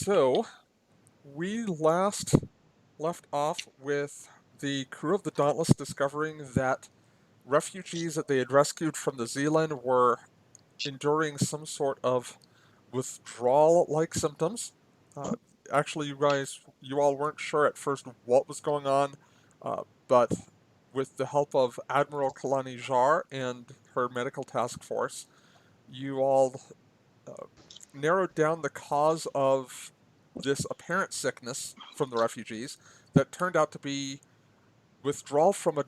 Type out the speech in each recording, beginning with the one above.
So, we last left off with the crew of the Dauntless discovering that refugees that they had rescued from the Zealand were enduring some sort of withdrawal-like symptoms. Uh, Actually, you all weren't sure at first what was going on, but with the help of Admiral Kalani Jar and her medical task force, you all uh, narrowed down the cause of this apparent sickness from the refugees that turned out to be withdrawal from a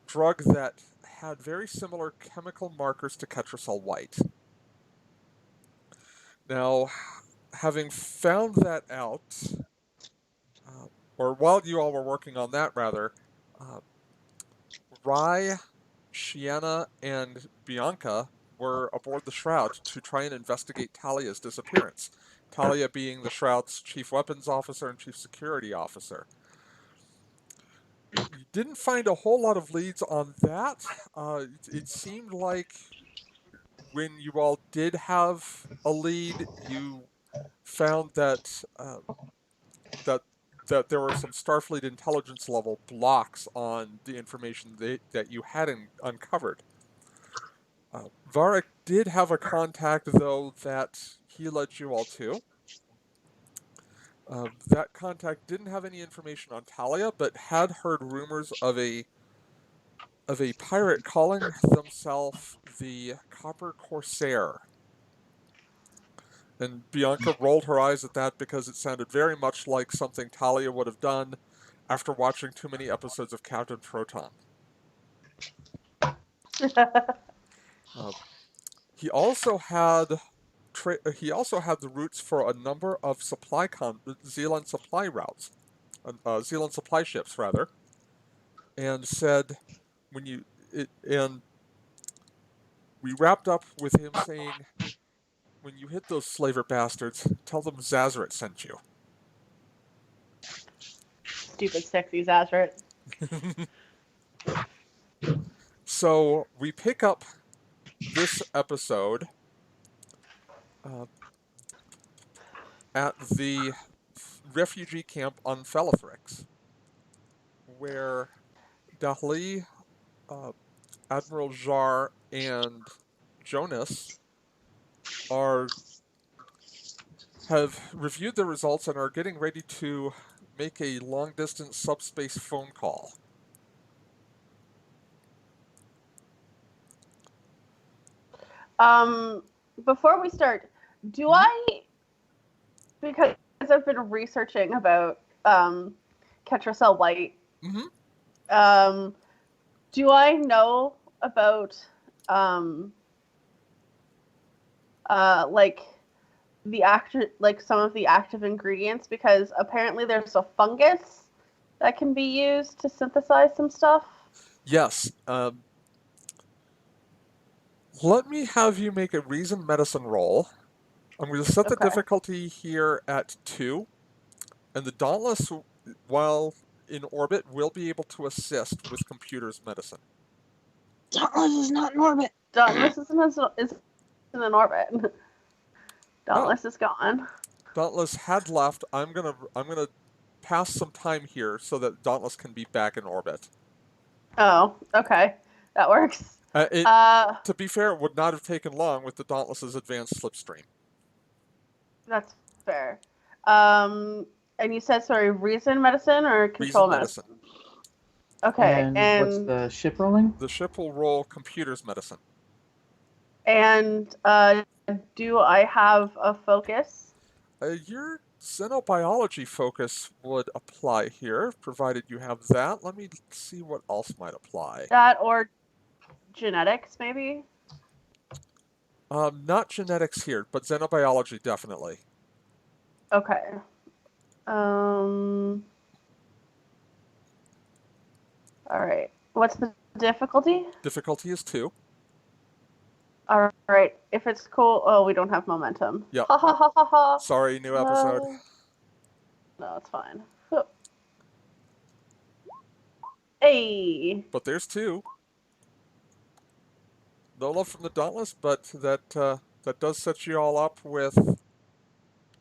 drug that had very similar chemical markers to Ketracel White. Now, having found that out, uh, or while you all were working on that, rather, uh, Rye, Shiana, and Bianca were aboard the Shroud to try and investigate Talia's disappearance. Talia being the Shroud's chief weapons officer and chief security officer. You didn't find a whole lot of leads on that. It seemed like when you all did have a lead, you found that that there were some Starfleet intelligence level blocks on the information that you hadn't uncovered. Varric did have a contact, though, that he led you all to. That contact didn't have any information on Talia, but had heard rumors of a pirate calling themselves the Copper Corsair. And Bianca rolled her eyes at that because it sounded very much like something Talia would have done after watching too many episodes of Captain Proton. Uh, he also had the routes for a number of Zealand supply routes, Zealand supply ships rather, and said when you and we wrapped up with him saying, when you hit those slaver bastards, tell them Zazaret sent you. Stupid sexy Zazaret. So we pick up this episode at the refugee camp on Felithrix, where Dahli, uh, Admiral Jar, and Jonas have reviewed the results and are getting ready to make a long-distance subspace phone call. Before we start, do I, because I've been researching about Ketracel White, do I know about like some of the active ingredients? Because apparently there's a fungus that can be used to synthesize some stuff. Yes. Let me have you make a reason medicine roll. I'm going to set the difficulty here at 2, and the Dauntless, while in orbit, will be able to assist with computers medicine. Dauntless is not in orbit. Dauntless isn't in orbit. Dauntless is gone. Dauntless had left. I'm gonna pass some time here so that Dauntless can be back in orbit. Oh, okay, that works. To be fair, it would not have taken long with the Dauntless's advanced slipstream. That's fair. And you said, sorry, reason medicine or control medicine? Okay, and what's the ship rolling? The ship will roll computers medicine. And do I have a focus? Your xenobiology focus would apply here, provided you have that. Let me see what else might apply. That or genetics, maybe? Not genetics here, but xenobiology definitely. Okay. Alright. What's the difficulty? Difficulty is 2. Alright. If it's cool... Oh, we don't have momentum. Yep. Ha ha ha ha ha. Sorry, new episode. No, it's fine. Hey! But there's 2. No love from the Dauntless, but that does set you all up with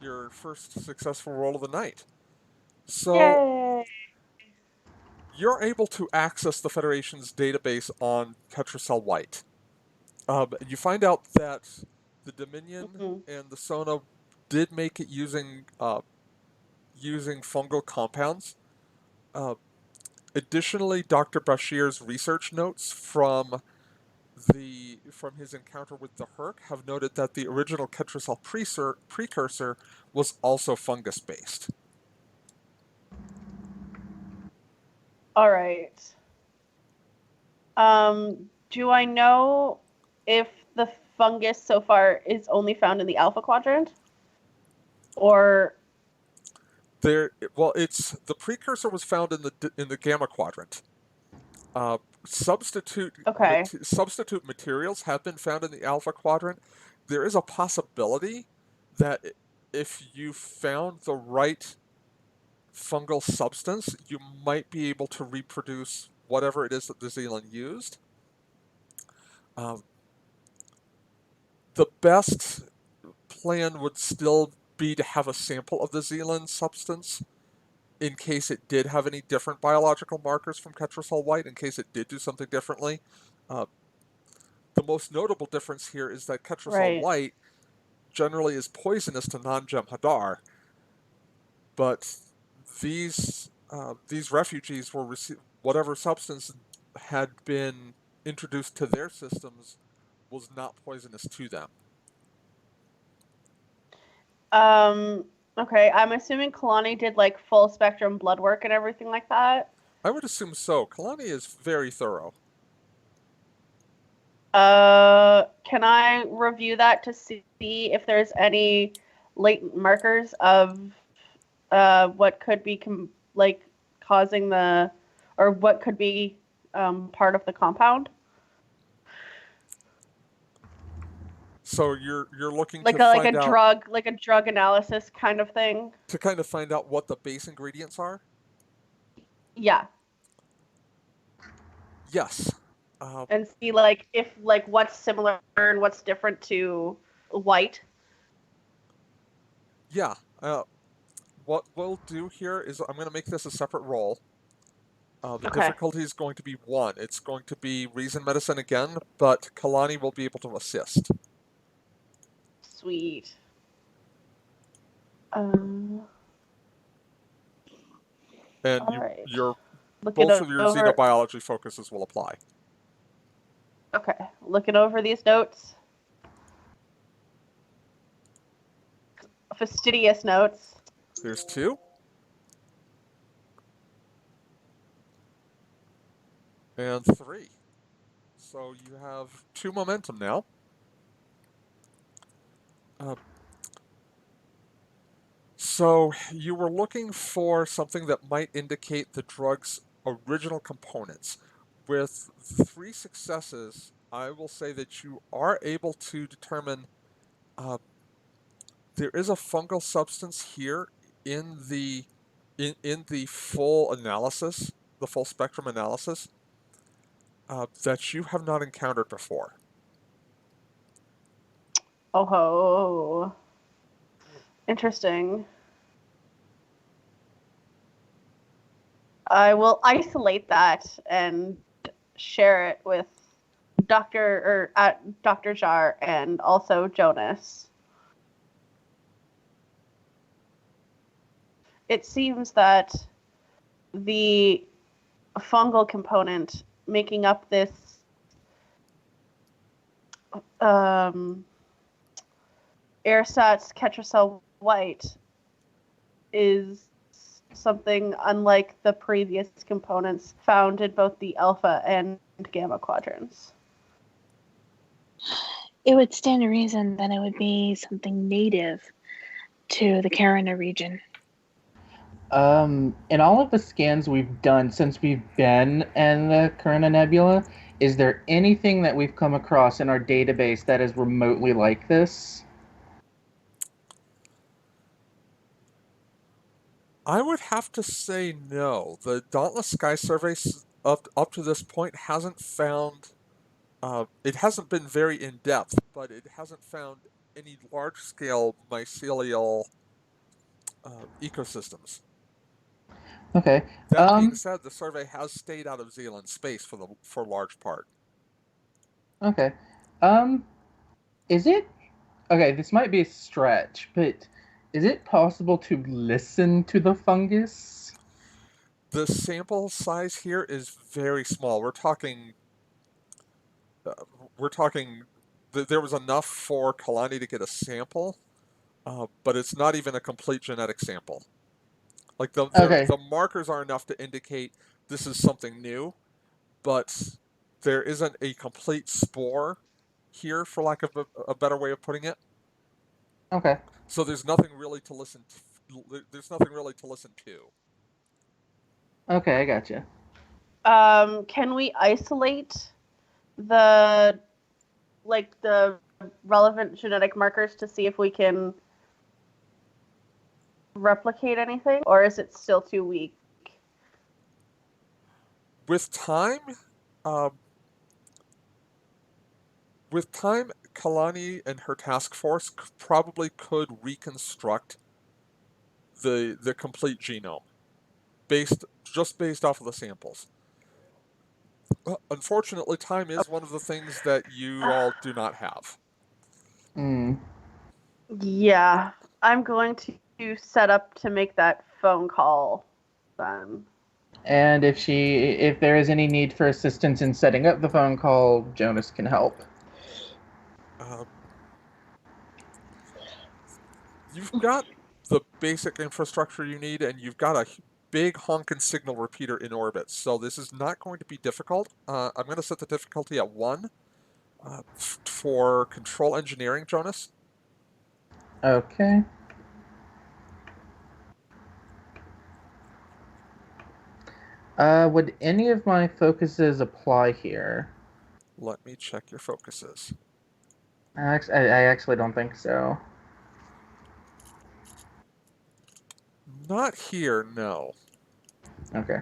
your first successful roll of the night. So Yay! you're able to access the Federation's database on Tetracell White. You find out that the Dominion Hmm. and the Sona did make it using fungal compounds. Uh, Additionally, Dr. Bashir's research notes from his encounter with the Herc have noted that the original Ketracell precursor was also fungus based. All right. Do I know if the fungus so far is only found in the alpha quadrant? Or It's the precursor was found in the gamma quadrant. Uh, okay. substitute materials have been found in the alpha quadrant. There is a possibility that if you found the right fungal substance, you might be able to reproduce whatever it is that the Zealand used. Um, the best plan would still be to have a sample of the Zealand substance in case it did have any different biological markers from Ketracell White, in case it did do something differently. Uh, the most notable difference here is that Ketracell Right. White generally is poisonous to non-Jem'Hadar, but these refugees were whatever substance had been introduced to their systems was not poisonous to them. Um, okay. I'm assuming Kalani did like full spectrum blood work and everything like that. I would assume so. Kalani is very thorough. Can I review that to see if there's any latent markers of what could be like causing the, or what could be part of the compound? So you're looking to find out Like a drug analysis kind of thing. to kind of find out what the base ingredients are. Yeah, Yes. Uh, and see like if like what's similar and what's different to white. yeah. What we'll do here is I'm going to make this a separate roll. The Okay, difficulty is going to be 1. It's going to be reason medicine again, but Kalani will be able to assist. sweet. Um, And all right. your Look it both of your over. xenobiology focuses will apply. Okay, looking over these notes. Fastidious notes. There's 2 and 3. So you have 2 momentum now. Uh, so you were looking for something that might indicate the drug's original components. With 3 successes, I will say that you are able to determine uh, there is a fungal substance here in the full analysis, the full spectrum analysis, that you have not encountered before. Oh ho. Interesting. I will isolate that and share it with Dr. Jar and also Jonas. It seems that the fungal component making up this um, Airsat's Ketracell White is something unlike the previous components found in both the alpha and gamma quadrants. It would stand to reason that it would be something native to the Carina region. In all of the scans we've done since we've been in the Carina Nebula, is there anything that we've come across in our database that is remotely like this? I would have to say no. The Dauntless Sky Survey up to this point hasn't found. It hasn't been very in depth, but it hasn't found any large scale mycelial ecosystems. Okay. That being said, the survey has stayed out of Zealand space for large part. Okay. Is it okay? This might be a stretch, but is it possible to listen to the fungus? The sample size here is very small. Uh, we're talking. There was enough for Kalani to get a sample, but it's not even a complete genetic sample. Like Okay. the markers are enough to indicate this is something new, but there isn't a complete spore here, for lack of a better way of putting it. Okay. So there's nothing really to listen. There's nothing really to listen to. Okay, I gotcha. Can we isolate the the relevant genetic markers to see if we can replicate anything, or is it still too weak? With time, um, with time, Kalani and her task force probably could reconstruct the complete genome based off of the samples. Unfortunately, time is one of the things that you all do not have. Hmm. Yeah, I'm going to set up to make that phone call then. And if there is any need for assistance in setting up the phone call, Jonas can help. Uh, you've got the basic infrastructure you need, and you've got a big honkin' signal repeater in orbit. So this is not going to be difficult. I'm going to set the difficulty at 1 for control engineering, Jonas. Okay. Would any of my focuses apply here? Let me check your focuses. I actually don't think so. Not here, no. Okay.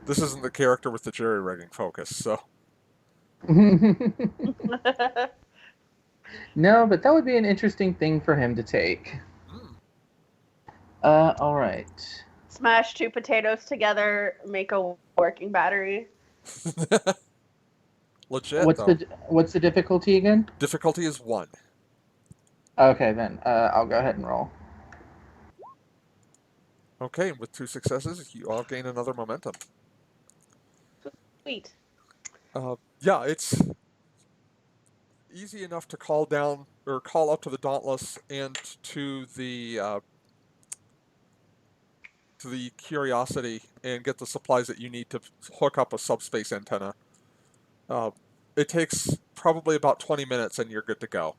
This isn't the character with the jerry rigging focus, so. No, but that would be an interesting thing for him to take. Mm. All right. Smash two potatoes together, make a working battery. Legit, though. What's the difficulty again? Difficulty is 1. Okay, then I'll go ahead and roll. Okay, with 2 successes, you all gain another momentum. Sweet. Yeah, it's easy enough to call down or call up to the Dauntless and to the Curiosity and get the supplies that you need to hook up a subspace antenna. Uh, it takes probably about 20 minutes and you're good to go.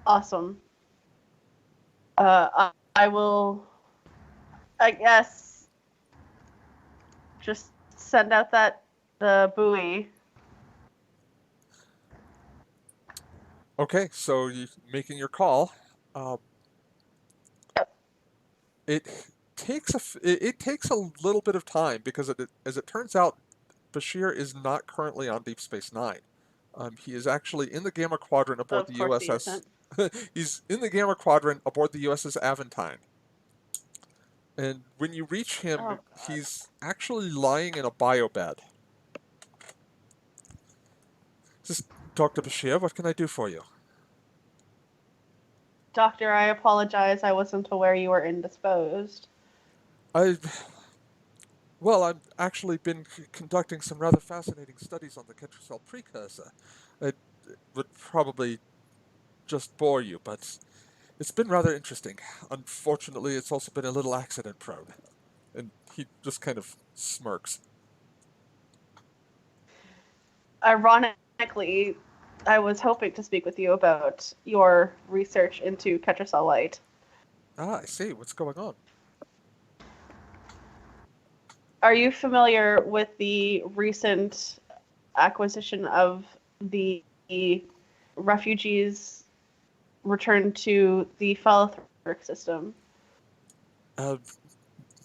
Awesome. I will, I guess, just send out that the buoy. Okay, so you making your call. It it takes a little bit of time because as it turns out, Bashir is not currently on Deep Space Nine. He is actually in the Gamma Quadrant aboard Of the course he USS. isn't. He's in the Gamma Quadrant aboard the USS Aventine. And when you reach him, Oh God. he's actually lying in a biobed. This is Dr. Bashir. What can I do for you? Doctor, I apologize. I wasn't aware you were indisposed. I Well, I've actually been conducting some rather fascinating studies on the Ketracel precursor. It would probably just bore you, but it's been rather interesting. Unfortunately, it's also been a little accident prone. And he just kind of smirks. Ironically, I was hoping to speak with you about your research into Ketracellite. Ah, I see. What's going on? Are you familiar with the recent acquisition of the refugees returned to the Falithric system? Uh,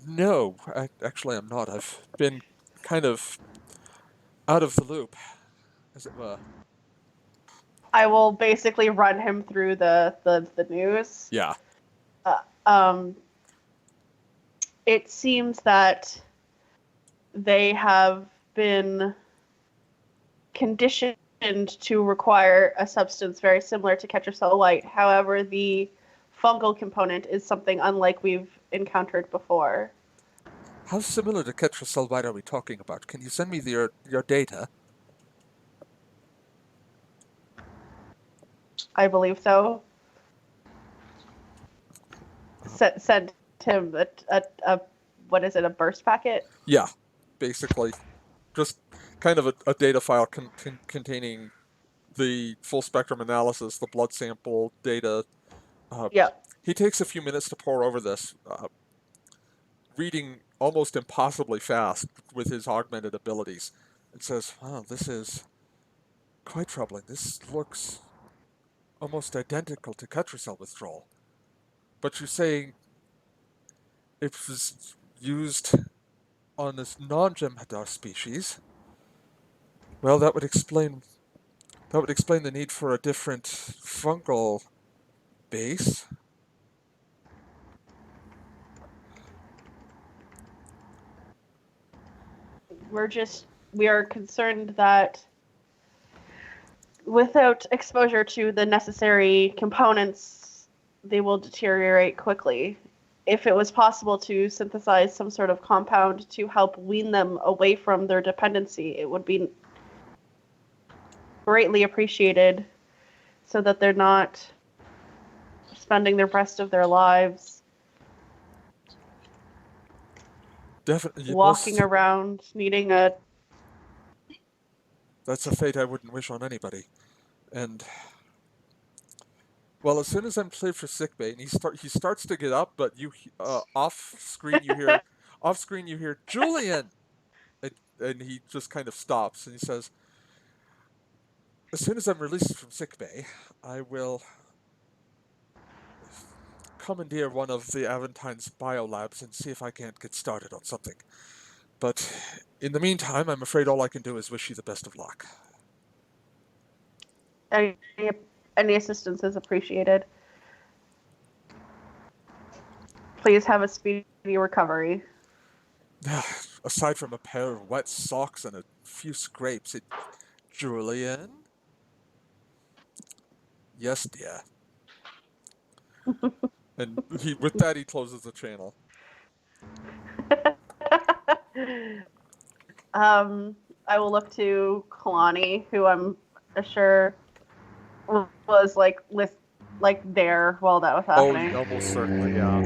no, actually, I'm not. I've been kind of out of the loop, as it were. I will basically run him through the news. Yeah. Um, it seems that they have been conditioned to require a substance very similar to Ketracel White. However, the fungal component is something unlike we've encountered before. How similar to Ketracel White are we talking about? Can you send me your data? I believe so. Sent him a what is it, a burst packet? Yeah, basically. Just kind of a data file containing the full spectrum analysis, the blood sample data. Yep. He takes a few minutes to pore over this, reading almost impossibly fast with his augmented abilities, and says, "Wow, this is quite troubling. This looks almost identical to Ketracel withdrawal. But you're saying it was used on this non-Jem'Hadar species. Well, that would explain the need for a different fungal base." We are concerned that without exposure to the necessary components, they will deteriorate quickly. If it was possible to synthesize some sort of compound to help wean them away from their dependency, it would be greatly appreciated so that they're not spending the rest of their lives Definitely, walking around needing a. that's a fate I wouldn't wish on anybody. And well, as soon as I'm cleared for sickbay, and he starts to get up, but off screen you hear Julian, and he just kind of stops and he says, "As soon as I'm released from sickbay, I will commandeer one of the Aventine's biolabs and see if I can't get started on something. But in the meantime, I'm afraid all I can do is wish you the best of luck." Any, any assistance is appreciated. Please have a speedy recovery. Aside from a pair of wet socks and a few scrapes, Julian? Yes, dear. And with that, he closes the channel. I will look to Kalani, who I'm sure was like there while that was happening. Oh, almost certainly, yeah.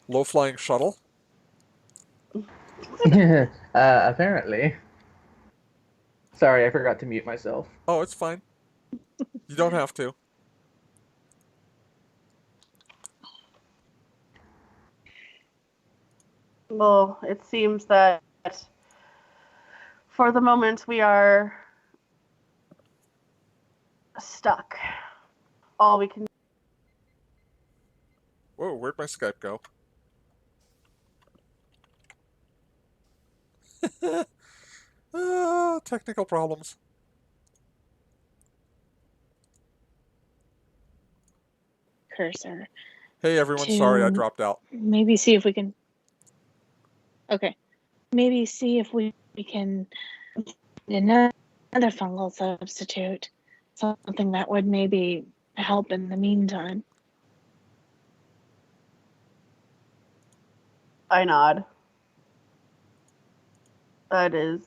Low-flying shuttle? Apparently. Sorry, I forgot to mute myself. Oh, it's fine. You don't have to. Well, it seems that for the moment we are stuck. All we can. Whoa, where'd my Skype go? Technical problems. Cursor. Hey, everyone, sorry I dropped out. Maybe see if we can. Okay. Maybe see if we can another fungal substitute, something that would maybe help in the meantime. I nod. That is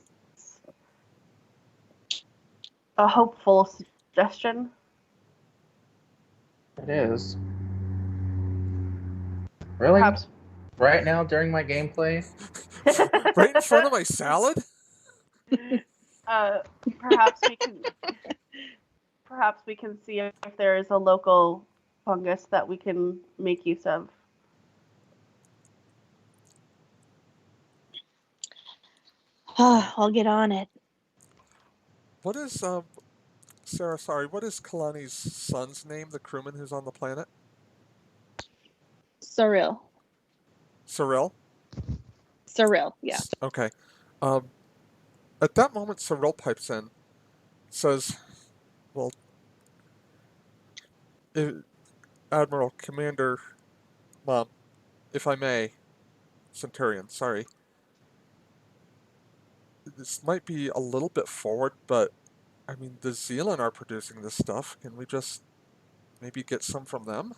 a hopeful suggestion. It is. Really? Perhaps. Right now, during my gameplay? Right in front of my salad? Perhaps we can. Perhaps we can see if there is a local fungus that we can make use of. I'll get on it. What is, Sarah, sorry, what is Kalani's son's name, the crewman who's on the planet? Surreal. Cyril? Surreal, yeah. Okay. At that moment, Cyril pipes in, says, "Well, i- Admiral, Commander, Mom, if I may, Centurion, sorry. This might be a little bit forward, but I mean, the Zealand are producing this stuff. Can we just maybe get some from them?"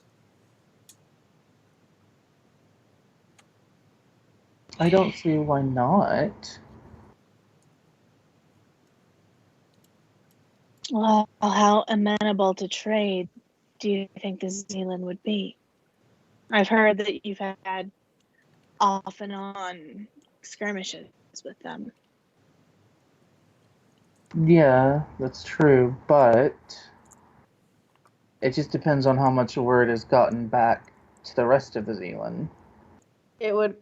I don't see why not. Well, how amenable to trade do you think the Zealand would be? I've heard that you've had off and on skirmishes with them. Yeah, that's true, but it just depends on how much word has gotten back to the rest of the Zealand. It would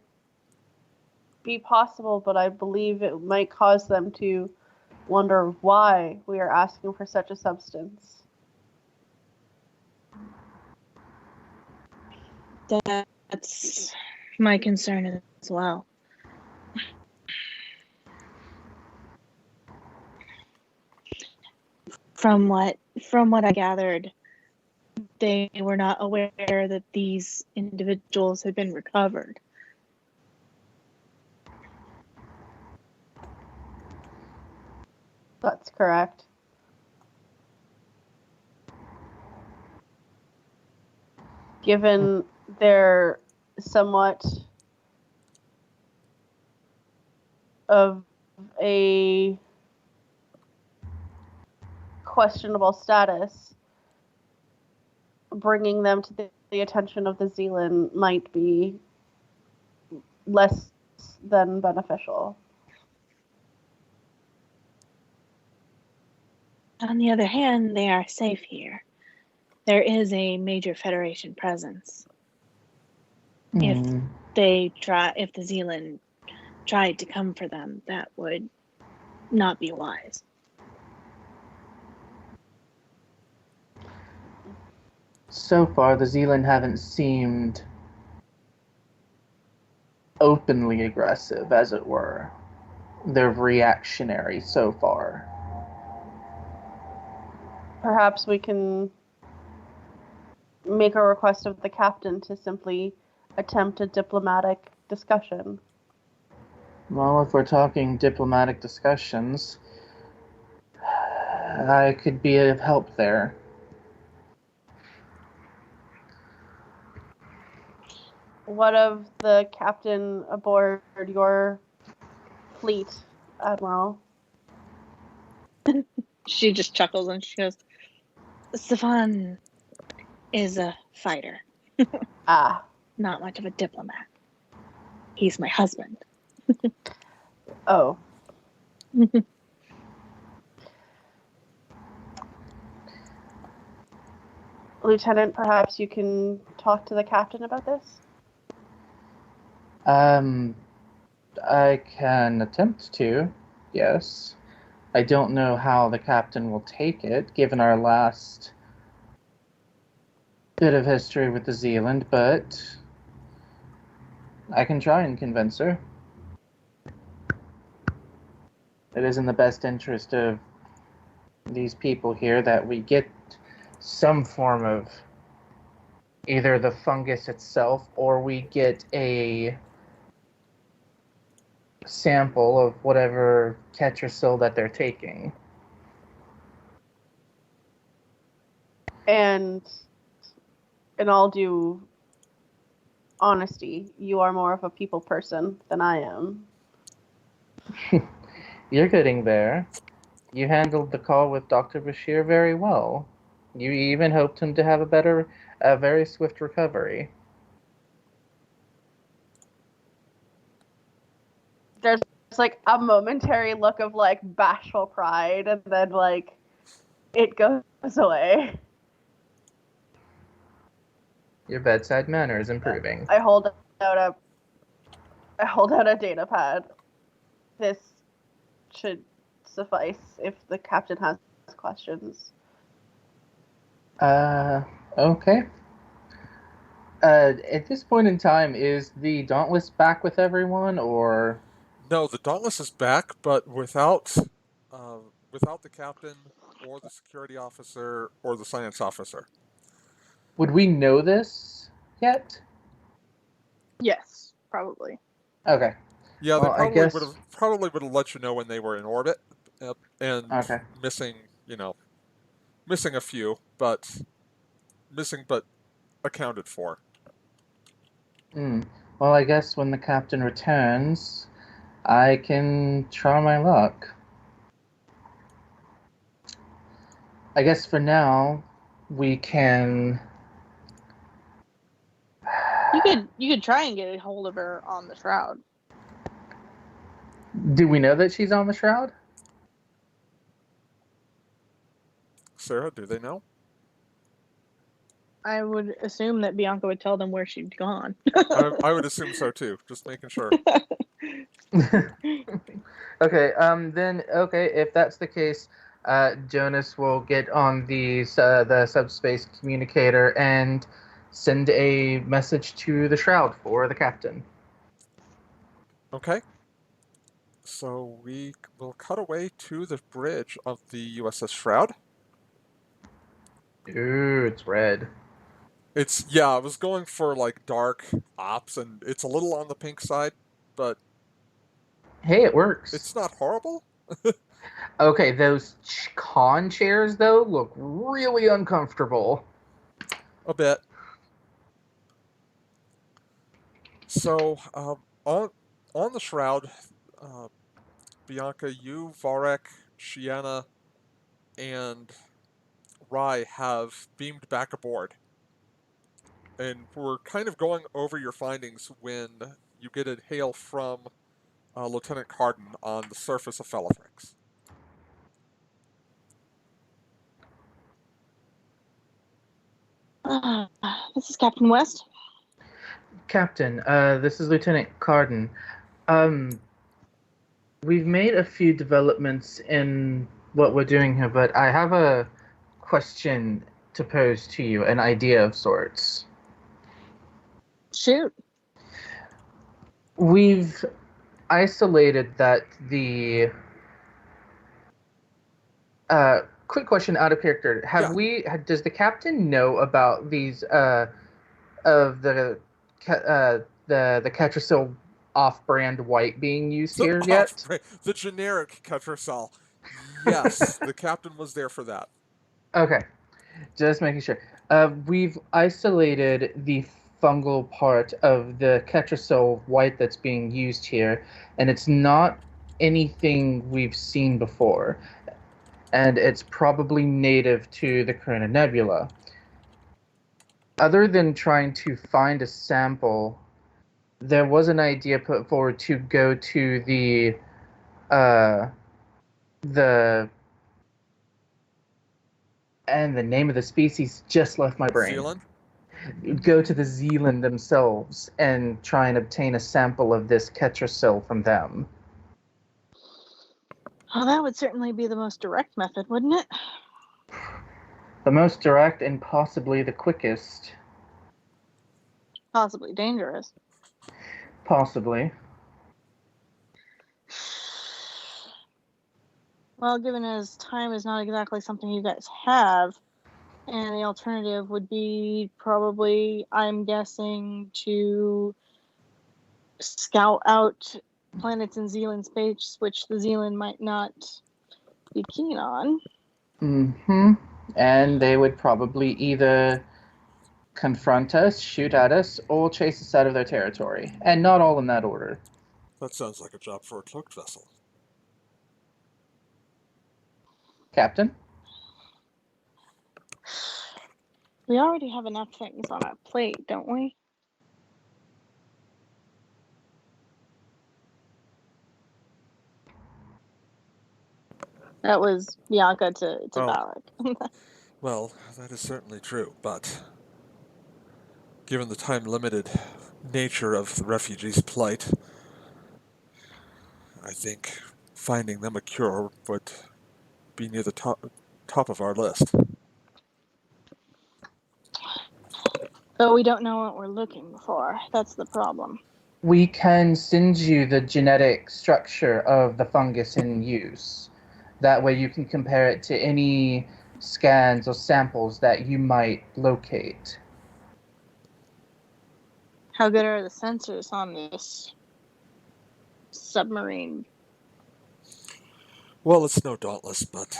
be possible, but I believe it might cause them to wonder why we are asking for such a substance. That's my concern as well. From what I gathered, they were not aware that these individuals had been recovered. That's correct. Given their somewhat of a questionable status, bringing them to the attention of the Zealand might be less than beneficial. On the other hand, they are safe here. There is a major Federation presence. If the Zealand tried to come for them, that would not be wise. So far, the Zealand haven't seemed openly aggressive, as it were. They're reactionary so far. Perhaps we can make a request of the captain to simply attempt a diplomatic discussion. Well, if we're talking diplomatic discussions, I could be of help there. What of the captain aboard your fleet, Admiral? She just chuckles and she goes, Stefan is a fighter, Ah, not much of a diplomat. He's my husband. oh. Lieutenant, perhaps you can talk to the captain about this? I can attempt to, yes. I don't know how the captain will take it, given our last bit of history with the Zealand, but I can try and convince her. It is in the best interest of these people here that we get some form of either the fungus itself or we get a sample of whatever tetrasil that they're taking. And in all due honesty, you are more of a people person than I am. You're getting there. You handled the call with Dr. Bashir very well. You even hoped him to have a very swift recovery. There's like a momentary look of like bashful pride, and then like it goes away. Your bedside manner is improving. I hold out a data pad. This should suffice if the captain has questions. Okay. At this point in time, is the Dauntless back with everyone, or? No, the Dauntless is back, but without the captain or the security officer or the science officer. Would we know this yet? Yes, probably. Okay. Yeah, they Well, I guess. probably would have let you know when they were in orbit, and Okay. missing, missing a few, but missing but accounted for. Hmm. Well, I guess when the captain returns, I can try my luck. I guess for now, we can. You could try and get a hold of her on the shroud. Do we know that she's on the shroud? Sarah, do they know? I would assume that Bianca would tell them where she'd gone. I would assume so too. Just making sure. Okay. Then okay, if that's the case, Jonas will get on the subspace communicator and send a message to the shroud for the captain. Okay. So we will cut away to the bridge of the USS Shroud. Ooh, it's red. Yeah, I was going for like dark ops, and it's a little on the pink side, but Hey, it works. it's not horrible. Okay, those con chairs though look really uncomfortable. A bit. So on the Shroud, uh, Bianca, you, Varek, Shiana, and Rai have beamed back aboard, and we're kind of going over your findings when you get a hail from Lieutenant Carden on the surface of Felithrix. This is Captain West. Captain, this is Lieutenant Carden. Um, we've made a few developments in what we're doing here, but I have a question to pose to you, an idea of sorts. Shoot. We've isolated that the quick question out of character. Yeah. Does the captain know about these of the Ketrasil off-brand white being used here yet? The generic Ketracel. Yes, the captain was there for that. Okay, just making sure. We've isolated the fungal part of the Ketrasil white that's being used here, and it's not anything we've seen before, and it's probably native to the Corona Nebula. Other than trying to find a sample, there was an idea put forward to go to uh, the and the name of the species just left my brain. Zealand? Go to the Zealand themselves and try and obtain a sample of this Ketrasil from them. Oh, that would certainly be the most direct method, wouldn't it? The most direct and possibly the quickest. Possibly dangerous. Possibly. Well, given as time is not exactly something you guys have, and the alternative would be probably, I'm guessing, to scout out planets in Zealand space, which the Zealand might not be keen on. Mm-hmm. And they would probably either confront us, shoot at us, or chase us out of their territory. And not all in that order. That sounds like a job for a cloaked vessel. Captain? We already have enough things on our plate, don't we? That was Bianca to Balak. Well, that is certainly true, but given the time-limited nature of the refugees' plight, I think finding them a cure would be near the top of our list. But we don't know what we're looking for. That's the problem. We can send you the genetic structure of the fungus in use. That way you can compare it to any scans or samples that you might locate. How good are the sensors on this submarine? Well, it's no Dauntless, but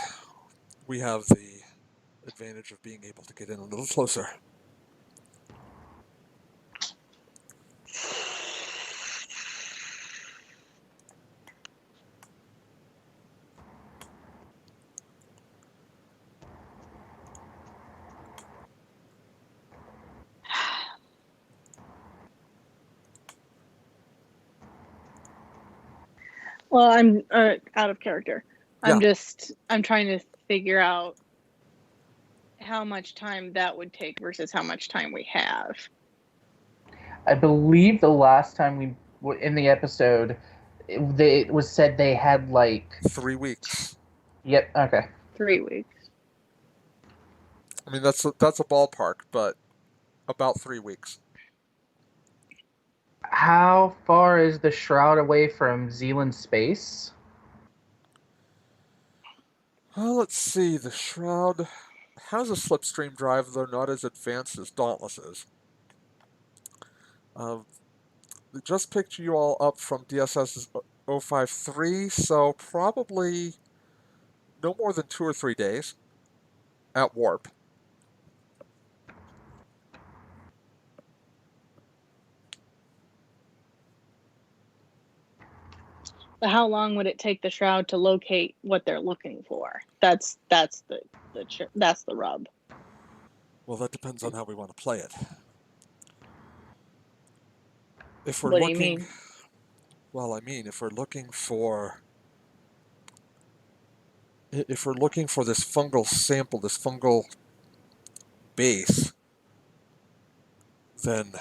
we have the advantage of being able to get in a little closer. Well, I'm out of character. Yeah. I'm trying to figure out how much time that would take versus how much time we have. I believe the last time we were in the episode, it was said they had like 3 weeks. Yep. Okay. 3 weeks. I mean, that's a ballpark, but about 3 weeks. How far is the shroud away from Zealand space? Well, let's see. The Shroud has a slipstream drive, though not as advanced as Dauntless is. They just picked you all up from DSS 053, so probably no more than 2 or 3 days at warp. But how long would it take the shroud to locate what they're looking for? That's the rub. Well, that depends on how we want to play it. If we're What do you looking, mean? well, I mean, if we're looking for this fungal sample, this fungal base, then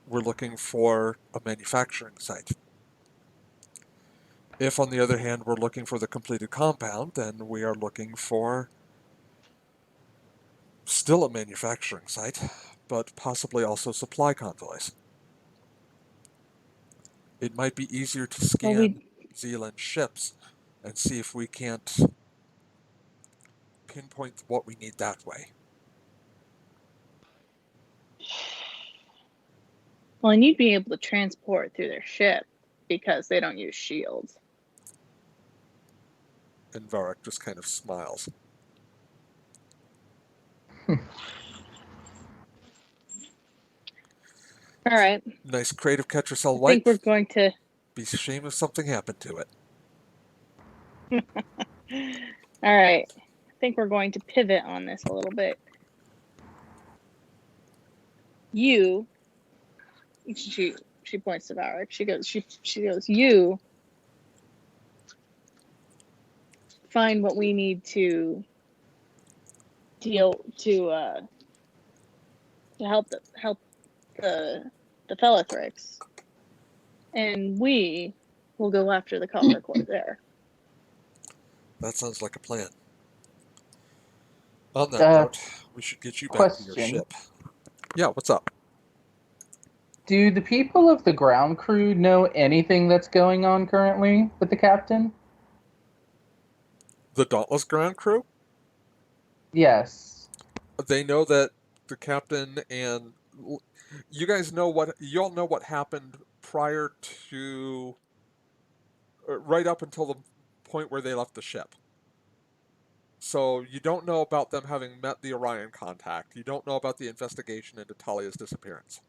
we're looking for a manufacturing site. If, on the other hand, we're looking for the completed compound, then we are looking for still a manufacturing site, but possibly also supply convoys. It might be easier to Well, scan Zealand ships and see if we can't pinpoint what we need that way. and you'd be able to transport through their ship because they don't use shields. And Varric just kind of smiles. All right. Nice creative catcher cell I white. think we're going to. Be a shame if something happened to it. All right. I think we're going to pivot on this a little bit. You. She points to Varric. She goes. You find what we need to deal to help the Fellathrix, and we will go after the copper corsair. That sounds like a plan. On that note, we should get you back to your Question. ship. Yeah, what's up? Do the people of the ground crew know anything that's going on currently with the captain? The Dauntless ground crew? Yes. They know that the captain and you guys know you all know what happened prior to right up until the point where they left the ship. So you don't know about them having met the Orion contact. You don't know about the investigation into Talia's disappearance.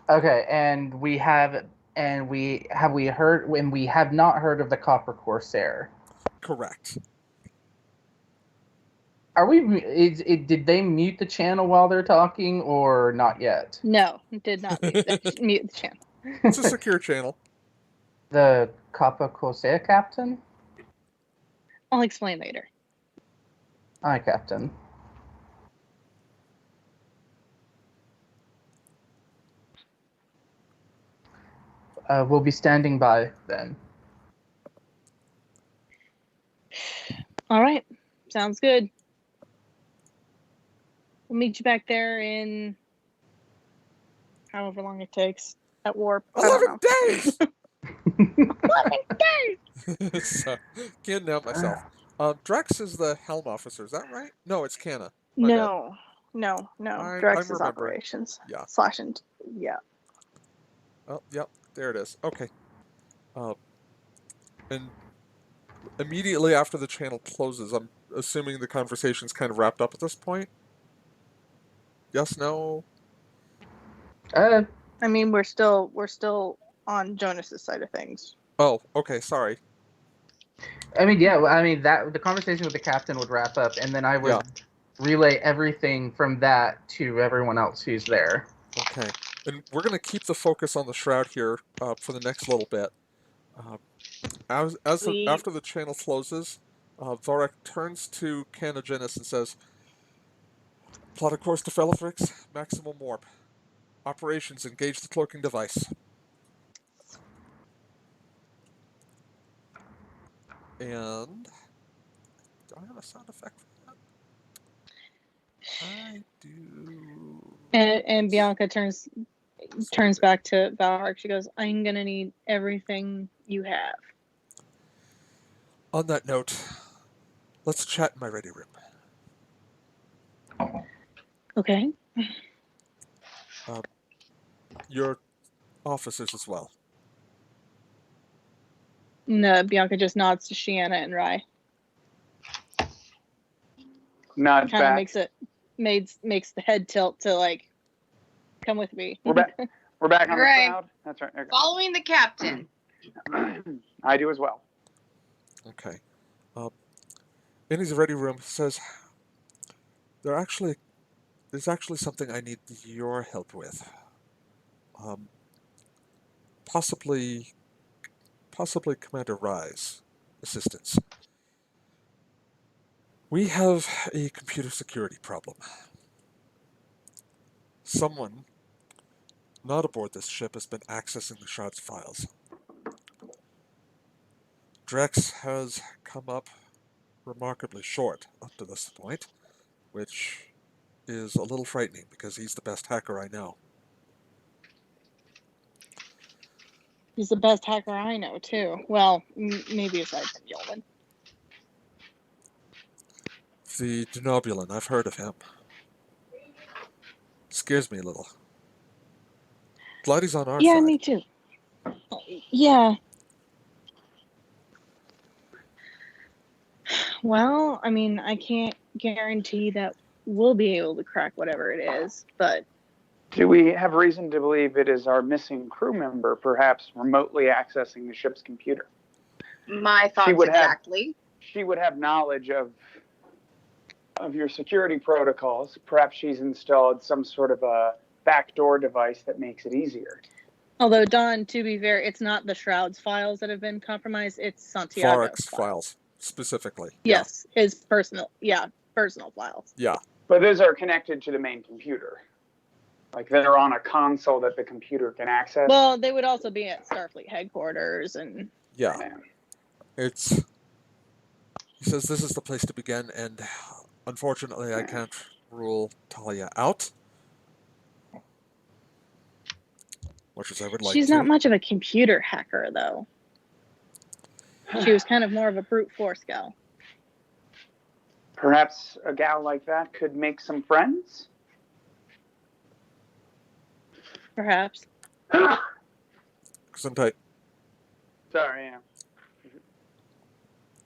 Okay, and we have not heard of the copper corsair. Correct. Are we? Did they mute the channel while they're talking, or not yet? No, did not mute the channel. It's a secure channel. The copper corsair captain? I'll explain later. Hi, Captain. We'll be standing by then. All right, sounds good. We'll meet you back there in however long it takes. at warp. I don't 11 know. days! 11 days! So, can't name myself. Drex is the helm officer, is that right? No, it's Canna. My bad. No. I'm Drex is remembering. operations. Yeah. Yeah. Oh, yep, there it is. Okay. And immediately after the channel closes, I'm assuming the conversation's kind of wrapped up at this point? Yes, no? Uh, I mean, we're still on Jonas's side of things. Oh, okay, sorry. I mean, yeah. I mean that the conversation with the captain would wrap up, and then I would Yeah. relay everything from that to everyone else who's there. Okay. And we're going to keep the focus on the shroud here for the next little bit. After the channel closes, Vorak turns to Canogenis and says, plot a course to Felifrix, maximum warp. Operations, engage the cloaking device. And do I have a sound effect for that? I do. And Bianca turns back to Valhark. She goes, "I'm gonna need everything you have." On that note, let's chat in my ready room. Okay. Your officers as well. No, Bianca just nods to Shiana and Rai. Nods Kind of back. makes the head tilt to like, come with me. We're back. We're back on the Right. shroud. That's right. Okay. Following the captain. I do as well. Okay. In his ready room says, there's actually something I need your help with. Possibly Commander Rai's assistance. We have a computer security problem. Someone not aboard this ship has been accessing the Shroud's files. Drex has come up remarkably short up to this point, which is a little frightening because he's the best hacker I know. He's the best hacker I know too. Well, maybe aside from Yolman. The Denobulin, I've heard of him. Scares me a little. Glad he's on our Yeah, side. me too. Yeah. Well, I mean, I can't guarantee that we'll be able to crack whatever it is, but Do we have reason to believe it is our missing crew member, perhaps remotely accessing the ship's computer? My thoughts would have- exactly. She would have knowledge of your security protocols. Perhaps she's installed some sort of a backdoor device that makes it easier. although Don, to be fair, it's not the Shroud's files that have been compromised, it's Santiago's Vorak's files, specifically. Yes, his personal files. Yeah. But those are connected to the main computer. Like they're on a console that the computer can access. Well, they would also be at Starfleet headquarters and Yeah. Yeah. He says this is the place to begin, and unfortunately I can't rule Talia out. Much as I would like she's to. not much of a computer hacker though. She was kind of more of a brute force gal. Perhaps a gal like that could make some friends? Perhaps. Gesundheit. Sorry, yeah.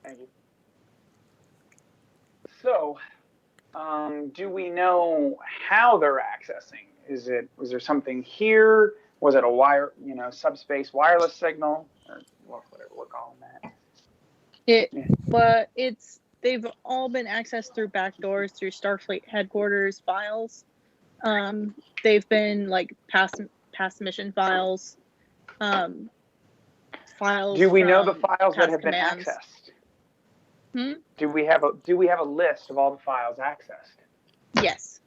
Thank you. So, do we know how they're accessing? Was there something here? Was it a wire, subspace wireless signal? Or whatever we're calling that. They've all been accessed through back doors through Starfleet headquarters files. They've been like past mission files. Files. Do we know the files that have commands. been accessed? Do we have a list of all the files accessed? Yes.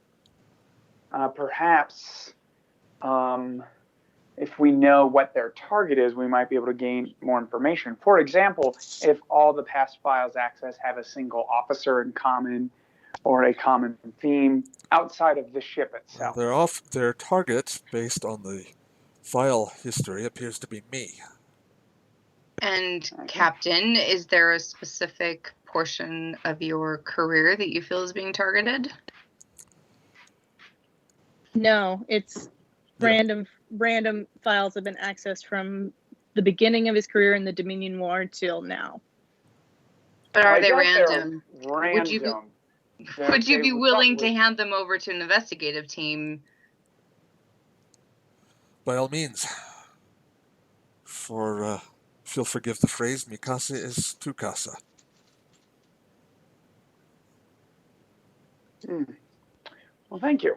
Perhaps, if we know what their target is, we might be able to gain more information. For example, if all the past files accessed have a single officer in common or a common theme outside of the ship itself. They're off their target based on the file history appears to be me. And Okay. Captain, is there a specific portion of your career that you feel is being targeted? No, it's Yeah. random files have been accessed from the beginning of his career in the Dominion War till now. But Well, are I they doubt they're random? Would you be, random. would you They be would willing to probably- hand them over to an investigative team? By all means. For, if you'll forgive the phrase, mi casa is tu casa. Hmm. Well, thank you.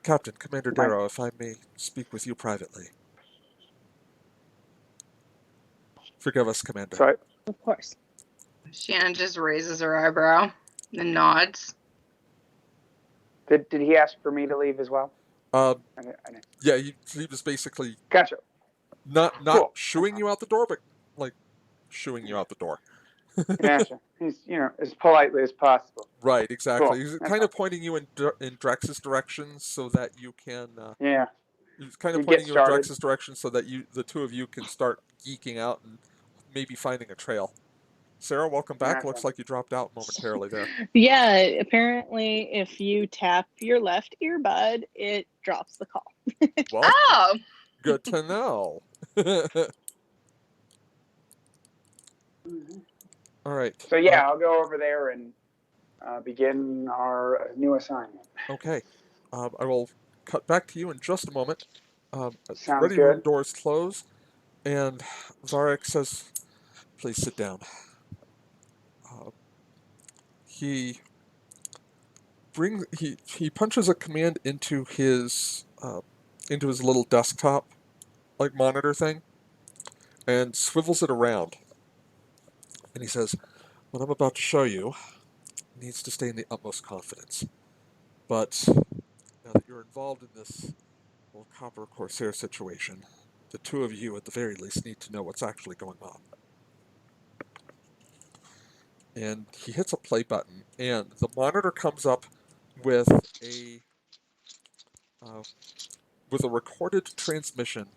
Captain, Commander My- Darrow, if I may speak with you privately. Forgive us, Commander. So Of course. Shannon just raises her eyebrow and nods. did he ask for me to leave as well? Um, I didn't. yeah, he was basically Gotcha. not Cool. shooing you out the door, but like shooing you out the door. Gotcha. He's as politely as possible. Right, exactly. Cool. He's That's kind of fine. pointing you in Drex's direction so that you can. Yeah. He's kind of You get pointing you in started. Drex's direction so that the two of you can start geeking out and maybe finding a trail. Sarah, welcome back. Gotcha. Looks like you dropped out momentarily there. Yeah, apparently if you tap your left earbud, it drops the call. Well, Oh, good to know. Mhm. All right. So yeah, I'll go over there and begin our new assignment. Okay. I will cut back to you in just a moment. Sounds Ready room good. doors close, and Varek says, "Please sit down." Uh, he he punches a command into his little desktop like monitor thing, and swivels it around. And he says, "What I'm about to show you needs to stay in the utmost confidence. But now that you're involved in this little Copper Corsair situation, the two of you, at the very least, need to know what's actually going on." And he hits a play button, and the monitor comes up with a uh, with a recorded transmission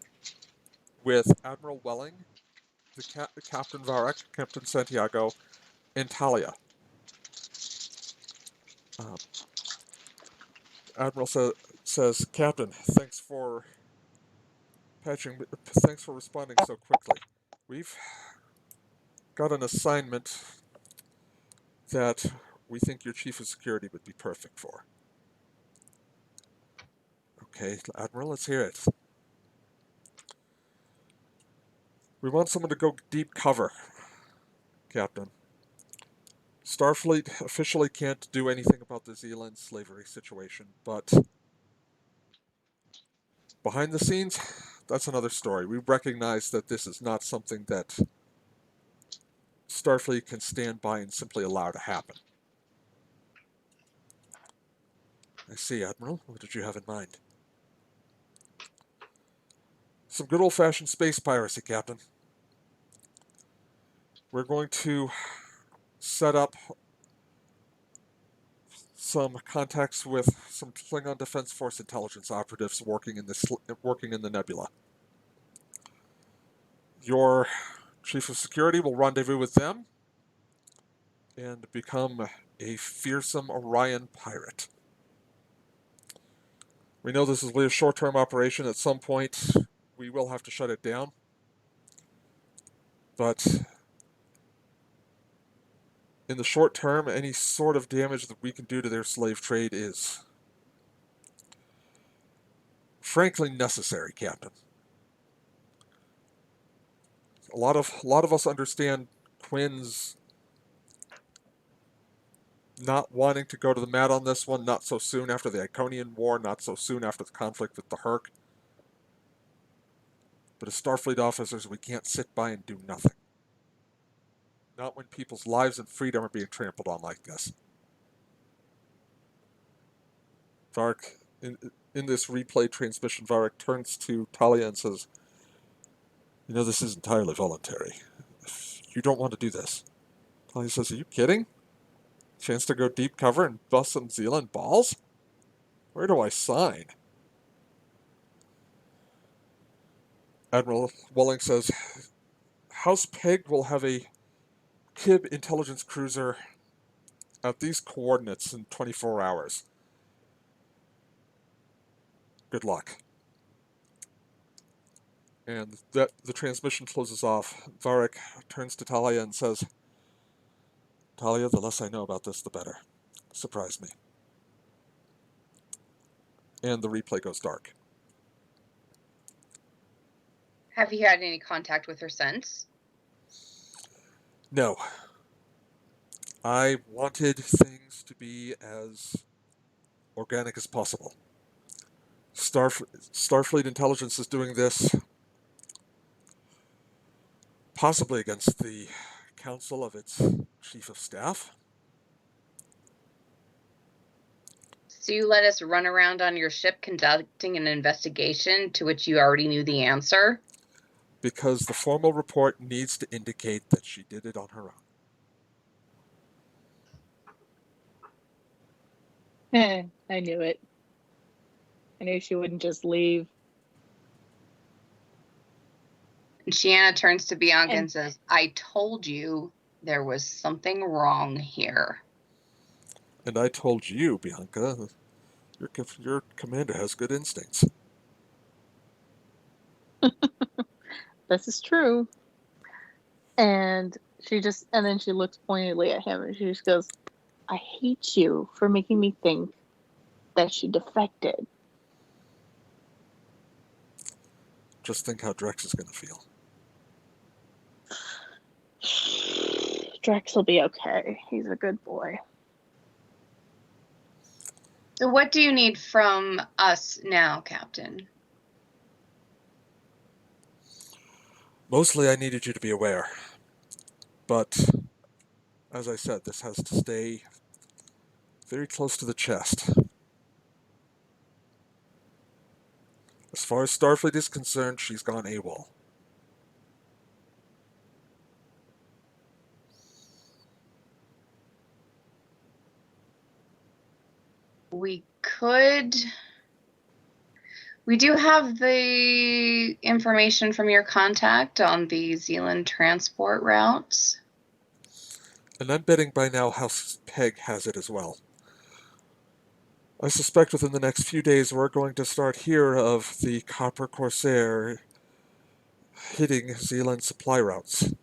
with Admiral Welling, Captain Varek, Captain Santiago, and Talia. Uh, Admiral says, "Captain, thanks for responding so quickly. We've got an assignment that we think your chief of security would be perfect for." Okay, Admiral, let's hear it. "We want someone to go deep cover, Captain. Starfleet officially can't do anything about the Zealand slavery situation, but behind the scenes, that's another story. We recognize that this is not something that Starfleet can stand by and simply allow to happen." "I see, Admiral. What did you have in mind?" "Some good old-fashioned space piracy, Captain. We're going to set up some contacts with some Klingon Defense Force intelligence operatives working in the nebula. Your chief of security will rendezvous with them and become a fearsome Orion pirate. We know this is only a short-term operation. At some point, we will have to shut it down. But in the short term, any sort of damage that we can do to their slave trade is frankly necessary, Captain. A lot of us understand Quinn's not wanting to go to the mat on this one, not so soon after the Iconian War, not so soon after the conflict with the Herc. But as Starfleet officers, we can't sit by and do nothing. Not when people's lives and freedom are being trampled on like this." Varek, in this replay transmission, Varek turns to Talia and says, "This is entirely voluntary. If you don't want to do this." Talia says, "Are you kidding? Chance to go deep cover and bust some Zealand balls?" Where do I sign? Admiral Welling says, House Peg will have a Kib intelligence cruiser at these coordinates in 24 hours. Good luck. And that the transmission closes off. Varric turns to Talia and says, Talia, the less I know about this, the better. Surprise me. And the replay goes dark. Have you had any contact with her since? No. I wanted things to be as organic as possible. Starfleet intelligence is doing this possibly against the counsel of its chief of staff. So you let us run around on your ship conducting an investigation to which you already knew the answer? Because the formal report needs to indicate that she did it on her own. I knew it. I knew she wouldn't just leave. And Shiana turns to Bianca and says, I told you there was something wrong here. And I told you, Bianca, your commander has good instincts. This is true. And then she looks pointedly at him and she just goes, I hate you for making me think that she defected. Just think how Drex is going to feel. Drex will be okay. He's a good boy. So what do you need from us now, Captain? Mostly I needed you to be aware. But, as I said, this has to stay very close to the chest. As far as Starfleet is concerned, she's gone AWOL. We do have the information from your contact on the Zealand transport routes. And I'm betting by now House Peg has it as well. I suspect within the next few days we're going to start hear of the Copper Corsair hitting Zealand supply routes.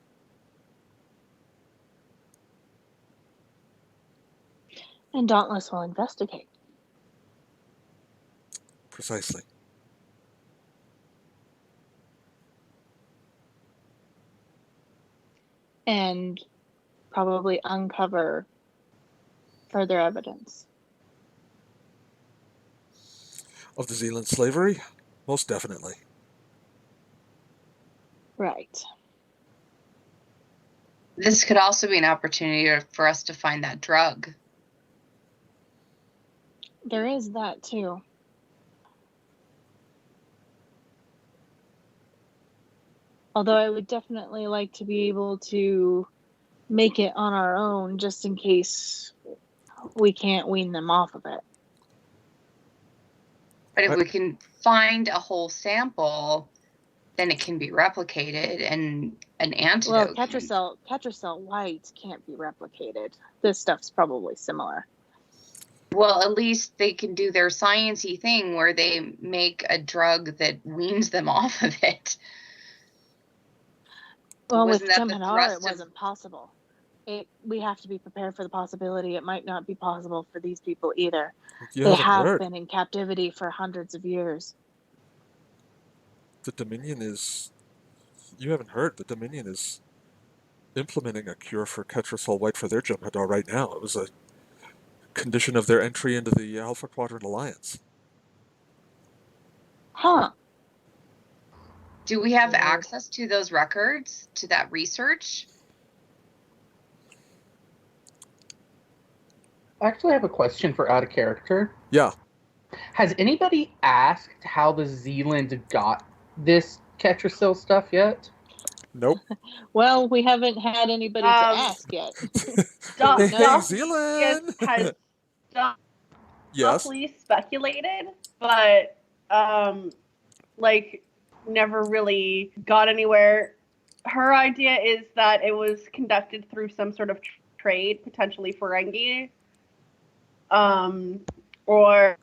And Dauntless will investigate. Precisely. And probably uncover further evidence. Of the Zealand slavery? Most definitely. Right. This could also be an opportunity for us to find that drug. There is that too. Although I would definitely like to be able to make it on our own just in case we can't wean them off of it. But if we can find a whole sample, then it can be replicated and an antidote. Well, Ketracel white can't be replicated. This stuff's probably similar. Well, at least they can do their science-y thing where they make a drug that weans them off of it. Well, with Wasn't that the Jem'Hadar, thrust it wasn't possible. We have to be prepared for the possibility it might not be possible for these people either. They have been in captivity for hundreds of years. The Dominion is... You haven't heard, the Dominion is implementing a cure for Ketracel white for their Jem'Hadar right now. It was a condition of their entry into the Alpha Quadrant Alliance. Huh. Do we have access to those records, to that research? Actually, I have a question for out of character. Yeah. Has anybody asked how the Zealand got this Ketracel stuff yet? Nope. Well, we haven't had anybody to ask yet. Hey, Zealand! Yes. Roughly speculated, but like never really got anywhere. Her idea is that it was conducted through some sort of trade, potentially Ferengi, or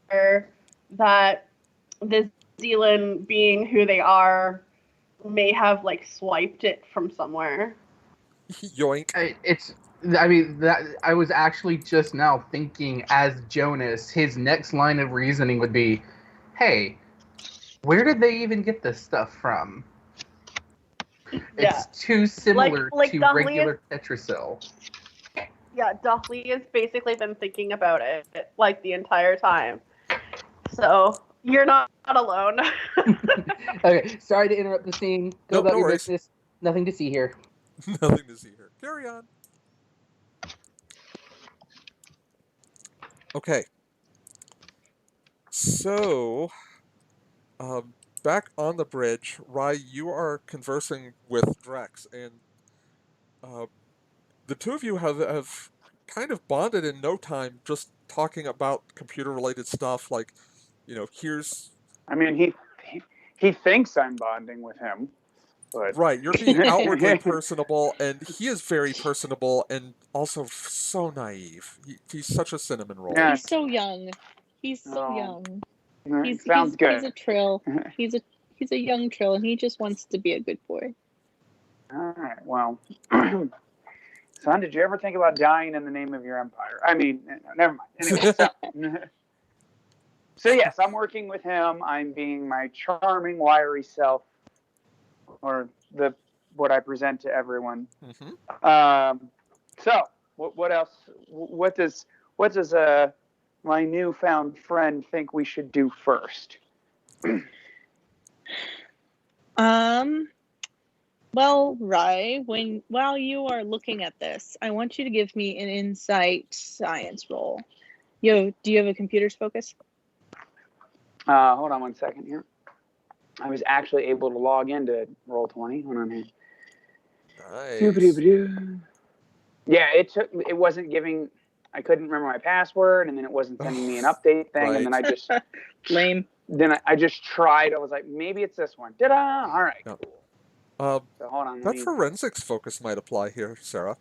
that the Zealand, being who they are, may have like swiped it from somewhere. Yoink. I mean, that I was actually just now thinking as Jonas, his next line of reasoning would be, "Hey, where did they even get this stuff from? Yeah, It's too similar like to Dahlia. regular Tetrasil." Yeah, Dahlia has basically been thinking about it like the entire time. So you're not alone. Okay, sorry to interrupt the scene. Go Nope, about no your worries. business. Nothing to see here. Nothing to see here. Carry on. Okay. So, um, back on the bridge, Rai, you are conversing with Drex, and uh, the two of you have kind of bonded in no time, just talking about computer-related stuff. Like, here's I mean, he thinks I'm bonding with him, but right. You're being outwardly personable, and he is very personable, and also so naive. He's such a cinnamon roll. yeah, He's so young. He's so oh, young. sounds He's good. a trill. He's a young trill, and he just wants to be a good boy. All right, well, son, did you ever think about dying in the name of your empire? I mean, never mind. Anyway, so yes, I'm working with him. I'm being my charming, wiry self, or what I present to everyone. Mm-hmm. So what else? What does my newfound friend think we should do first? Well, Rai, while you are looking at this, I want you to give me an insight science roll. Do you have a computer's focus? Hold on one second here. I was actually able to log into Roll20. Hold on here. Nice. Yeah, it wasn't giving. I couldn't remember my password, and then it wasn't sending me an update thing, and then Right. I just Lame. then I just tried. I was like, maybe it's this one. Ta-da! All right, Yeah. cool. So hold on. That forensics focus might apply here, Sarah.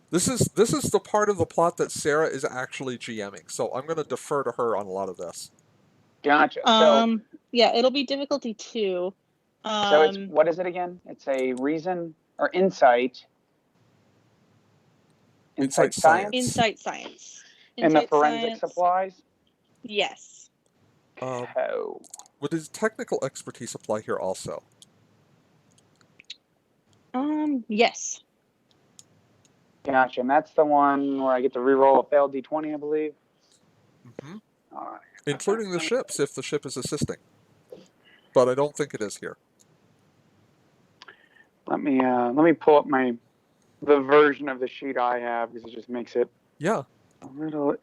This is the part of the plot that Sarah is actually GMing, so I'm going to defer to her on a lot of this. Gotcha. Yeah, it'll be difficulty 2. So it's what is it again? It's a reason or insight. Insight science. Insight science. And the forensic supplies. Yes. Would his technical expertise apply here also? Yes. Gotcha. And that's the one where I get to reroll a failed d20, I believe. Mm-hmm. All right. Including the ships, if the ship is assisting. But I don't think it is here. Let me pull up the version of the sheet I have, because it just makes it a little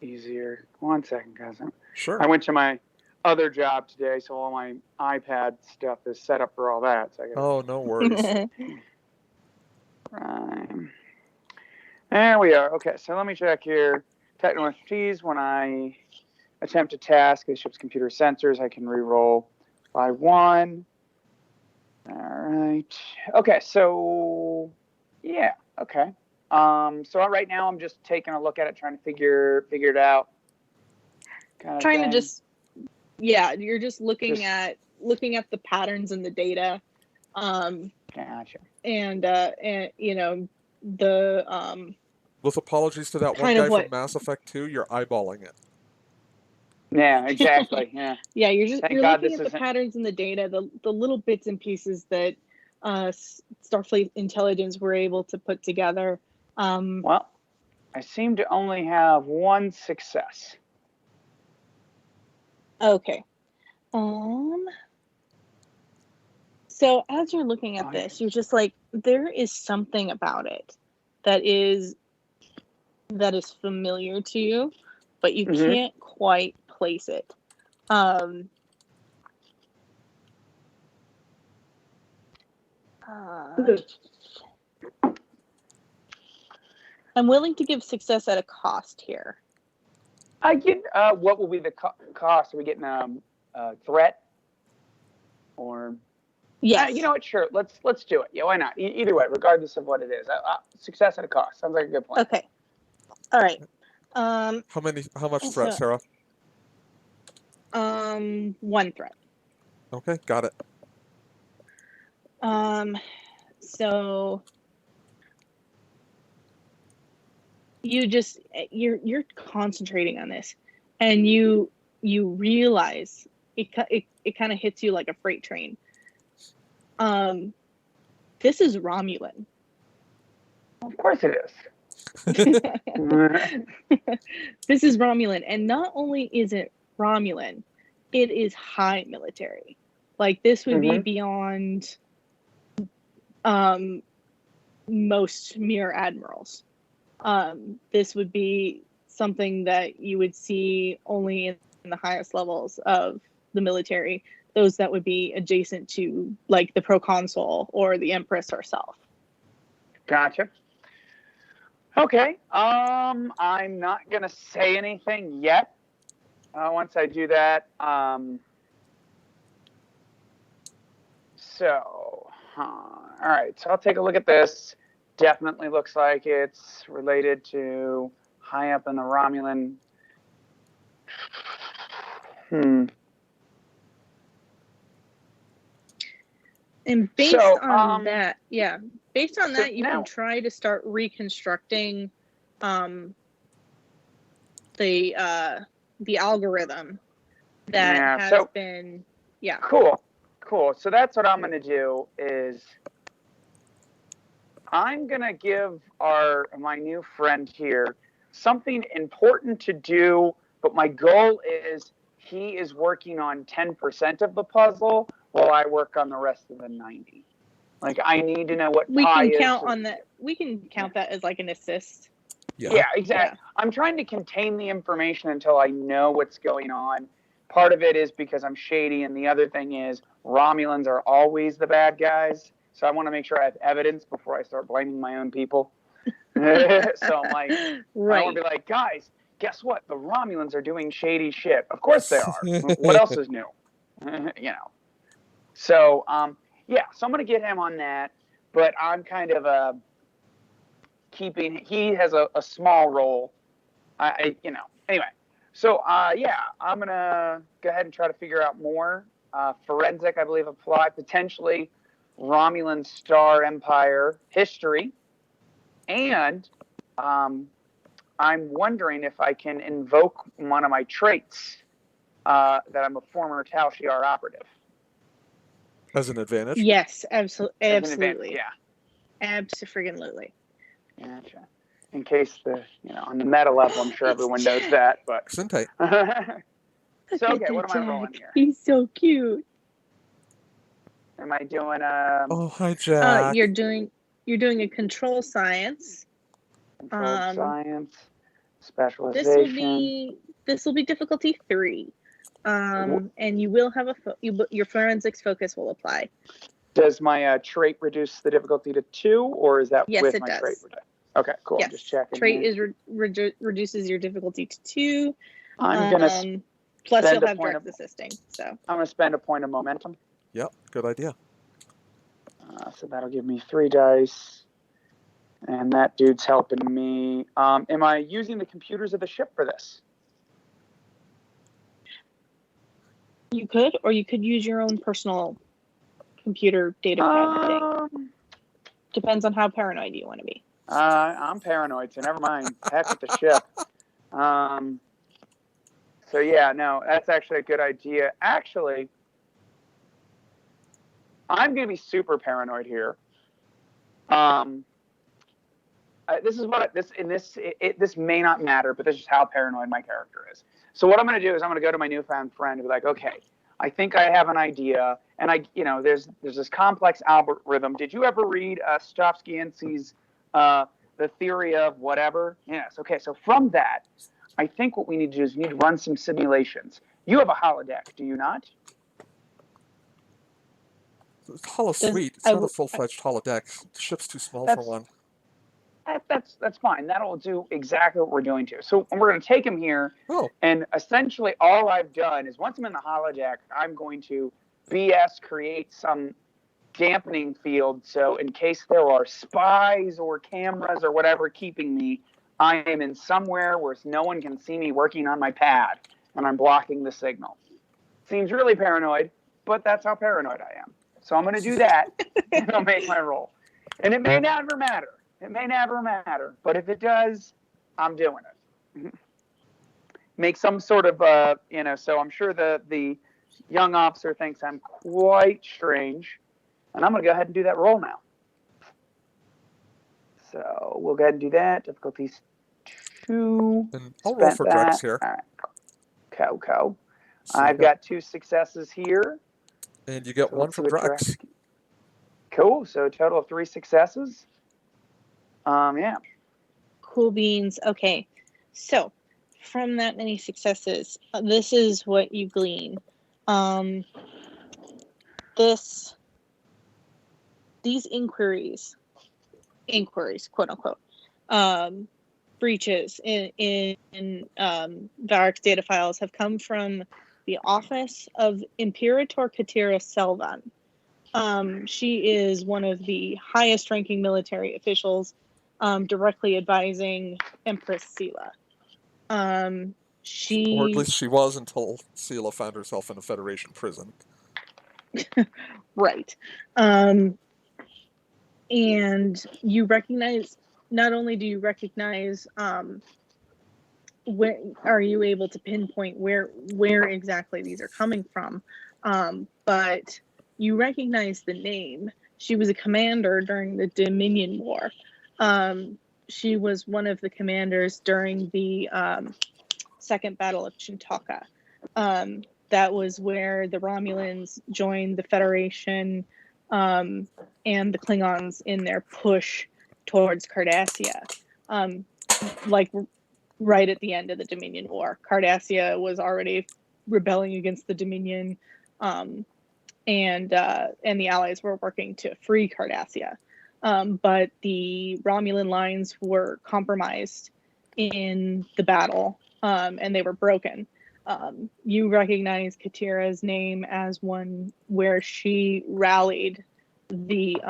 easier. 1 second, guys. Sure. I went to my other job today, so all my iPad stuff is set up for all that. So I gotta, no worries. Prime. There we are. Okay, so let me check here. Technical expertise. When I attempt a task, the ship's computer sensors, I can re-roll by 1. All right. Okay, so yeah. Okay. So right now I'm just taking a look at it, trying to figure it out. Trying to just you're just looking at the patterns in the data. Gotcha. And the with apologies to that one guy from Mass Effect 2, you're eyeballing it. Yeah, exactly. Yeah. Yeah, you're looking at the patterns in the data, the little bits and pieces that Starfleet intelligence were able to put together. Well, I seem to only have 1 success. Okay. So as you're looking at this, you're just like, there is something about it that is familiar to you, but you can't quite place it. I'm willing to give success at a cost here. I get. What will be the cost? Are we getting a threat or? Yes. You know what? Sure. Let's do it. Yeah, why not? Either way, regardless of what it is, success at a cost sounds like a good plan. Okay. All right. How much threat, So, Sarah? 1 threat. Okay, got it. So you're concentrating on this, and you realize it kind of hits you like a freight train. This is Romulan. Of course it is. This is Romulan, and not only is it Romulan, it is high military. Like, this would be beyond most mere admirals. This would be something that you would see only in the highest levels of the military, those that would be adjacent to, like, the proconsul or the empress herself. Gotcha. Okay. I'm not gonna say anything yet. Once I do that, all right. So I'll take a look at this. Definitely looks like it's related to high up in the Romulan. And based on that, based on that, you can try to start reconstructing the algorithm that has been. Cool. So that's what I'm going to do is I'm going to give my new friend here something important to do, but my goal is he is working on 10% of the puzzle while I work on the rest of the 90. Like, I need to know what we pi can is. Count on that. We can count that as like an assist. Yeah, exactly. Yeah. I'm trying to contain the information until I know what's going on. Part of it is because I'm shady, and the other thing is Romulans are always the bad guys. So I want to make sure I have evidence before I start blaming my own people. So I'm like, right. I want to be like, guys, guess what? The Romulans are doing shady shit. Of course they are. What else is new? So, so I'm going to get him on that, but I'm kind of he has a small role. Anyway. So, I'm going to go ahead and try to figure out more. Forensic, I believe, apply, potentially Romulan Star Empire history. And I'm wondering if I can invoke one of my traits, that I'm a former Tal Shiar operative. As an advantage? Yes, absolutely. Yeah. Absolutely. Gotcha. In case on the meta level, I'm sure everyone knows that, but. Sinte. So, okay, what am I rolling here? He's so cute. Am I doing Oh, hi, Jack. You're doing a control science. Controlled science, specialization. This will be difficulty 3. And you will have your forensics focus will apply. Does my trait reduce the difficulty to 2, or is that yes, with it my does. trait? Okay, cool. Yes. I'm just checking. Trait reduces your difficulty to 2. I'm gonna plus you'll have direct assisting. So I'm gonna spend a point of momentum. Yep, good idea. So that'll give me 3 dice, and that dude's helping me. Am I using the computers of the ship for this? You could, or you could use your own personal computer data pad thing. Depends on how paranoid you want to be. I'm paranoid, so never mind. Heck with the ship. So yeah, no, that's actually a good idea. Actually, I'm gonna be super paranoid here. This may not matter, but this is how paranoid my character is. So what I'm gonna do is I'm gonna go to my newfound friend and be like, okay, I think I have an idea, and there's this complex algorithm. Did you ever read Stopsky-Ency's The Theory of Whatever? Yes. Okay. So from that, I think what we need to do is we need to run some simulations. You have a holodeck, do you not? It's holosuite. It's not a full-fledged holodeck. The ship's too small for one. That's fine. That'll do exactly what we're doing here. So we're going to take him here, Oh, and essentially all I've done is once I'm in the holodeck, I'm going to BS create some dampening field. So in case there are spies or cameras or whatever keeping me, I am in somewhere where no one can see me working on my pad, and I'm blocking the signal. Seems really paranoid, but that's how paranoid I am. So I'm going to do that, and I'll make my roll. And it may never matter. It may never matter, but if it does, I'm doing it. Make some sort of, so I'm sure the young officer thinks I'm quite strange, and I'm going to go ahead and do that roll now. So we'll go ahead and do that. Difficulties 2. and I'll roll for that. Drex here. All right. Cool. So I've got 2 successes here. and you get So one let's see from what Drex. Cool. So a total of 3 successes. Yeah. Cool beans. Okay, so from that many successes, this is what you glean. These inquiries, quote unquote, breaches in Varric's data files have come from the office of Imperator Katira Selvan. She is one of the highest ranking military officials, directly advising Empress Sela. Or at least she was until Sela found herself in a Federation prison. Right. And you recognize, not only do you recognize, where are you able to pinpoint where exactly these are coming from, but you recognize the name. She was a commander during the Dominion War. She was one of the commanders during the Second Battle of Chintaka. That was where the Romulans joined the Federation and the Klingons in their push towards Cardassia. Like right at the end of the Dominion War, Cardassia was already rebelling against the Dominion, and the Allies were working to free Cardassia. But the Romulan lines were compromised in the battle, and they were broken. You recognize Katira's name as one where she rallied the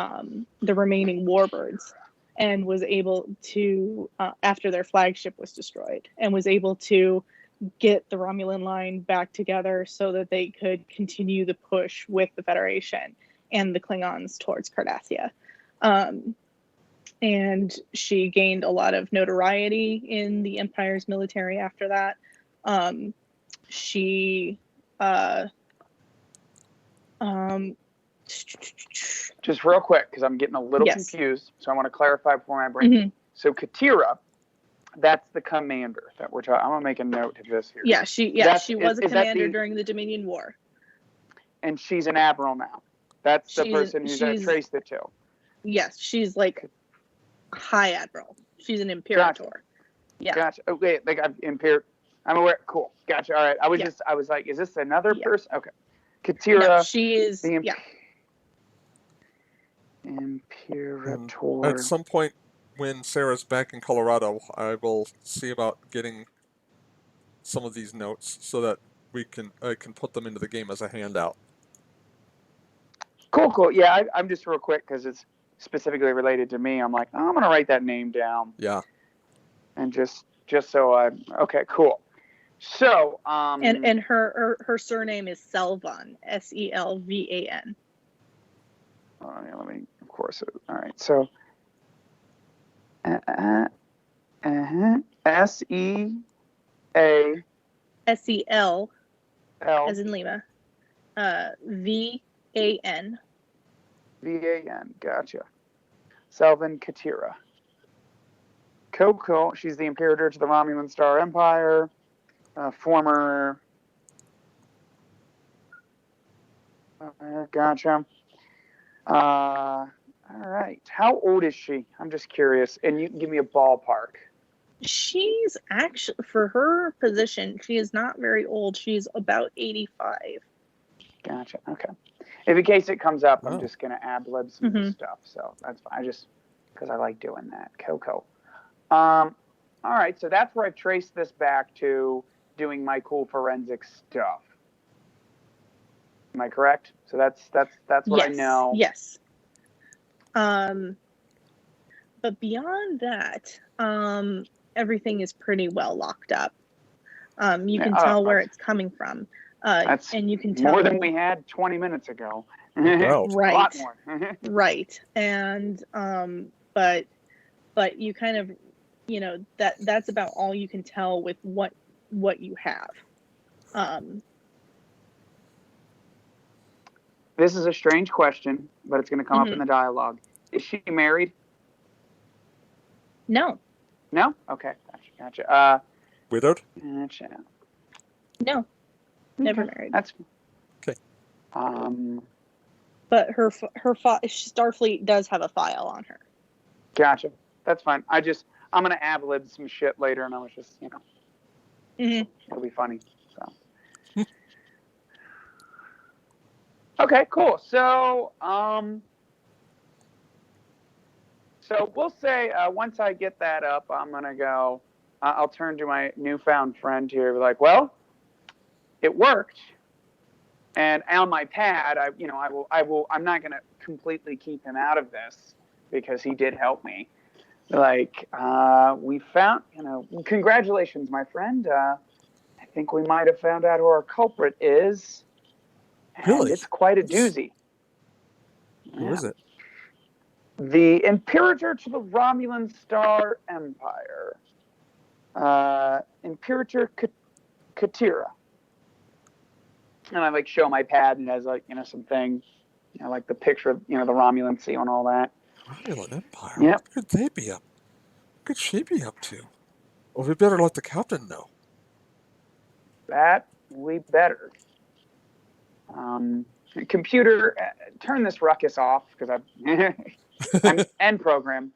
remaining warbirds and was able to, after their flagship was destroyed, and was able to get the Romulan line back together so that they could continue the push with the Federation and the Klingons towards Cardassia. And she gained a lot of notoriety in the Empire's military after that. She Just real quick, because I'm getting a little confused, so I want to clarify before my brain. Mm-hmm. So Katira, that's the commander that we're talking. I'm gonna make a note of this here. Yeah, she was a commander during the Dominion War, and she's an admiral now. That's the person who's traced it to. Yes, she's like high admiral. She's an imperator. Gotcha. Yeah. Gotcha. Okay, like I'm aware. Cool. Gotcha. All right. I was like, is this another person? Okay. Katira. No, she is. Imperator. At some point, when Sarah's back in Colorado, I will see about getting some of these notes so that I can put them into the game as a handout. Cool. Yeah, I'm just real quick because it's specifically related to me. I'm like, I'm gonna write that name down. Yeah. And just so okay, cool. So and her surname is Selvan, Selvan. Let me, of course. All right, so SEA SEL L as in Lima, VAN. Gotcha. Selvan Katira. Coco, she's the Imperator to the Romulan Star Empire, former. Gotcha. All right. How old is she? I'm just curious, and you can give me a ballpark. She's actually, for her position, she is not very old. She's about 85. Gotcha. Okay. If in case it comes up, I'm just gonna ad-lib some stuff, so that's fine. because I like doing that. Coco. All right, so that's where I've traced this back to doing my cool forensic stuff. Am I correct? So that's what I know. Yes. But beyond that, everything is pretty well locked up. You can tell where it's coming from. That's and you can tell more than we had 20 minutes ago. No doubt. Right. A lot more. Right. And but you kind of, you know, that's about all you can tell with what you have. This is a strange question, but it's going to come up in the dialogue. Is she married? No. No? Okay. Gotcha. Widowed? Gotcha. No. Never Okay. married. That's okay. But her Starfleet does have a file on her. Gotcha. That's fine. I'm gonna ad-lib some shit later, and I was just, it'll be funny. So. Okay, cool. So, so we'll say once I get that up, I'm gonna go. I'll turn to my newfound friend here, and be like, "Well, it worked." And on my pad, I'm not gonna completely keep him out of this because he did help me. Like, we found, congratulations, my friend. I think we might have found out who our culprit is. And Really? it's quite a doozy. Who is it? The Imperator to the Romulan Star Empire. Imperator Katira. And I show my pad and it has something, like the picture of, the Romulan seal and all that. Romulan Empire? Yep. What could they be up? What could she be up to? Well, we better let the captain know. That we better. Computer, turn this ruckus off because I'm end program.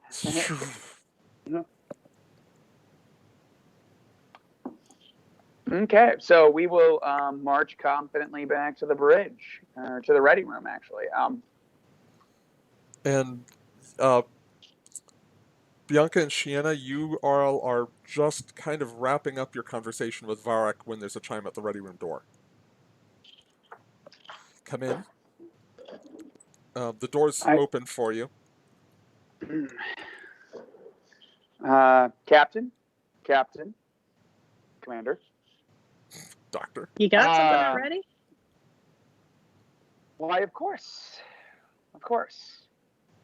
Okay, so we will march confidently back to the bridge, or to the ready room, actually. And Bianca and Shiena, you all are just kind of wrapping up your conversation with Varric when there's a chime at the ready room door. Come in. The door's open for you. Captain, Commander. Doctor. You got something already? Why, of course.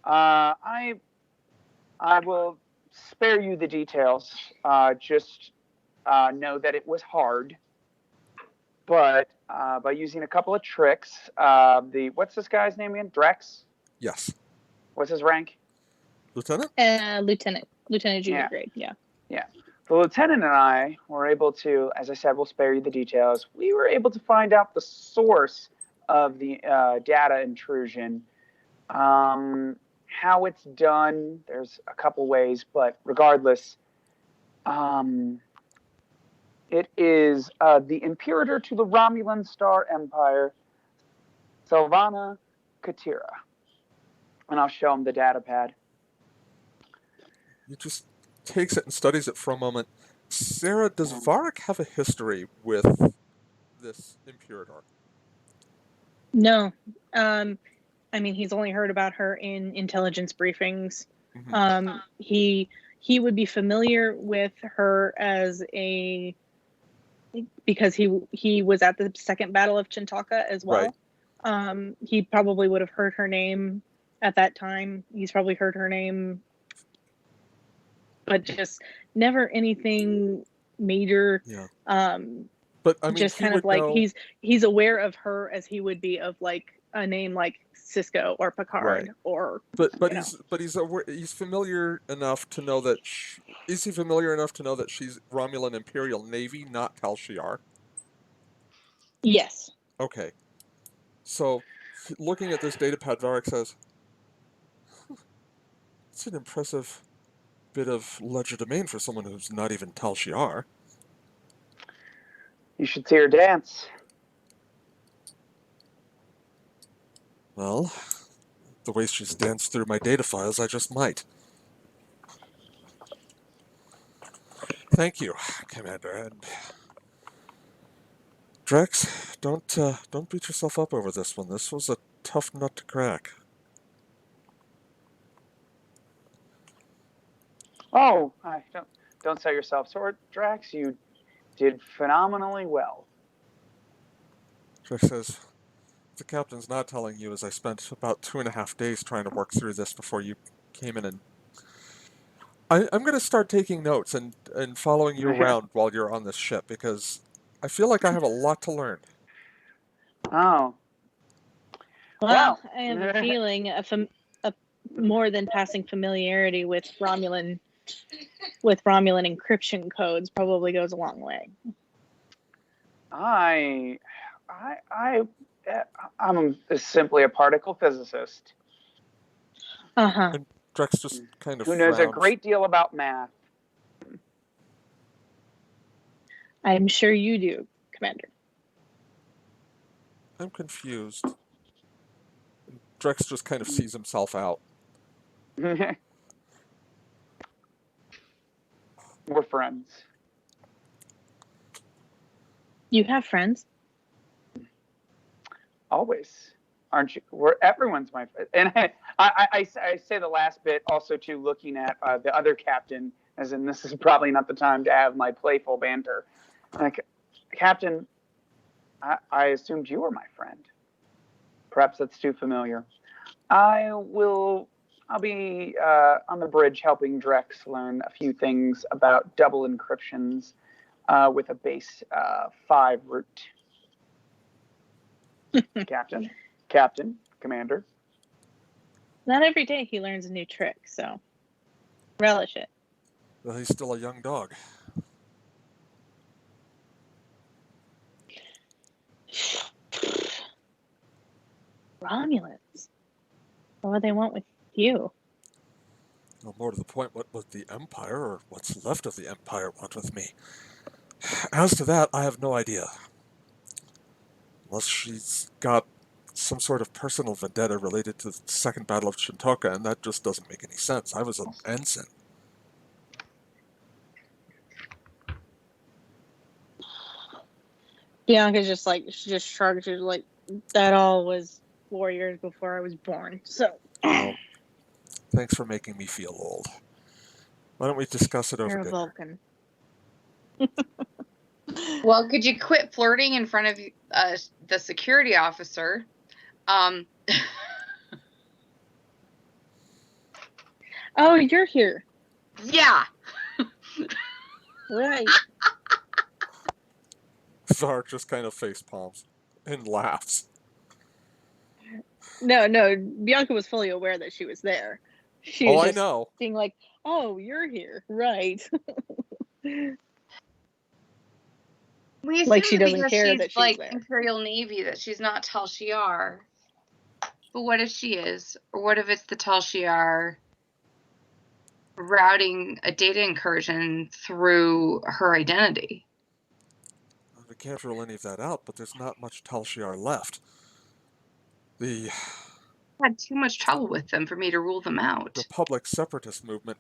I will spare you the details. Just know that it was hard, but by using a couple of tricks, what's this guy's name again? Drex? Yes. What's his rank? Lieutenant? Lieutenant junior grade, yeah. Yeah. The lieutenant and I were able to, as I said, we'll spare you the details. We were able to find out the source of the data intrusion. How it's done, there's a couple ways, but regardless, it is the Imperator to the Romulan Star Empire, Silvana Katira. And I'll show him the data pad. He just takes it and studies it for a moment. Sarah, does Varric have a history with this Imperator? No. I mean, he's only heard about her in intelligence briefings. Mm-hmm. He would be familiar with her because he was at the Second Battle of Chintaka as well. Right. He probably would have heard her name at that time. He's probably heard her name, but just never anything major. Yeah. But I mean, just kind of like know... he's aware of her as he would be of like a name like Cisco or Picard, right. Or he's familiar enough to know that is he familiar enough to know that she's Romulan Imperial Navy, not Tal Shiar? Yes. Okay. So, looking at this datapad, Varric says, "It's an impressive bit of legerdemain for someone who's not even Tal Shiar." You should see her dance. Well, the way she's danced through my data files, I just might. Thank you, Commander. And Drex, don't beat yourself up over this one. This was a tough nut to crack. Oh, I don't sell yourself short, Drax. You did phenomenally well. Drex says, the captain's not telling you is I spent about 2.5 days trying to work through this before you came in and I'm going to start taking notes and following you around while you're on this ship because I feel like I have a lot to learn. Oh, Well, well. I have a feeling a more than passing familiarity with Romulan encryption codes probably goes a long way. I'm simply a particle physicist Uh-huh. And Drex just kind of who knows a frowns. great deal about math. I'm sure you do, Commander. I'm confused. Drex just kind of sees himself out. We're friends. You have friends? Always, aren't you? Everyone's my friend. And I say the last bit also too, looking at the other captain, as in this is probably not the time to have my playful banter. Like, Captain, I assumed you were my friend. Perhaps that's too familiar. I'll be on the bridge helping Drex learn a few things about double encryptions with a base 5 root. Captain, Commander. Not every day he learns a new trick, so relish it. Well, he's still a young dog. Romulans. What would they want with you? Well, more to the point, what would the Empire, or what's left of the Empire, want with me? As to that, I have no idea. Unless she's got some sort of personal vendetta related to the Second Battle of Shintoka, and that just doesn't make any sense. I was an ensign. Bianca she just shrugged. She's like, that all was 4 years before I was born. So Well, thanks for making me feel old. Why don't we discuss it over you're a dinner? Vulcan. Well, could you quit flirting in front of the security officer? Oh, you're here. Yeah. Right. Zark just kind of face palms and laughs. No, Bianca was fully aware that she was there. She was I just know. being like, oh, you're here. Right. We Like assume she doesn't because care she's that she's like there. Imperial Navy that she's not Tal Shiar. But what if she is? Or what if it's the Tal Shiar routing a data incursion through her identity? We can't rule any of that out, but there's not much Tal Shiar left. The Had too much trouble with them for me to rule them out. Republic separatist movement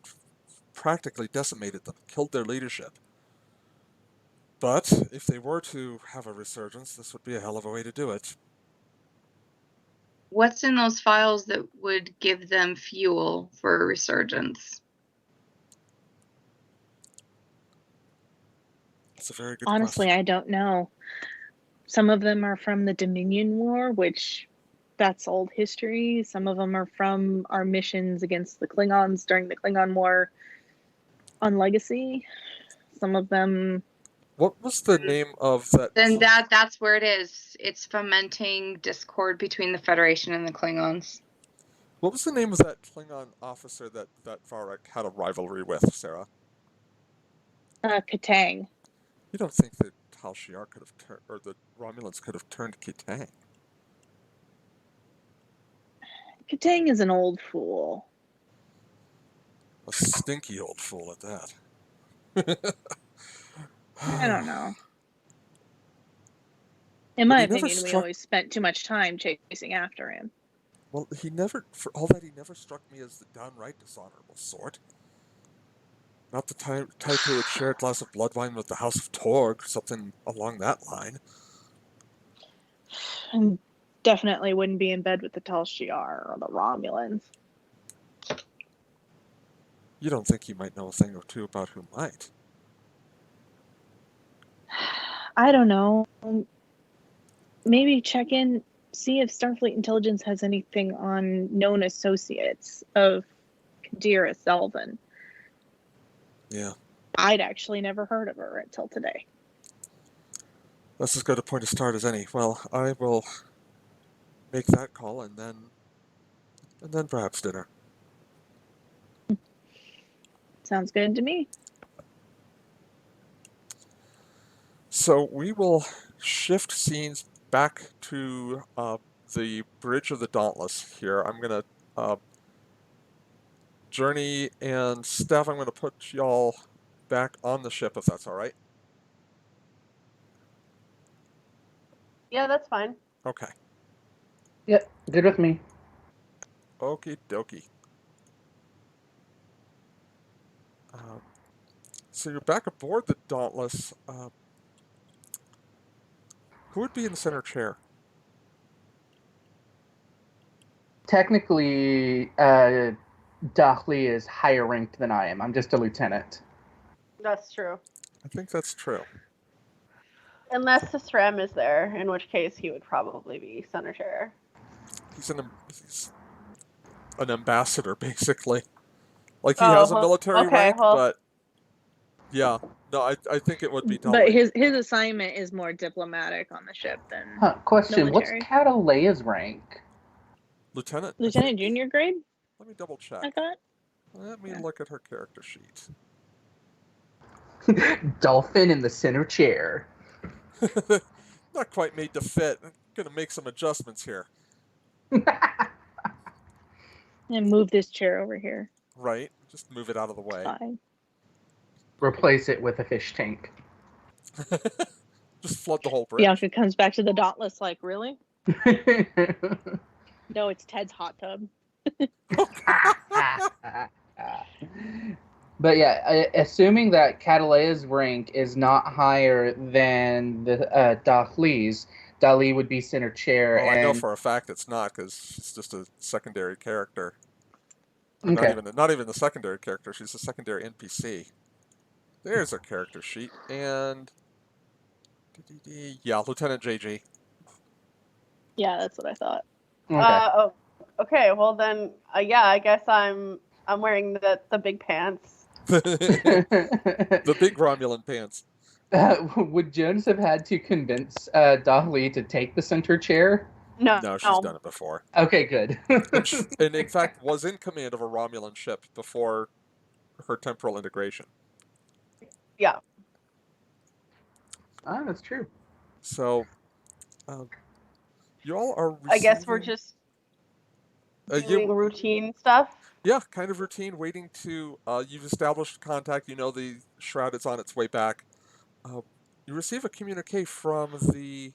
practically decimated them, killed their leadership. But if they were to have a resurgence, this would be a hell of a way to do it. What's in those files that would give them fuel for a resurgence? It's a very good Honestly, question. I don't know. Some of them are from the Dominion War, which that's old history. Some of them are from our missions against the Klingons during the Klingon War on Legacy. Some of them. What was the name of that? Then that's where it is. It's fomenting discord between the Federation and the Klingons. What was the name of that Klingon officer that Varek had a rivalry with, Sarah? Katang. You don't think that Tal Shiar could have turned, or the Romulans could have turned Kitang? Katang is an old fool. A stinky old fool at that. I don't know. In my But he never opinion, we struck- always spent too much time chasing after him. Well, he never, for all that, he never struck me as the downright dishonorable sort. Not the type who would share a glass of blood wine with the House of Torg, something along that line. And definitely wouldn't be in bed with the Tal Shiar or the Romulans. You don't think he might know a thing or two about who might? I don't know. Maybe check in, see if Starfleet Intelligence has anything on known associates of Kadira Selvin. Yeah. I'd actually never heard of her until today. That's as good a point to start as any. Well, I will make that call and then perhaps dinner. Sounds good to me. So we will shift scenes back to the bridge of the Dauntless here. I'm going to Journey and Steph, I'm going to put y'all back on the ship if that's all right. Yeah, that's fine. Okay. Yep, good with me. Okie dokie. So you're back aboard the Dauntless. Who would be in the center chair? Technically, Dahli is higher ranked than I am. I'm just a lieutenant. That's true. I think that's true. Unless Srem is there, in which case he would probably be center chair. He's an ambassador, basically. Like he has a military rank, but yeah, no, I think it would be But Dali. his assignment is more diplomatic on the ship than Question, military. what's Cataleia's rank? Lieutenant. Lieutenant junior grade, Let me double check. I thought. Let me look at her character sheet. Dolphin in the center chair. Not quite made to fit. I'm gonna make some adjustments here. And move this chair over here. Right, just move it out of the way. Fine. Replace it with a fish tank. Just flood the whole bridge. Bianca comes back to the Dauntless like, really? No, it's Ted's hot tub. But yeah, assuming that Cataleia's rank is not higher than the Dahli's, Dali would be center chair. Well, and I know for a fact it's not because she's just a secondary character. Okay. Not even the secondary character. She's a secondary NPC. There's her character sheet, and yeah, Lieutenant JG. Yeah, that's what I thought. Okay. Okay. Well then, yeah, I guess I'm wearing the big pants. The big Romulan pants. Would Jones have had to convince Dahli to take the center chair? No, she's done it before. Okay, good. And in fact, was in command of a Romulan ship before her temporal integration. Yeah. Ah, that's true. So, you all are receiving... I guess we're just doing routine stuff. Yeah, kind of routine, waiting to... you've established contact, you know the shroud is on its way back. You receive a communique from the...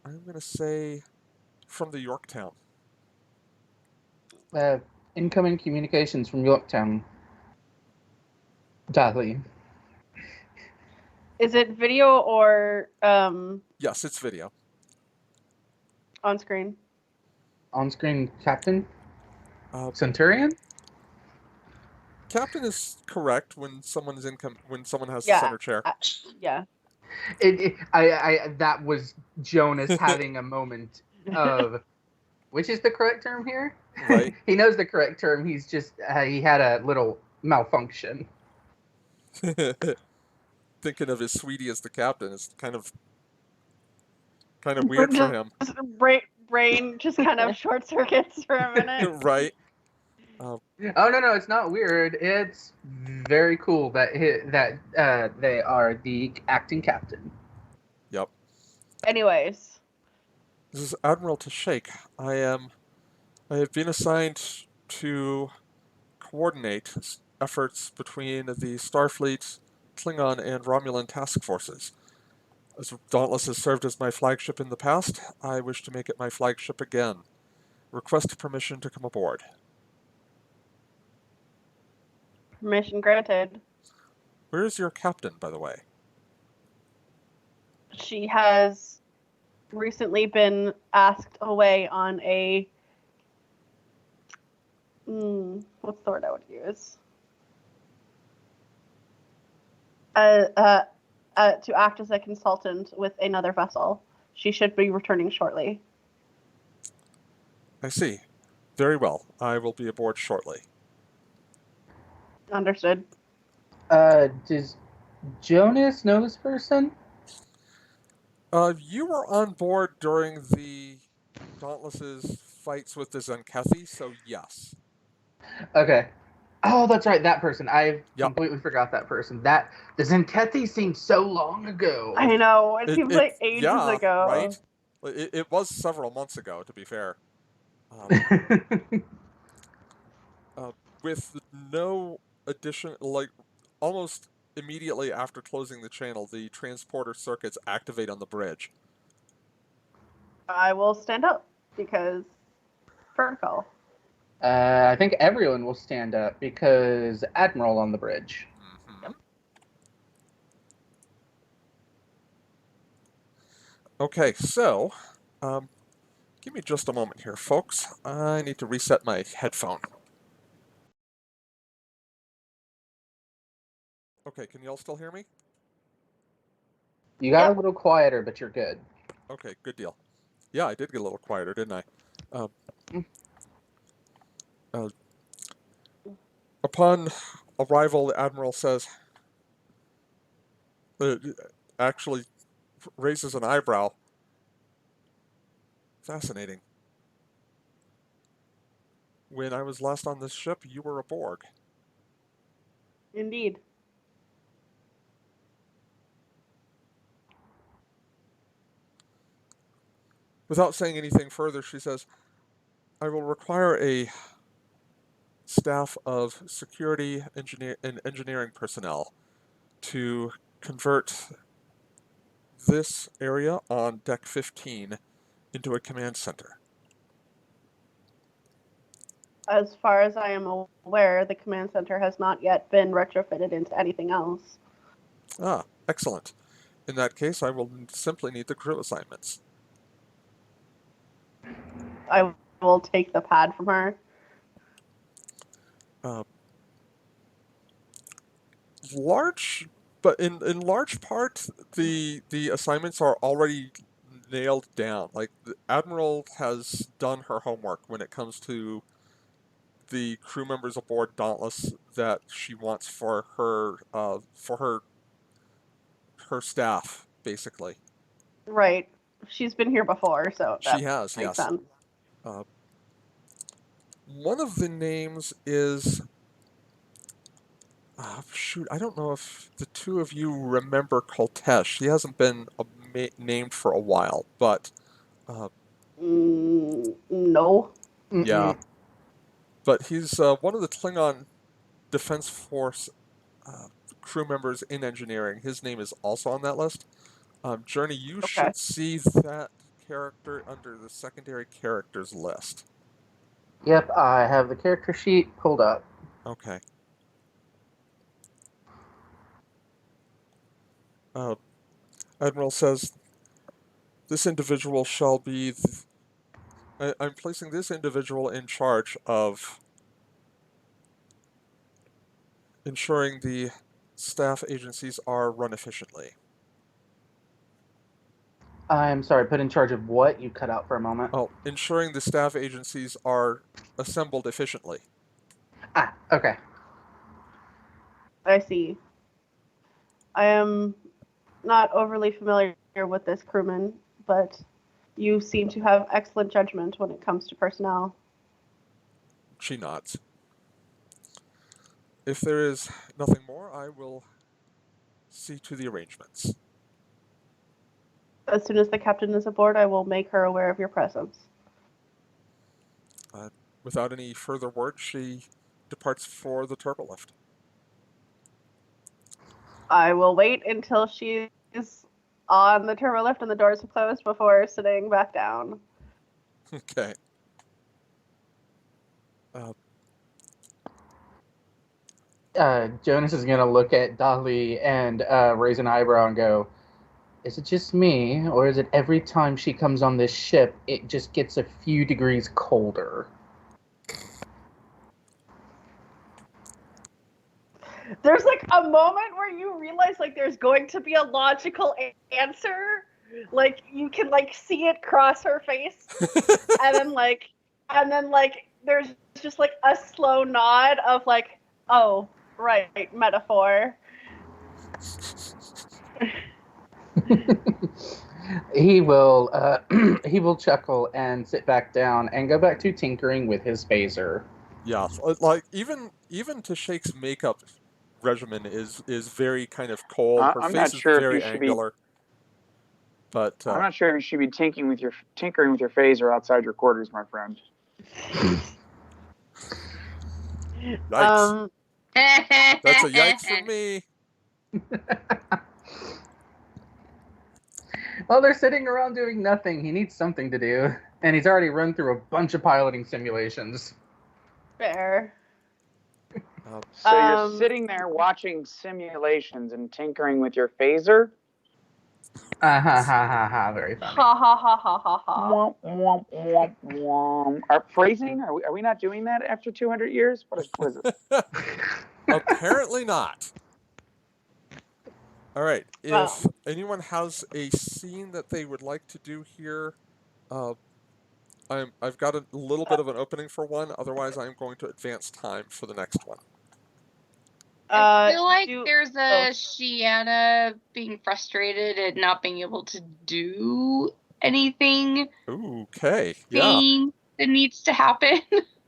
I'm going to say from the Yorktown. Incoming communications from Yorktown. Dahli. Is it video or Yes, it's video. on screen? On-screen captain? Centurion? Captain is correct when someone's when someone has Yeah, the center chair. Yeah. That was Jonas having a moment of, which is the correct term here? Right. He knows the correct term. He's just he had a little malfunction. Thinking of his sweetie as the captain is kind of weird for him. Brain just kind of short circuits for a minute. Right. Oh no, it's not weird. It's very cool that they are the acting captain. Yep. Anyways, This is Admiral Tashake. I have been assigned to coordinate efforts between the Starfleet, Klingon, and Romulan task forces. As Dauntless has served as my flagship in the past, I wish to make it my flagship again. Request permission to come aboard. Permission granted. Where is your captain, by the way? She has recently been asked away on a what's the word I would use? To act as a consultant with another vessel. She should be returning shortly. I see. Very well. I will be aboard shortly. Understood. Does Jonas know this person? You were on board during the Dauntless's fights with the Zenkethi, so yes. Okay. Oh, that's right, that person. I Yep. completely forgot that person. That the Zenkethi seemed so long ago. I know. It seems like ages yeah, ago. right? It was several months ago, to be fair. With no addition, like almost immediately after closing the channel, the transporter circuits activate on the bridge. I will stand up because protocol. I think everyone will stand up because Admiral on the bridge. Mm-hmm. Okay, so give me just a moment here, folks. I need to reset my headphone. Okay, can you all still hear me? You got Yep. a little quieter, but you're good. Okay, good deal. Yeah, I did get a little quieter, didn't I? Upon arrival, the Admiral says, actually raises an eyebrow. Fascinating. When I was last on this ship, you were aboard. Indeed. Without saying anything further, she says, I will require a staff of security and engineering personnel to convert this area on deck 15 into a command center. As far as I am aware, the command center has not yet been retrofitted into anything else. Ah, excellent. In that case, I will simply need the crew assignments. I will take the pad from her. Large, but in large part, the assignments are already nailed down. Like the Admiral has done her homework when it comes to the crew members aboard Dauntless that she wants for her staff, basically. Right. She's been here before, so She that has, makes yes. sense. One of the names is shoot, I don't know if the two of you remember Koltesh. He hasn't been named for a while, but No. yeah. Mm-mm. But he's one of the Klingon Defense Force uh, crew members in engineering. His name is also on that list. Journey, you Okay. should see that character under the secondary characters list. Yep, I have the character sheet pulled up. Okay. Admiral says, this individual shall be... I'm placing this individual in charge of ensuring the staff agencies are run efficiently. I'm sorry, put in charge of what? You cut out for a moment. Oh, ensuring the staff agencies are assembled efficiently. Ah, okay. I see. I am not overly familiar with this crewman, but you seem to have excellent judgment when it comes to personnel. She nods. If there is nothing more, I will see to the arrangements. As soon as the captain is aboard, I will make her aware of your presence. Without any further word, she departs for the turbo lift. I will wait until she's on the turbo lift and the doors are closed before sitting back down. Okay. Jonas is gonna look at Dolly and raise an eyebrow and go, "Is it just me, or is it every time she comes on this ship, it just gets a few degrees colder?" There's like a moment where you realize like there's going to be a logical answer. Like you can like see it cross her face, and then like there's just like a slow nod of like, oh right, metaphor. He will he will chuckle and sit back down and go back to tinkering with his phaser. Yeah, like even Tashake's makeup regimen is very kind of cold. Her I'm not face is sure if you very should be. angular, but I'm not sure if you should be tinkering with your phaser outside your quarters, my friend. yikes. That's a yikes from me. Well, they're sitting around doing nothing. He needs something to do, and he's already run through a bunch of piloting simulations. Fair. So you're sitting there watching simulations and tinkering with your phaser? Ha ha ha ha! Very funny. Ha ha ha ha ha ha. Womp, womp, womp, womp. Our phrasing? Are we not doing that after 200 years? What is it? Apparently not. All right. If Well. anyone has a scene that they would like to do here, I've got a little bit of an opening for one. Otherwise, I'm going to advance time for the next one. I feel like there's a Shiana being frustrated at not being able to do anything. Okay. Yeah. That needs to happen.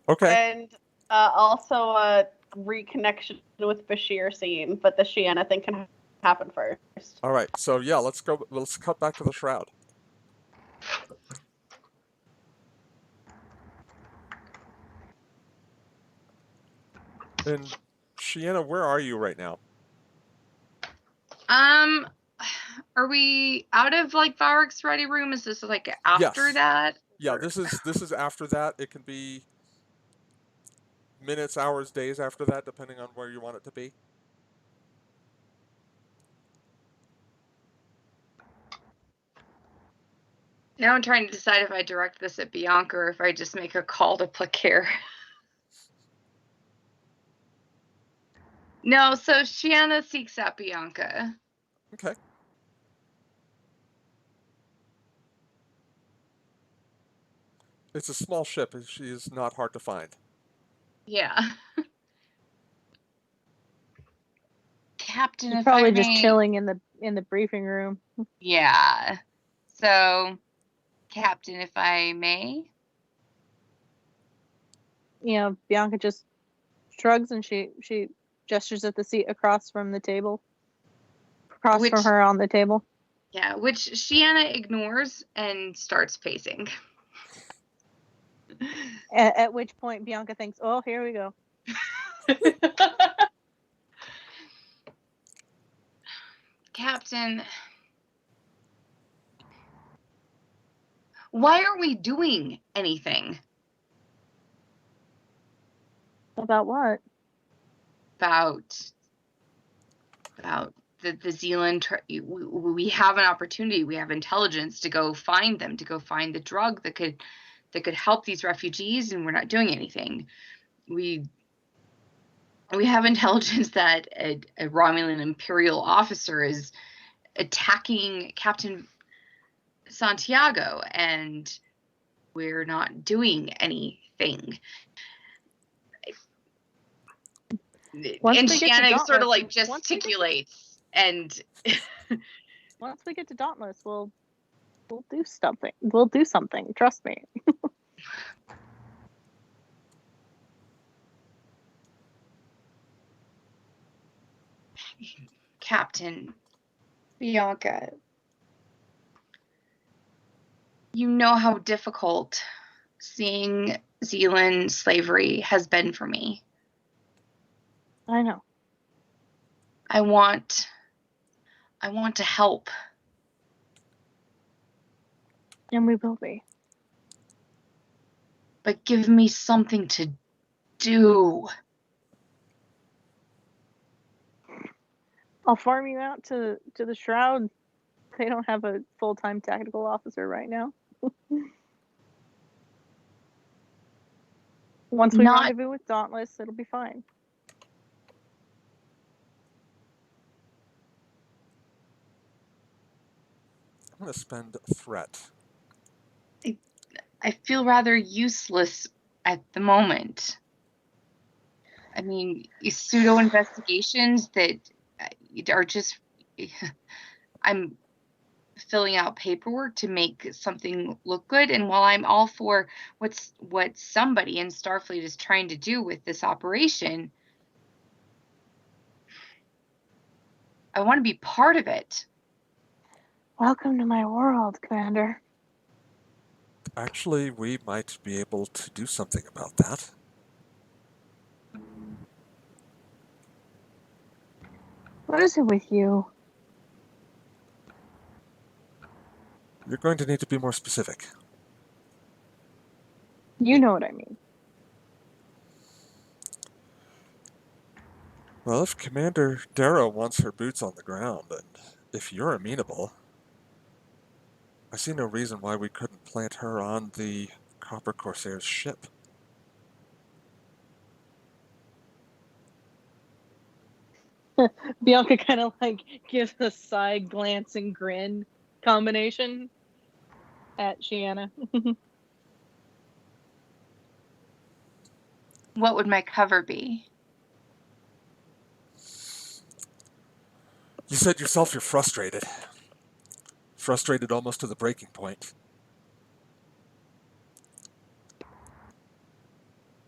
Okay. And also a reconnection with Bashir scene, but the Shiana thing can happen first. All right. So yeah, let's go. Let's cut back to the shroud. And Shiana, where are you right now? Are we out of like Varric's ready room? Is this like after that? Yeah, this is after that. It can be minutes, hours, days after that, depending on where you want it to be. Now I'm trying to decide if I direct this at Bianca or if I just make a call to Placare. No, so Shiana seeks out Bianca. Okay. It's a small ship, and she is not hard to find. Yeah. Captain, She's if probably I just may... chilling in the briefing room. Yeah. So, Captain, if I may. You know, Bianca just shrugs and she gestures at the seat across from the table. Across from her on the table. Yeah, which Shiana ignores and starts pacing. At which point Bianca thinks, "Oh, here we go." Captain, why aren't we doing anything? About what? About the Zealand. We have an opportunity. We have intelligence to go find them, to go find the drug that could help these refugees, and we're not doing anything. We have intelligence that a Romulan Imperial officer is attacking Captain Santiago, and we're not doing anything. And Shiana sort of like gesticulates, and once we get to Dauntless, we'll do something. We'll do something. Trust me. Captain Bianca, you know how difficult seeing Zealand slavery has been for me. I know. I want to help. And we will be. But give me something to do. I'll farm you out to the Shroud. They don't have a full-time tactical officer right now. Once we Not- rendezvous with Dauntless, it'll be fine. I'm going to spend a threat. I feel rather useless at the moment. I mean, pseudo investigations that are just. I'm filling out paperwork to make something look good, and while I'm all for what somebody in Starfleet is trying to do with this operation, I want to be part of it. Welcome to my world, Commander. Actually, we might be able to do something about that. What is it with you? You're going to need to be more specific. You know what I mean. Well, if Commander Darrow wants her boots on the ground, and if you're amenable, I see no reason why we couldn't plant her on the Copper Corsair's ship. Bianca kind of like gives a side glance and grin combination at Shiana. What would my cover be? You said yourself you're frustrated. Frustrated almost to the breaking point.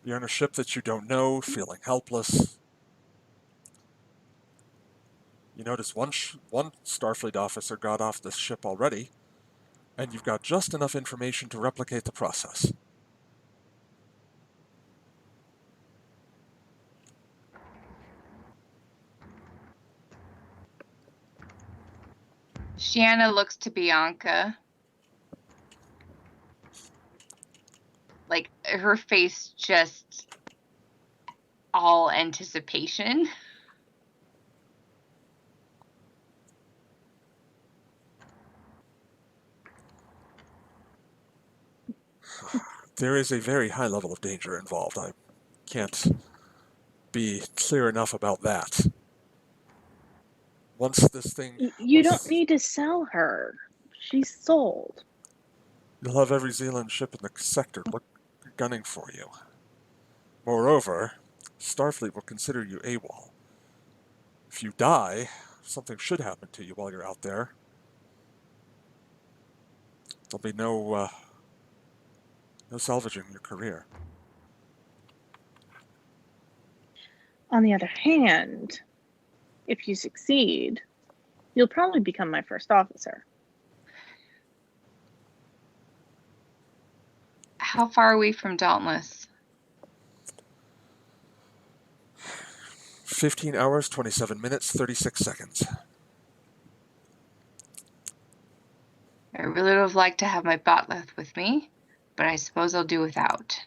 You're on a ship that you don't know, feeling helpless. You notice one Starfleet officer got off this ship already, and you've got just enough information to replicate the process. Shiana looks to Bianca. Like her face just all anticipation. There is a very high level of danger involved. I can't be clear enough about that. Once this thing... You don't need to sell her. She's sold. You'll have every Zealand ship in the sector gunning for you. Moreover, Starfleet will consider you AWOL. If you die, something should happen to you while you're out there. There'll be no salvaging your career. On the other hand, if you succeed, you'll probably become my first officer. How far are we from Dauntless? 15 hours, 27 minutes, 36 seconds. I really would have liked to have my Batleth with me, but I suppose I'll do without.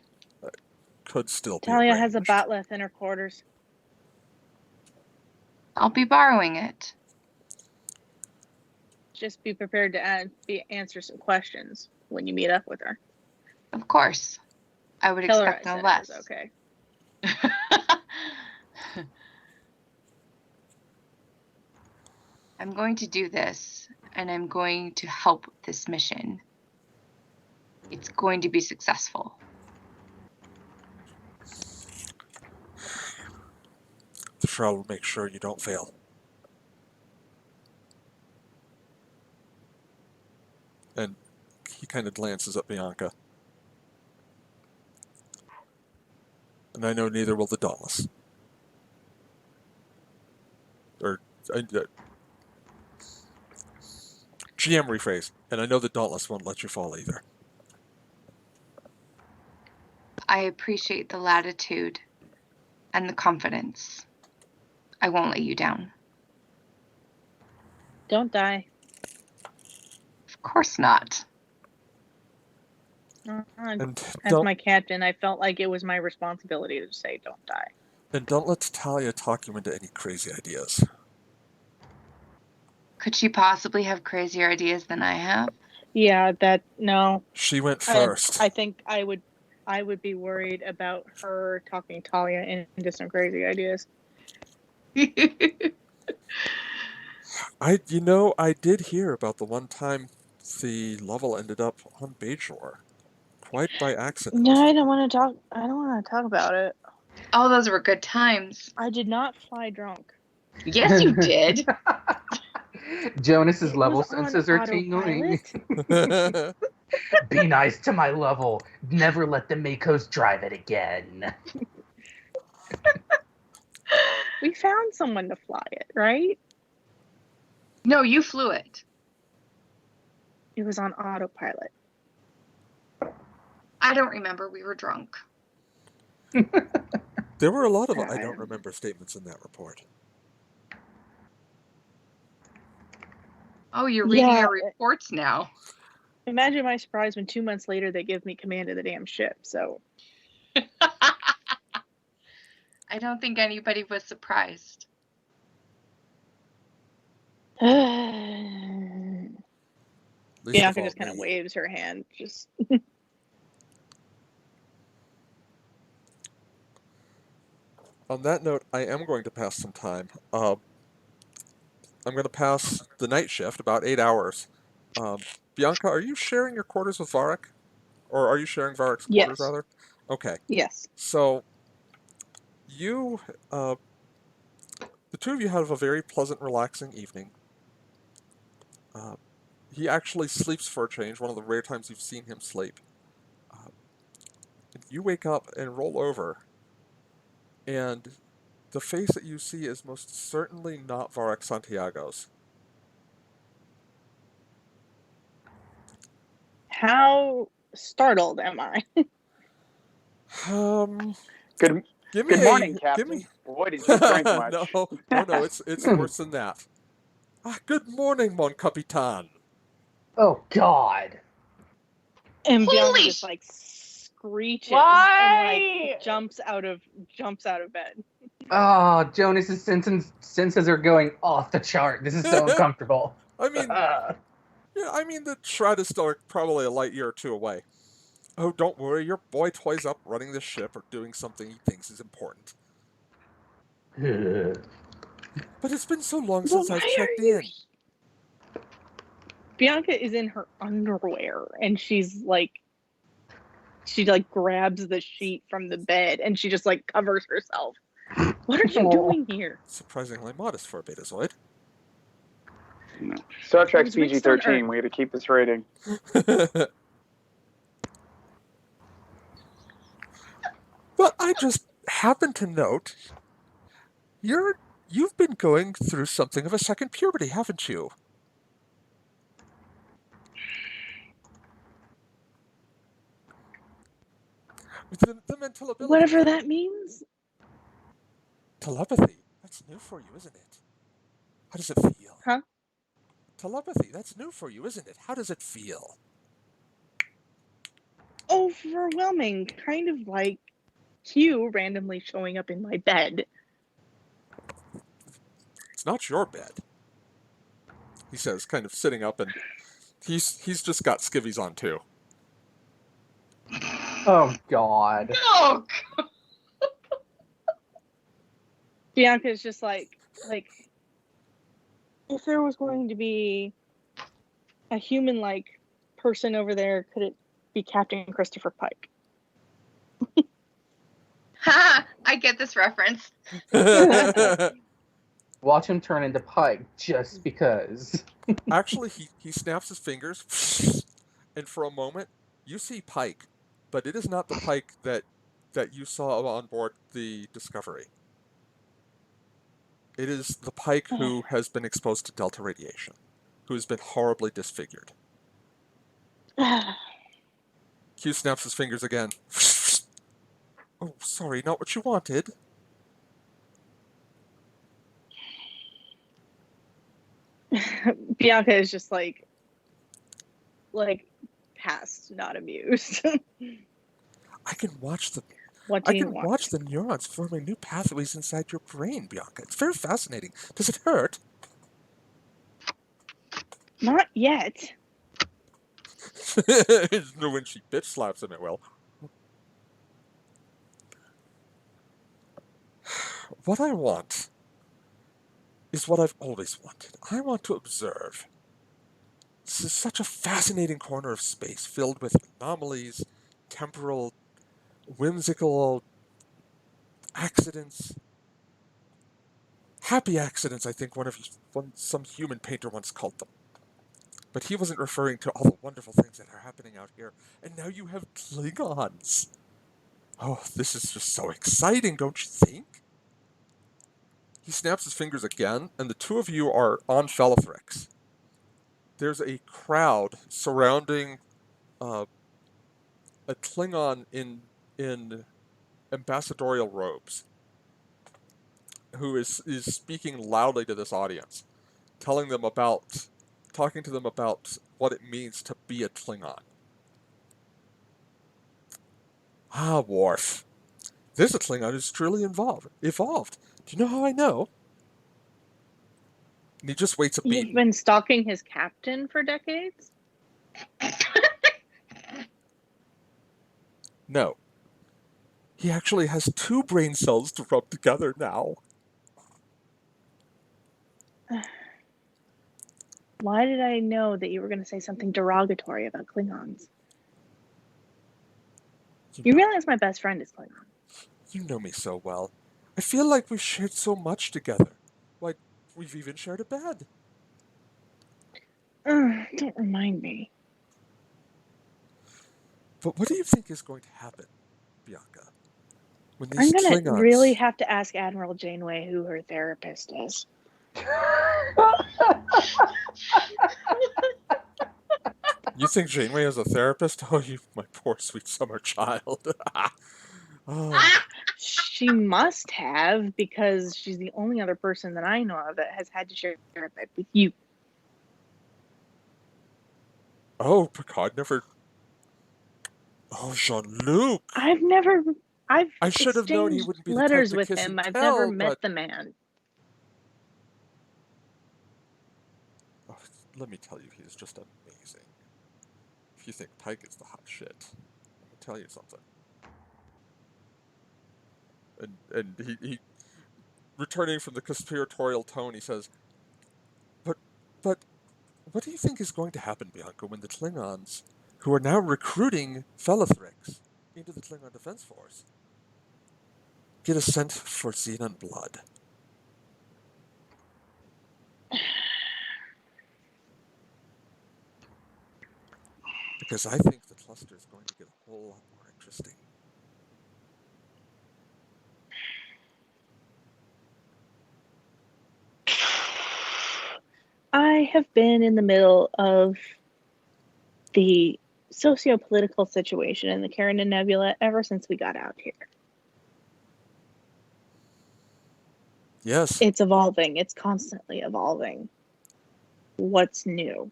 Could still be Talia has a arranged. batleth in her quarters. I'll be borrowing it. Just be prepared to answer some questions when you meet up with her. Of course. I would Tell her expect I no said less. it was okay. I'm going to do this, and I'm going to help this mission. It's going to be successful. The Shroud will make sure you don't fail. And he kind of glances at Bianca. And I know neither will the Dauntless. GM rephrase. And I know the Dauntless won't let you fall either. I appreciate the latitude and the confidence. I won't let you down. Don't die. Of course not. And As my captain, I felt like it was my responsibility to say don't die. don't let Talia talk you into any crazy ideas. Could she possibly have crazier ideas than I have? Yeah, no. She went first. I think I would be worried about her talking Talia into some crazy ideas. I did hear about the one time the level ended up on Bajor, quite by accident. No, I don't want to talk. I don't want to talk about it. Oh, those were good times. I did not fly drunk. Yes, you did. Jonas's It level was on senses are tingling. autopilot. Be nice to my level. Never let the Makos drive it again. We found someone to fly it, right? No, you flew it. It was on autopilot. I don't remember. We were drunk. There were a lot of I don't remember statements in that report. Oh, you're reading our reports now. Imagine my surprise when 2 months later they give me command of the damn ship. So I don't think anybody was surprised. Bianca just kind of waves her hand. Just On that note, I am going to pass some time. I'm going to pass the night shift, about 8 hours. Bianca, are you sharing your quarters with Varric? Or are you sharing Varric's quarters, Yes. rather? Okay. Yes. So, the two of you have a very pleasant, relaxing evening. He actually sleeps for a change, one of the rare times you've seen him sleep. You wake up and roll over, and the face that you see is most certainly not Varric Santiago's. How startled am I? Good morning, Captain. Boy, did you drink much. No, it's worse than that. Good morning, mon capitan. Oh, God. And Bianca Holy just like screeches Why? and like jumps out of bed. Oh, Jonas's senses are going off the chart. This is so uncomfortable. I mean, the shroud is still probably a light year or two away. Oh, don't worry, your boy toy's up running the ship or doing something he thinks is important. But it's been so long since I've checked in. Bianca is in her underwear and she grabs the sheet from the bed and she just like covers herself. What are you doing here? Surprisingly modest for a Betazoid. Star Trek's PG-13. We got to keep this rating. But I just happen to note you've been going through something of a second puberty, haven't you? The mental ability. Whatever that means. Telepathy. That's new for you, isn't it? How does it feel? Huh? Telepathy. That's new for you, isn't it? How does it feel? Overwhelming. Kind of like Q randomly showing up in my bed. It's not your bed, he says, kind of sitting up, and he's just got skivvies on too. Oh, God. Oh, Bianca's just like if there was going to be a human-like person over there, could it be Captain Christopher Pike? Ha! I get this reference. Watch him turn into Pike just because. Actually, he snaps his fingers, and for a moment, you see Pike, but it is not the Pike that you saw on board the Discovery. It is the Pike who has been exposed to Delta radiation, who has been horribly disfigured. Q snaps his fingers again. Oh, sorry, not what you wanted. Bianca is just like past, not amused. I can watch the neurons forming new pathways inside your brain, Bianca. It's very fascinating. Does it hurt? Not yet. When she bitch slaps him, it will. What I want is what I've always wanted. I want to observe. This is such a fascinating corner of space filled with anomalies, temporal, whimsical accidents. Happy accidents, I think some human painter once called them. But he wasn't referring to all the wonderful things that are happening out here. And now you have Klingons. Oh, this is just so exciting, don't you think? He snaps his fingers again, and the two of you are on Felithrix. There's a crowd surrounding uh, a Klingon in ambassadorial robes who is speaking loudly to this audience, talking to them about what it means to be a Klingon. Ah, Worf. This is a Klingon who's truly evolved. Do you know how I know? And he just waits a beat. You've been stalking his captain for decades? No. He actually has two brain cells to rub together now. Why did I know that you were going to say something derogatory about Klingons? You realize my best friend is Klingon. You know me so well. I feel like we've shared so much together. Why, we've even shared a bed. Don't remind me. But what do you think is going to happen, Bianca? When these I'm going to Klingons... really have to ask Admiral Janeway who her therapist is. You think Janeway is a therapist? Oh, you, my poor sweet summer child. Oh. She must have, because she's the only other person that I know of that has had to share a bed with you. Oh, Picard never... Oh, Jean-Luc! I've I should have known he exchanged wouldn't be the type letters to with kiss him. and I've tell, never but... met the man. Oh, let me tell you, he's just amazing. If you think Pike is the hot shit, let me tell you something. And he returning from the conspiratorial tone, he says, but what do you think is going to happen, Bianca, when the Klingons, who are now recruiting Felithrix into the Klingon Defense Force, get a scent for Xenon blood? Because I think the cluster is going to get a whole lot more interesting. I have been in the middle of the socio-political situation in the Carina Nebula ever since we got out here. Yes. It's evolving. It's constantly evolving. What's new?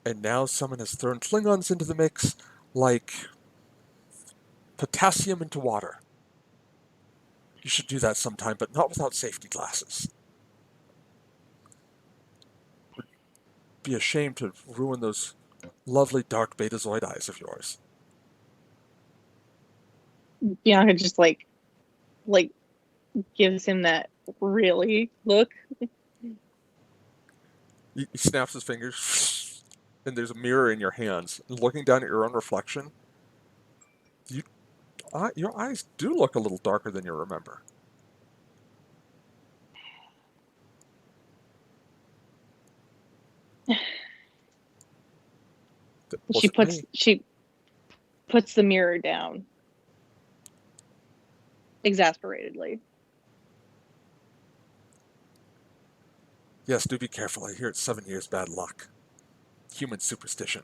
And now someone has thrown Klingons into the mix like potassium into water. You should do that sometime, but not without safety glasses. Would be a shame to ruin those lovely dark betazoid eyes of yours. Bianca just like gives him that really look. He snaps his fingers, and there's a mirror in your hands. And looking down at your own reflection, your eyes do look a little darker than you remember. She puts the mirror down exasperatedly. Yes, do be careful. I hear it's 7 years bad luck. Human superstition.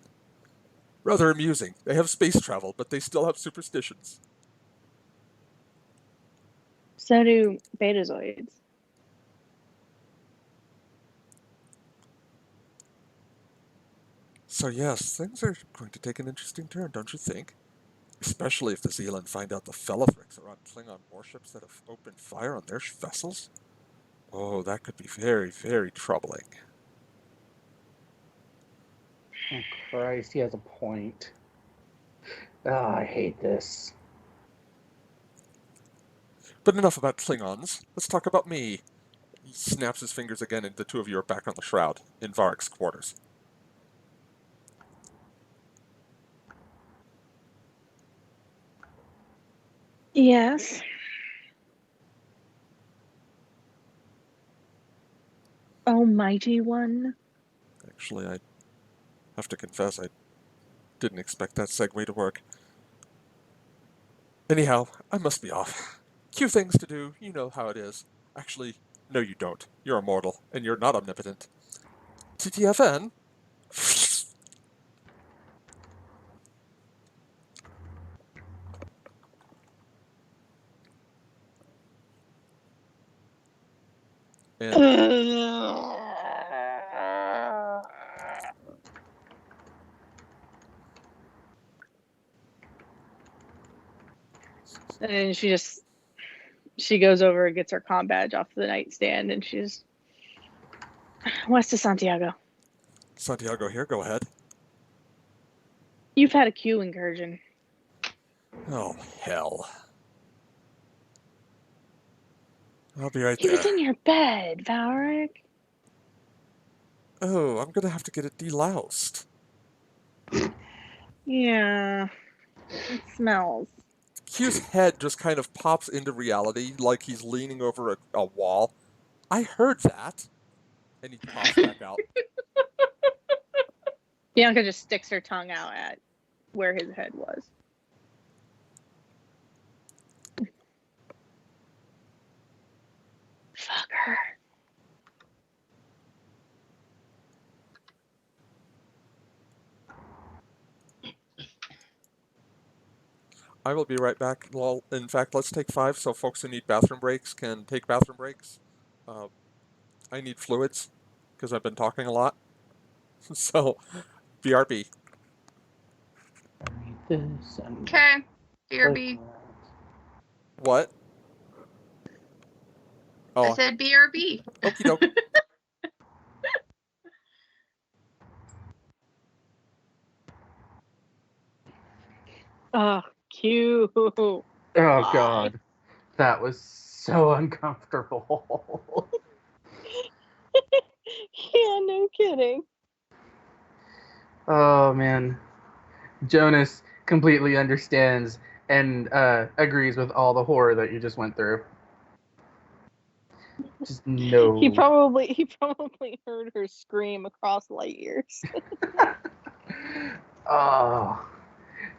Rather amusing. They have space travel, but they still have superstitions. So do betazoids. So yes, things are going to take an interesting turn, don't you think? Especially if the Zealand find out the Felithrix are on Klingon warships that have opened fire on their vessels. Oh, that could be very, very troubling. Oh, Christ, he has a point. Ah, I hate this. But enough about Klingons. Let's talk about me. He snaps his fingers again, and the two of you are back on the shroud in Varric's quarters. Yes. Almighty One. Actually, I have to confess, I didn't expect that segue to work. Anyhow, I must be off. Few things to do, you know how it is. Actually, no, you don't. You're immortal, and you're not omnipotent. TTFN? And And she goes over and gets her comm badge off the nightstand, and she's west of Santiago. Santiago here, go ahead. You've had a Q incursion. Oh, hell. I'll be right He was there. in your bed, Valric. Oh, I'm gonna have to get it deloused. Yeah, it smells. Q's head just kind of pops into reality like he's leaning over a wall. I heard that. And he pops back out. Bianca just sticks her tongue out at where his head was. Fuck her. I will be right back. Well, in fact, let's take 5 so folks who need bathroom breaks can take bathroom breaks. Uh, I need fluids because I've been talking a lot. So, BRB. Read this and Okay. click BRB. that. What? I Oh, said BRB. okie doke. Oh, cute. Oh, God. That was so uncomfortable. Yeah, no kidding. Oh, man. Jonas completely understands and agrees with all the horror that you just went through. Just no. He probably heard her scream across light years. Oh,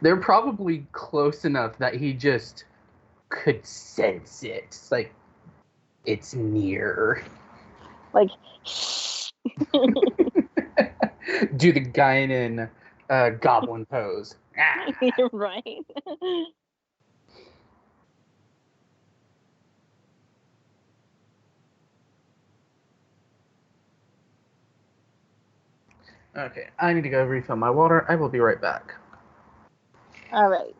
they're probably close enough that he just could sense it. It's like it's near. Like, Do the Guinan goblin pose. you're right. Okay, I need to go refill my water. I will be right back. All right.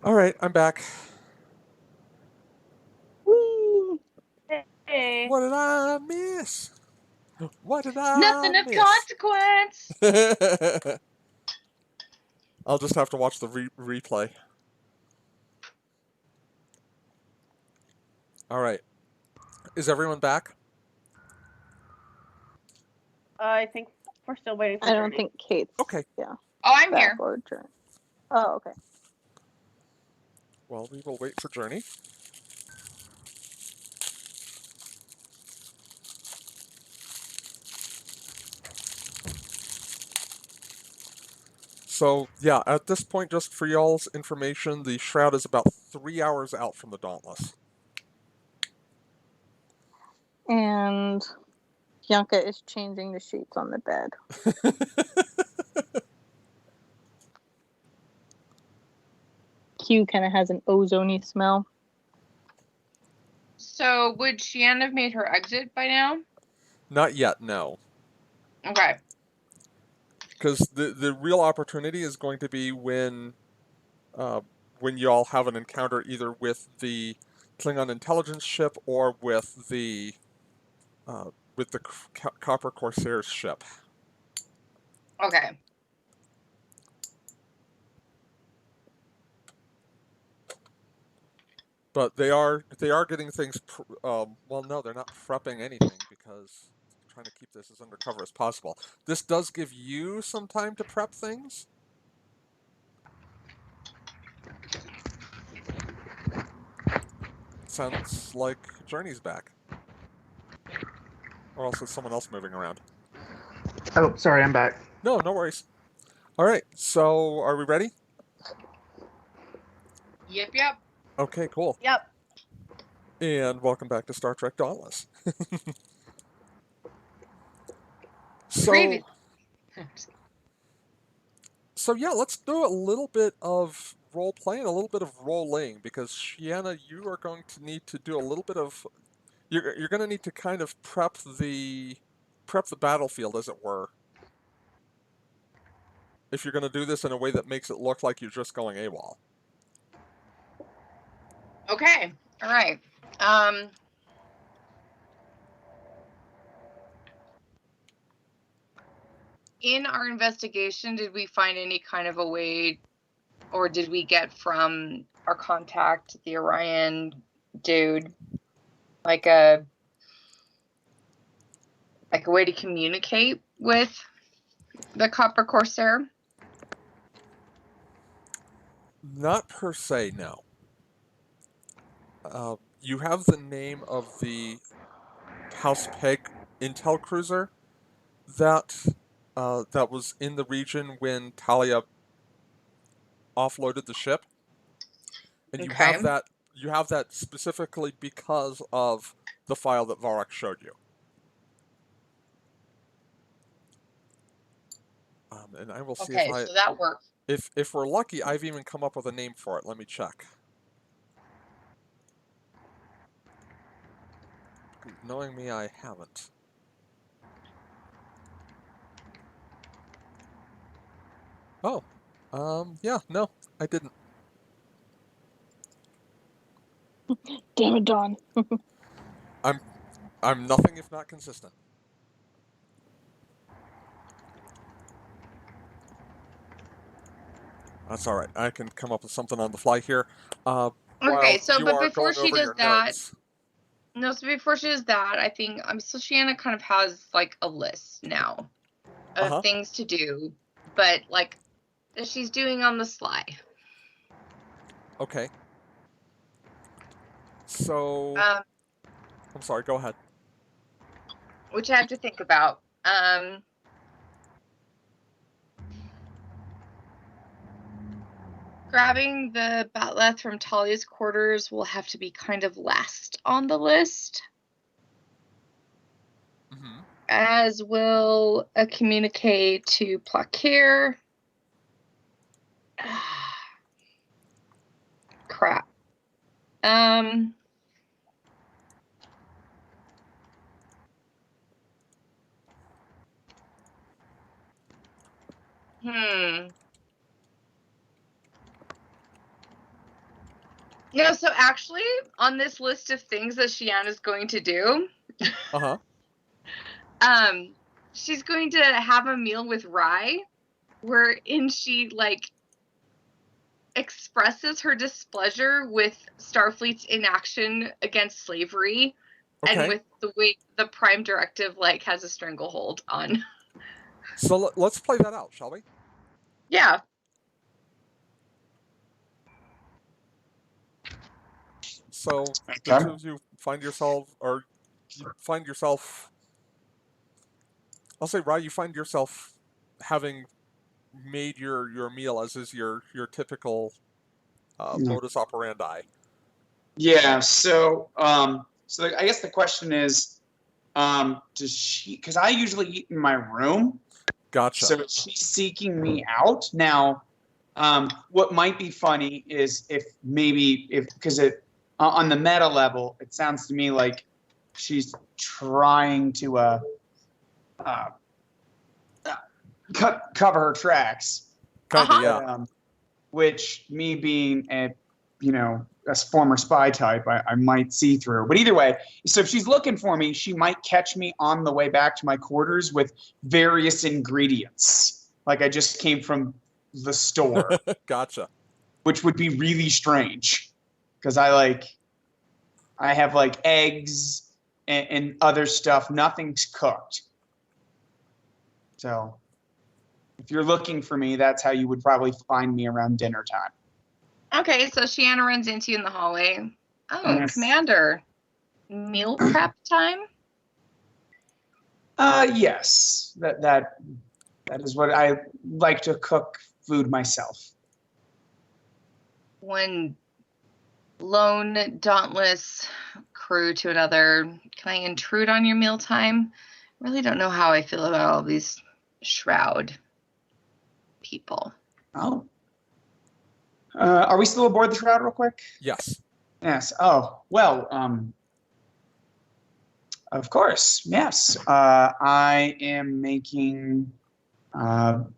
All right, I'm back. Whee! Hey. What did I miss? What did I Nothing of miss? consequence. I'll just have to watch the replay. All right. Is everyone back? I think we're still waiting for I don't Journey. think Kate's Okay. yeah Oh, I'm back here. or Journey. Oh, okay. Well, we will wait for Journey. So, yeah, at this point, just for y'all's information, the Shroud is about 3 hours out from the Dauntless. And Bianca is changing the sheets on the bed. Q kind of has an ozony smell. So would Shianne have made her exit by now? Not yet, no. Okay. Because the real opportunity is going to be when y'all have an encounter either with the Klingon intelligence ship or with the Copper Corsairs ship. Okay. But they are getting things. Well, no, they're not prepping anything because they're trying to keep this as undercover as possible. This does give you some time to prep things. Sounds like Journey's back, or else it's someone else moving around. Oh, sorry, I'm back. No, no worries. All right, so are we ready? Yep. Okay, cool. Yep. And welcome back to Star Trek Dauntless. So, Previous. so yeah, let's do a little bit of role playing, a little bit of rolling, because Shiana, you are going to need to do a little bit of. You're going to need to kind of prep the battlefield, as it were. If you're going to do this in a way that makes it look like you're just going AWOL. Okay. All right. In our investigation, did we find any kind of a way, or did we get from our contact, the Orion dude, like a way to communicate with the Copper Corsair? Not per se, no. You have the name of the House Peg intel cruiser that was in the region when Talia offloaded the ship, and Okay. you have that specifically because of the file that Varrock showed you. And I will see Okay, so that works. if we're lucky, I've even come up with a name for it. Let me check. Knowing me, I haven't. Oh, yeah, no, I didn't. Damn it, Dawn. I'm nothing if not consistent. That's all right. I can come up with something on the fly here. Okay, While so you but are before going she over does your that, notes. no, so before she does that, I think so Shanna kind of has like a list now of things to do, but like that she's doing on the sly. Okay. So, I'm sorry, go ahead. Which I have to think about. Grabbing the Batleth from Talia's quarters will have to be kind of last on the list. Mm-hmm. As will a communicate to Plaquer. Crap. No, so actually, on this list of things that Shiana's going to do, Uh-huh. she's going to have a meal with Rye, wherein she expresses her displeasure with Starfleet's inaction against slavery, and Okay. with the way the Prime Directive has a stranglehold on. So let's play that out, shall we? Yeah. So the Okay. two of you find yourself, I'll say, Rye, you find yourself having made your meal, as is your typical modus operandi. Yeah. So I guess the question is, does she? Because I usually eat in my room. Gotcha. So she's seeking me out now. What might be funny is if because it on the meta level, it sounds to me like she's trying to uh, cover her tracks. Kinda, Uh-huh. yeah. Which me being a former spy type, I might see through. But either way, so if she's looking for me, she might catch me on the way back to my quarters with various ingredients, like I just came from the store, Gotcha. which would be really strange because I have eggs and other stuff. Nothing's cooked. So if you're looking for me, that's how you would probably find me around dinner time. Okay, so Shiana runs into you in the hallway. Oh, Yes. Commander. Meal prep time? Yes. That is what I like to cook food myself. One lone Dauntless crew to another. Can I intrude on your mealtime? Really don't know how I feel about all these Shroud people. Oh. Are we still aboard the Shroud real quick? Yes. Yes. Oh, well, of course. Yes. I am making, I'm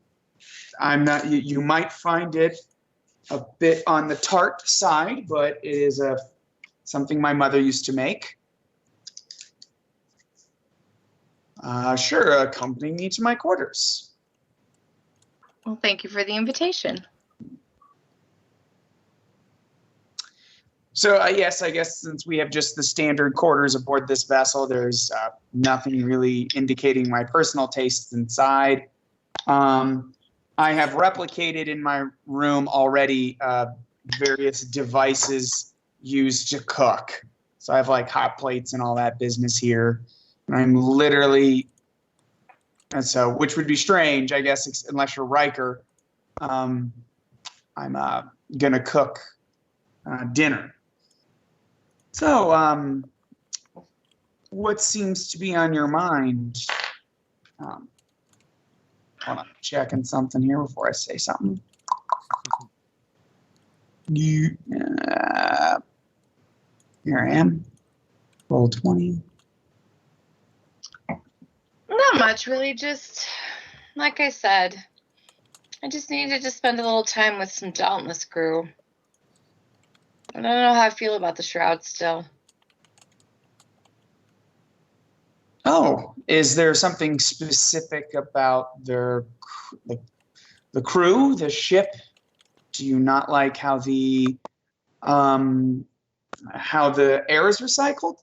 not, you might find it a bit on the tart side, but it is something my mother used to make. Sure, accompany me to my quarters. Well, thank you for the invitation. So yes, I guess since we have just the standard quarters aboard this vessel, there's nothing really indicating my personal tastes inside. I have replicated in my room already various devices used to cook. So I have hot plates and all that business here. And I'm literally, and so which would be strange, I guess, unless you're Riker. I'm gonna cook dinner. So, what seems to be on your mind? Hold on, checking something here before I say something. Here I am. Roll 20. Not much, really. Just like I said, I just needed to spend a little time with some Dauntless crew. I don't know how I feel about the Shroud still. Oh, is there something specific about the crew, the ship? Do you not like how the air is recycled?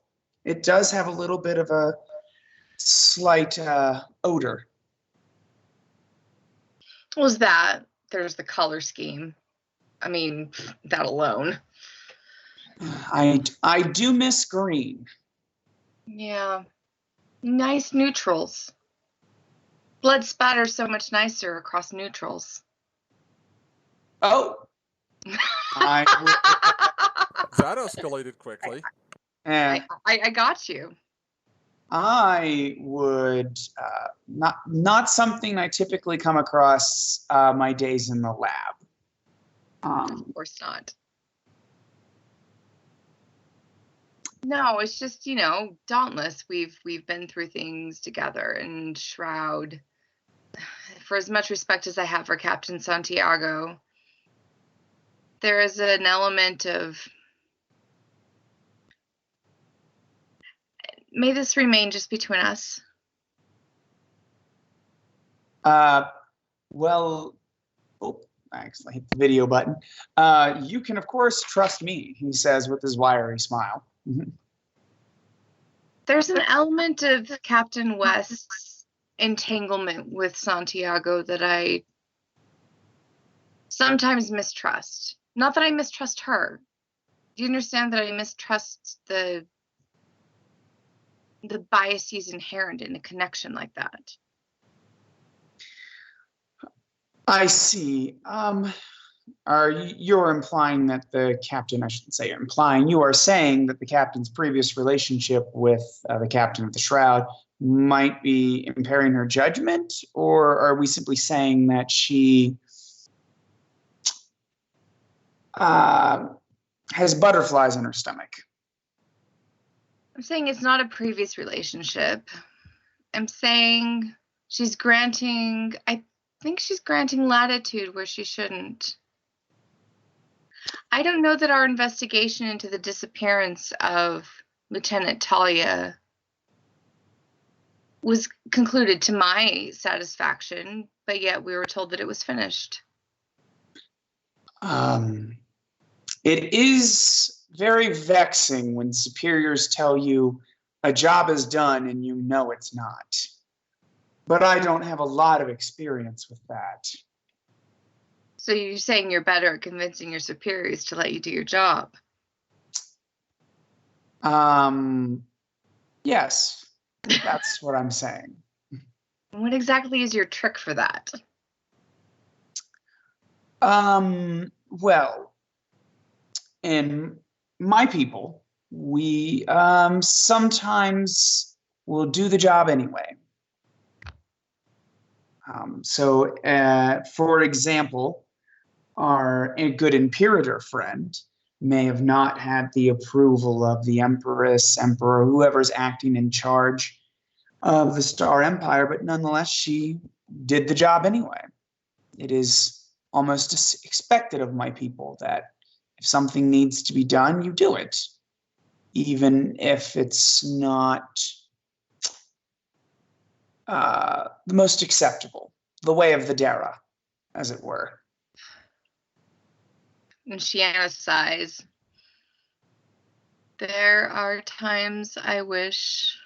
It does have a little bit of a slight odor. Was that? There's the color scheme. I mean, that alone. I do miss green. Yeah. Nice neutrals. Blood spatters so much nicer across neutrals. Oh, I That escalated quickly. got you. I would not something I typically come across my days in the lab. Of course not. No, it's just, Dauntless. We've been through things together, and Shroud. For as much respect as I have for Captain Santiago, there is an element of May this remain just between us. Well, oh, I accidentally hit the video button. You can, of course, trust me, he says with his wiry smile. There's an element of Captain West's entanglement with Santiago that I sometimes mistrust. Not that I mistrust her. Do you understand that I mistrust the biases inherent in a connection like that? I see. You're implying that the captain, I shouldn't say you're implying, you are saying that the captain's previous relationship with the captain of the Shroud might be impairing her judgment? Or are we simply saying that she has butterflies in her stomach? I'm saying it's not a previous relationship. I'm saying I think she's granting latitude where she shouldn't. I don't know that our investigation into the disappearance of Lieutenant Talia was concluded to my satisfaction, but yet we were told that it was finished. It is very vexing when superiors tell you a job is done and you know it's not. But I don't have a lot of experience with that. So you're saying you're better at convincing your superiors to let you do your job? Yes, that's what I'm saying. What exactly is your trick for that? Well, in my people, we sometimes will do the job anyway. For example, our good Imperator friend may have not had the approval of the Empress, Emperor, whoever's acting in charge of the Star Empire, but nonetheless, she did the job anyway. It is almost expected of my people that if something needs to be done, you do it, even if it's not the most acceptable, the way of the Dara, as it were. And Shiana sighs. There are times I wish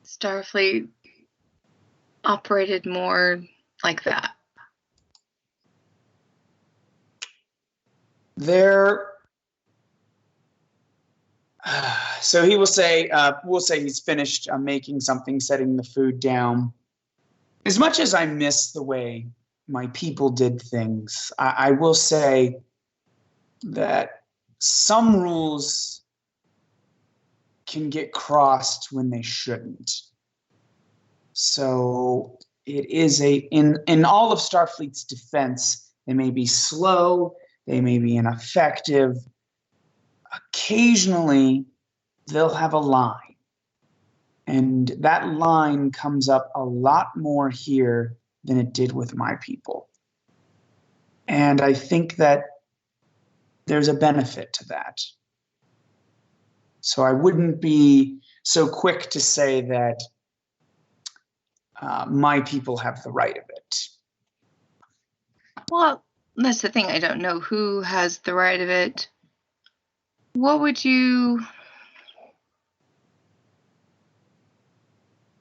Starfleet operated more like that. So he will say, we'll say he's finished making something, setting the food down. As much as I miss the way my people did things, I will say that some rules can get crossed when they shouldn't. So it is in all of Starfleet's defense, they may be slow, they may be ineffective. Occasionally, they'll have a line. And that line comes up a lot more here than it did with my people. And I think that there's a benefit to that. So I wouldn't be so quick to say that my people have the right of it. Well, that's the thing. I don't know who has the right of it. What would you...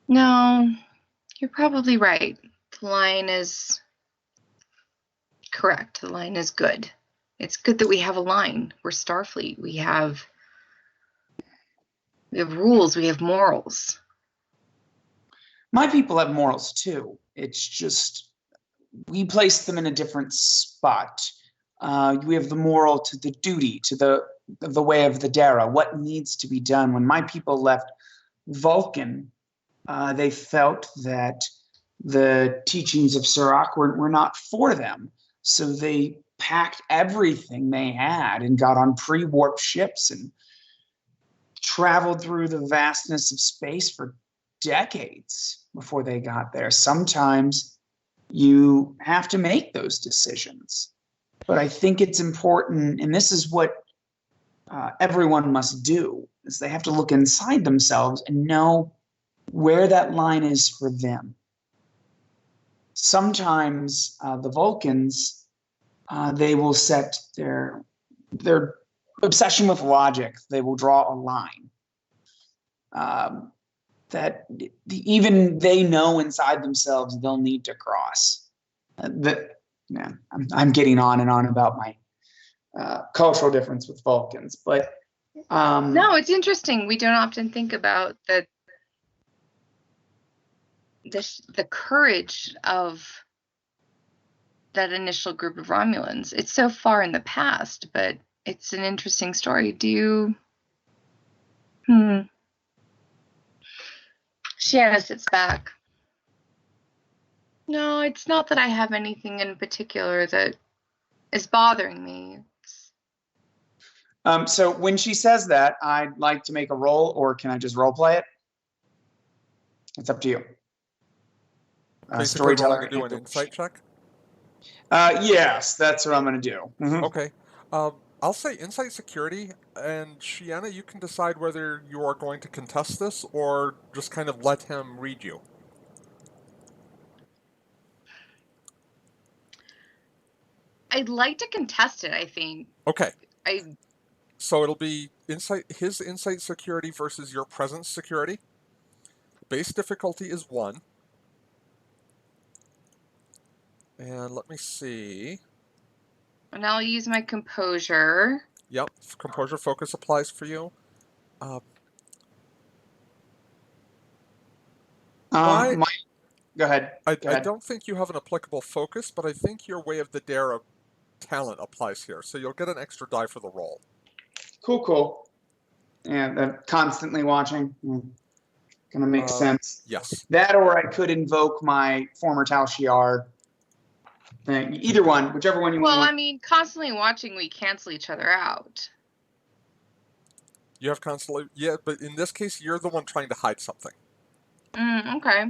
No, you're probably right. The line is correct. The line is good. It's good that we have a line. We're Starfleet. We have rules. We have morals. My people have morals too. It's just we place them in a different spot. We have the moral to the duty, to the way of the Dara, what needs to be done. When my people left Vulcan, they felt that the teachings of Serac were not for them. So they packed everything they had and got on pre-warp ships and traveled through the vastness of space for decades before they got there. Sometimes you have to make those decisions. But I think it's important, and this is what everyone must do, is they have to look inside themselves and know where that line is for them. Sometimes the Vulcans, they will set their obsession with logic. They will draw a line that even they know inside themselves they'll need to cross. I'm getting on and on about my cultural difference with Vulcans, but no, it's interesting. We don't often think about the courage of that initial group of Romulans. It's so far in the past, but it's an interesting story. Do you? Shanna sits back. No, it's not that I have anything in particular that is bothering me. So when she says that, I'd like to make a roll, or can I just role play it? It's up to you. Basically, Storyteller. rolling to do an insight check. Yes, that's what I'm going to do. Mm-hmm. Okay. I'll say insight security, and Shiana, you can decide whether you are going to contest this or just kind of let him read you. I'd like to contest it, I think. Okay. So it'll be his insight security versus your presence security. Base difficulty is 1. And let me see. And I'll use my composure. Yep, composure focus applies for you. Go ahead. I don't think you have an applicable focus, but I think your Way of the Dare talent applies here, so you'll get an extra die for the roll. Cool. Yeah, constantly watching. Gonna make sense. Yes. That, or I could invoke my former Tal Shiar thing. Either one, whichever one you want. Well, I mean, constantly watching, we cancel each other out. You have constantly... Yeah, but in this case, you're the one trying to hide something. Okay.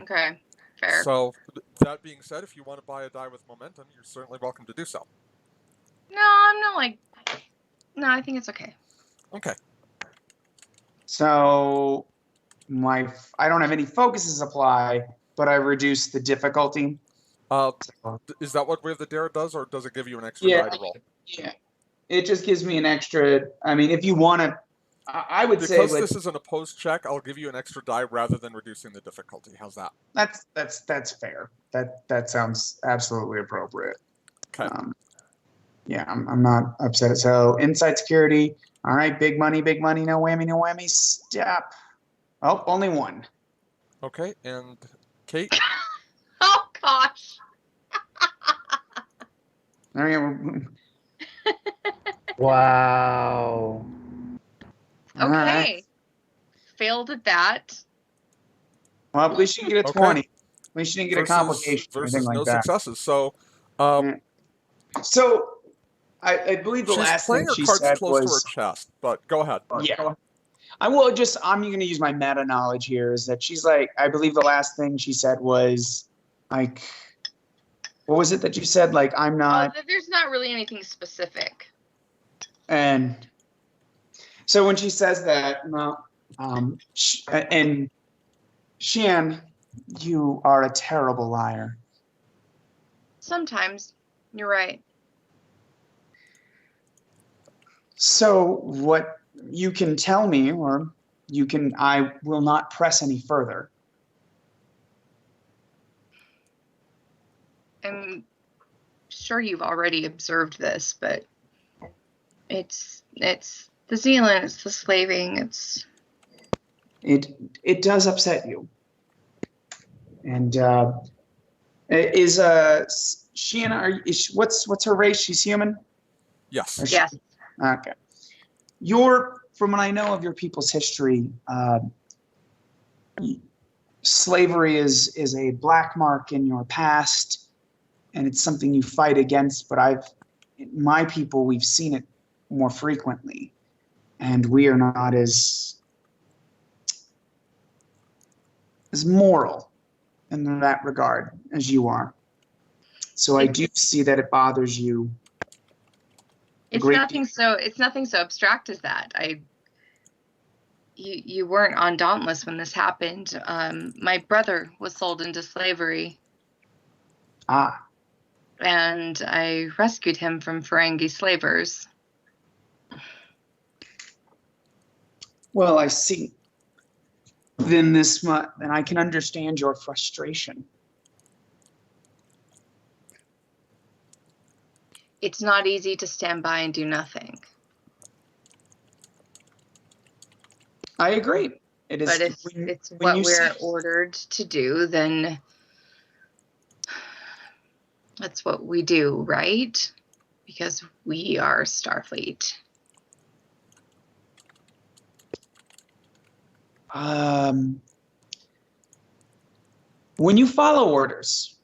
Okay, fair. So, that being said, if you want to buy a die with momentum, you're certainly welcome to do so. No, I'm not like... No, I think it's okay. Okay. So, I don't have any focuses apply, but I reduce the difficulty. Is that what Way of the Dare does, or does it give you an extra die to roll? Yeah. It just gives me an extra... I mean, if you want to... I would say... Because this is an opposed check, I'll give you an extra die rather than reducing the difficulty. How's that? That's fair. That sounds absolutely appropriate. Okay. Yeah, I'm not upset. So inside security. All right, big money, no whammy, step. Oh, only 1. Okay, and Kate? Oh, gosh. There you go. Wow. Okay. Right. Failed at that. Well, at least you get a 20. At least you didn't get a complication or versus anything like no that. successes. So, So, I believe the last thing she said she's playing her cards close to was... her chest, but go ahead. Yeah. I'm going to use my meta knowledge here, is that she's like, I believe the last thing she said was, like, what was it that you said? Like, I'm not... There's not really anything specific. And so when she says that, and Shan, you are a terrible liar. Sometimes. You're right. So what you can tell me, or I will not press any further. I'm sure you've already observed this, but it's the Zealand, it's the slaving, it does upset you. And is Shiana, what's her race? She's human? Yes. Yes. Okay. From what I know of your people's history, slavery is a black mark in your past, and it's something you fight against. But my people, we've seen it more frequently, and we are not as moral in that regard as you are. So I do see that it bothers you It's great nothing so abstract as that. You weren't on Dauntless when this happened. My brother was sold into slavery, Ah, and I rescued him from Ferengi slavers. well, I see. Then then I can understand your frustration. It's not easy to stand by and do nothing. I agree. It is. But if it's what we're ordered to do, then that's what we do, right? Because we are Starfleet. When you follow orders,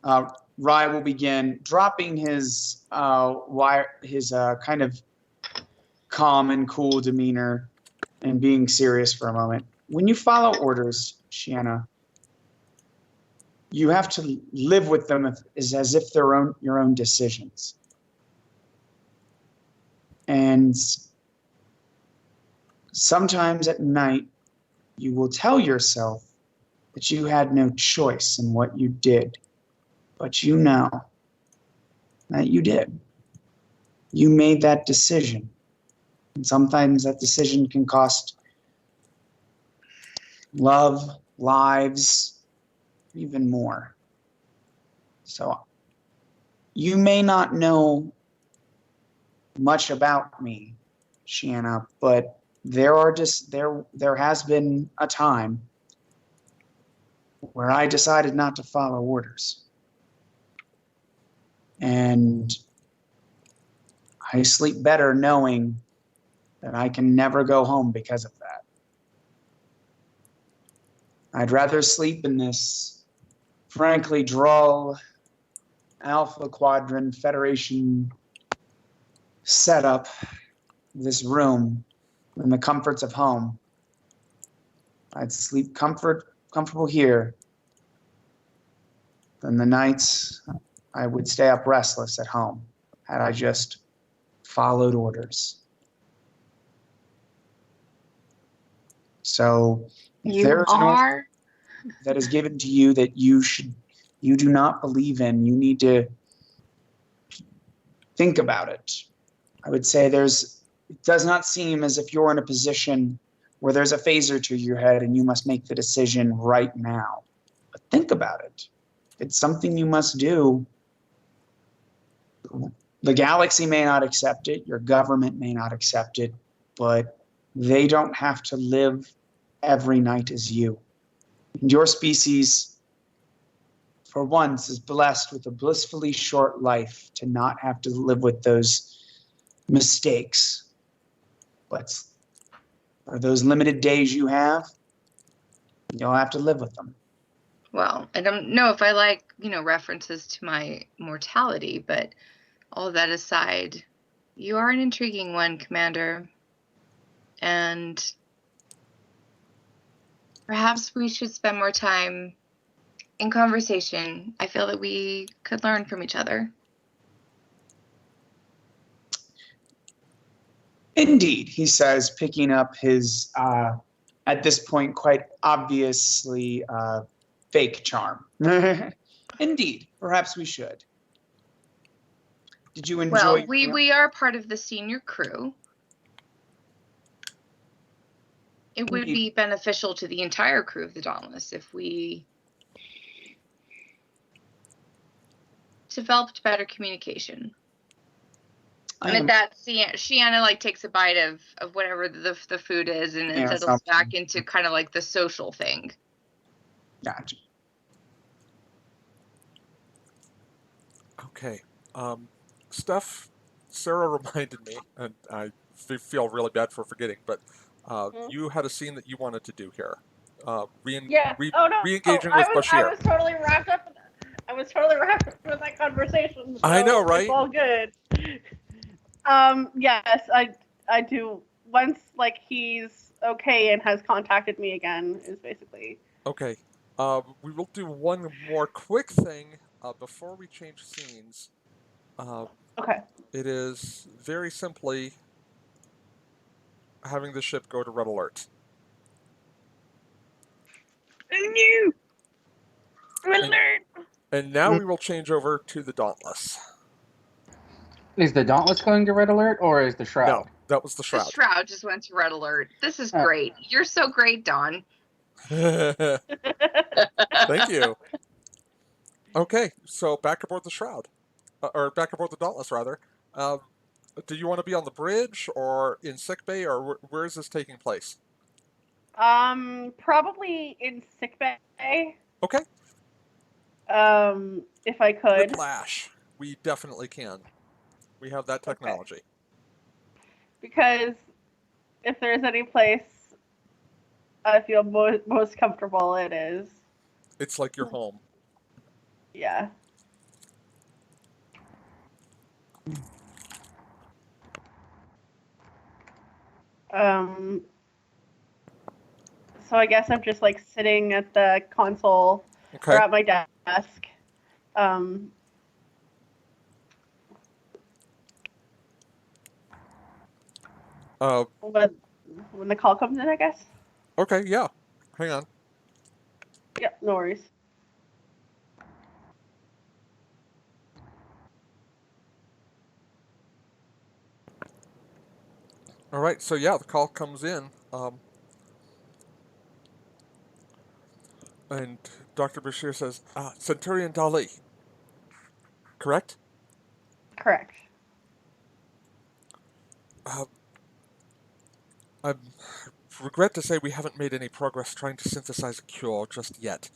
Rye will begin dropping his kind of calm and cool demeanor and being serious for a moment. When you follow orders, Shiana, you have to live with them as if they're your own decisions. And sometimes at night, you will tell yourself that you had no choice in what you did, but you know that you did. You made that decision. And sometimes that decision can cost love, lives, even more. So you may not know much about me, Shiana, but there has been a time where I decided not to follow orders. And I sleep better knowing that I can never go home because of that. I'd rather sleep in this, frankly, Drull Alpha Quadrant Federation setup, this room, in the comforts of home. I'd sleep comfortable here than the nights I would stay up restless at home had I just followed orders. So if there's an order that is given to you that you do not believe in, you need to think about it. I would say it does not seem as if you're in a position where there's a phaser to your head and you must make the decision right now. But think about it. It's something you must do. The galaxy may not accept it, your government may not accept it, but they don't have to live every night as you. And your species, for once, is blessed with a blissfully short life to not have to live with those mistakes. But for those limited days you have, you'll have to live with them. Well, I don't know if I like, references to my mortality, but all that aside, you are an intriguing one, Commander. And perhaps we should spend more time in conversation. I feel that we could learn from each other. Indeed, he says, picking up his, at this point, quite obviously fake charm. Indeed, perhaps we should. Did you enjoy? Well, we are part of the senior crew. It would be beneficial to the entire crew of the Dauntless if we developed better communication. And at that, Shiana takes a bite of whatever the food is and then settles back into kind of like the social thing. Gotcha. Okay. Steph, Sarah reminded me, and I feel really bad for forgetting, but you had a scene that you wanted to do here. Re-engaging with Bashir. I was totally wrapped up. I was totally wrapped up with that conversation. So I know, right? It's all good. Yes, I do. Once he's okay and has contacted me again, is basically. Okay. We will do one more quick thing before we change scenes. Okay. It is very simply having the ship go to red alert. And now we will change over to the Dauntless. Is the Dauntless going to red alert, or is the Shroud? No, that was the The Shroud. Shroud just went to red alert. This is Oh. great. You're so great, Dawn. Thank you. Okay, so back aboard the Shroud. Or back aboard the Dauntless, rather. Do you want to be on the bridge, or in sickbay, or where is this taking place? Probably in sickbay. Okay. If I could. Whiplash. We definitely can. We have that technology. Because if there's any place I feel most comfortable, it is. It's like your home. Yeah. Um, so I guess I'm just like sitting at the console Okay. or at my desk. Um, when the call comes in, I guess. Okay, yeah. Hang on. Yep, no worries. All right, so yeah, the call comes in. And Dr. Bashir says, Centurion Dali. Correct? Correct. I regret to say we haven't made any progress trying to synthesize a cure just yet.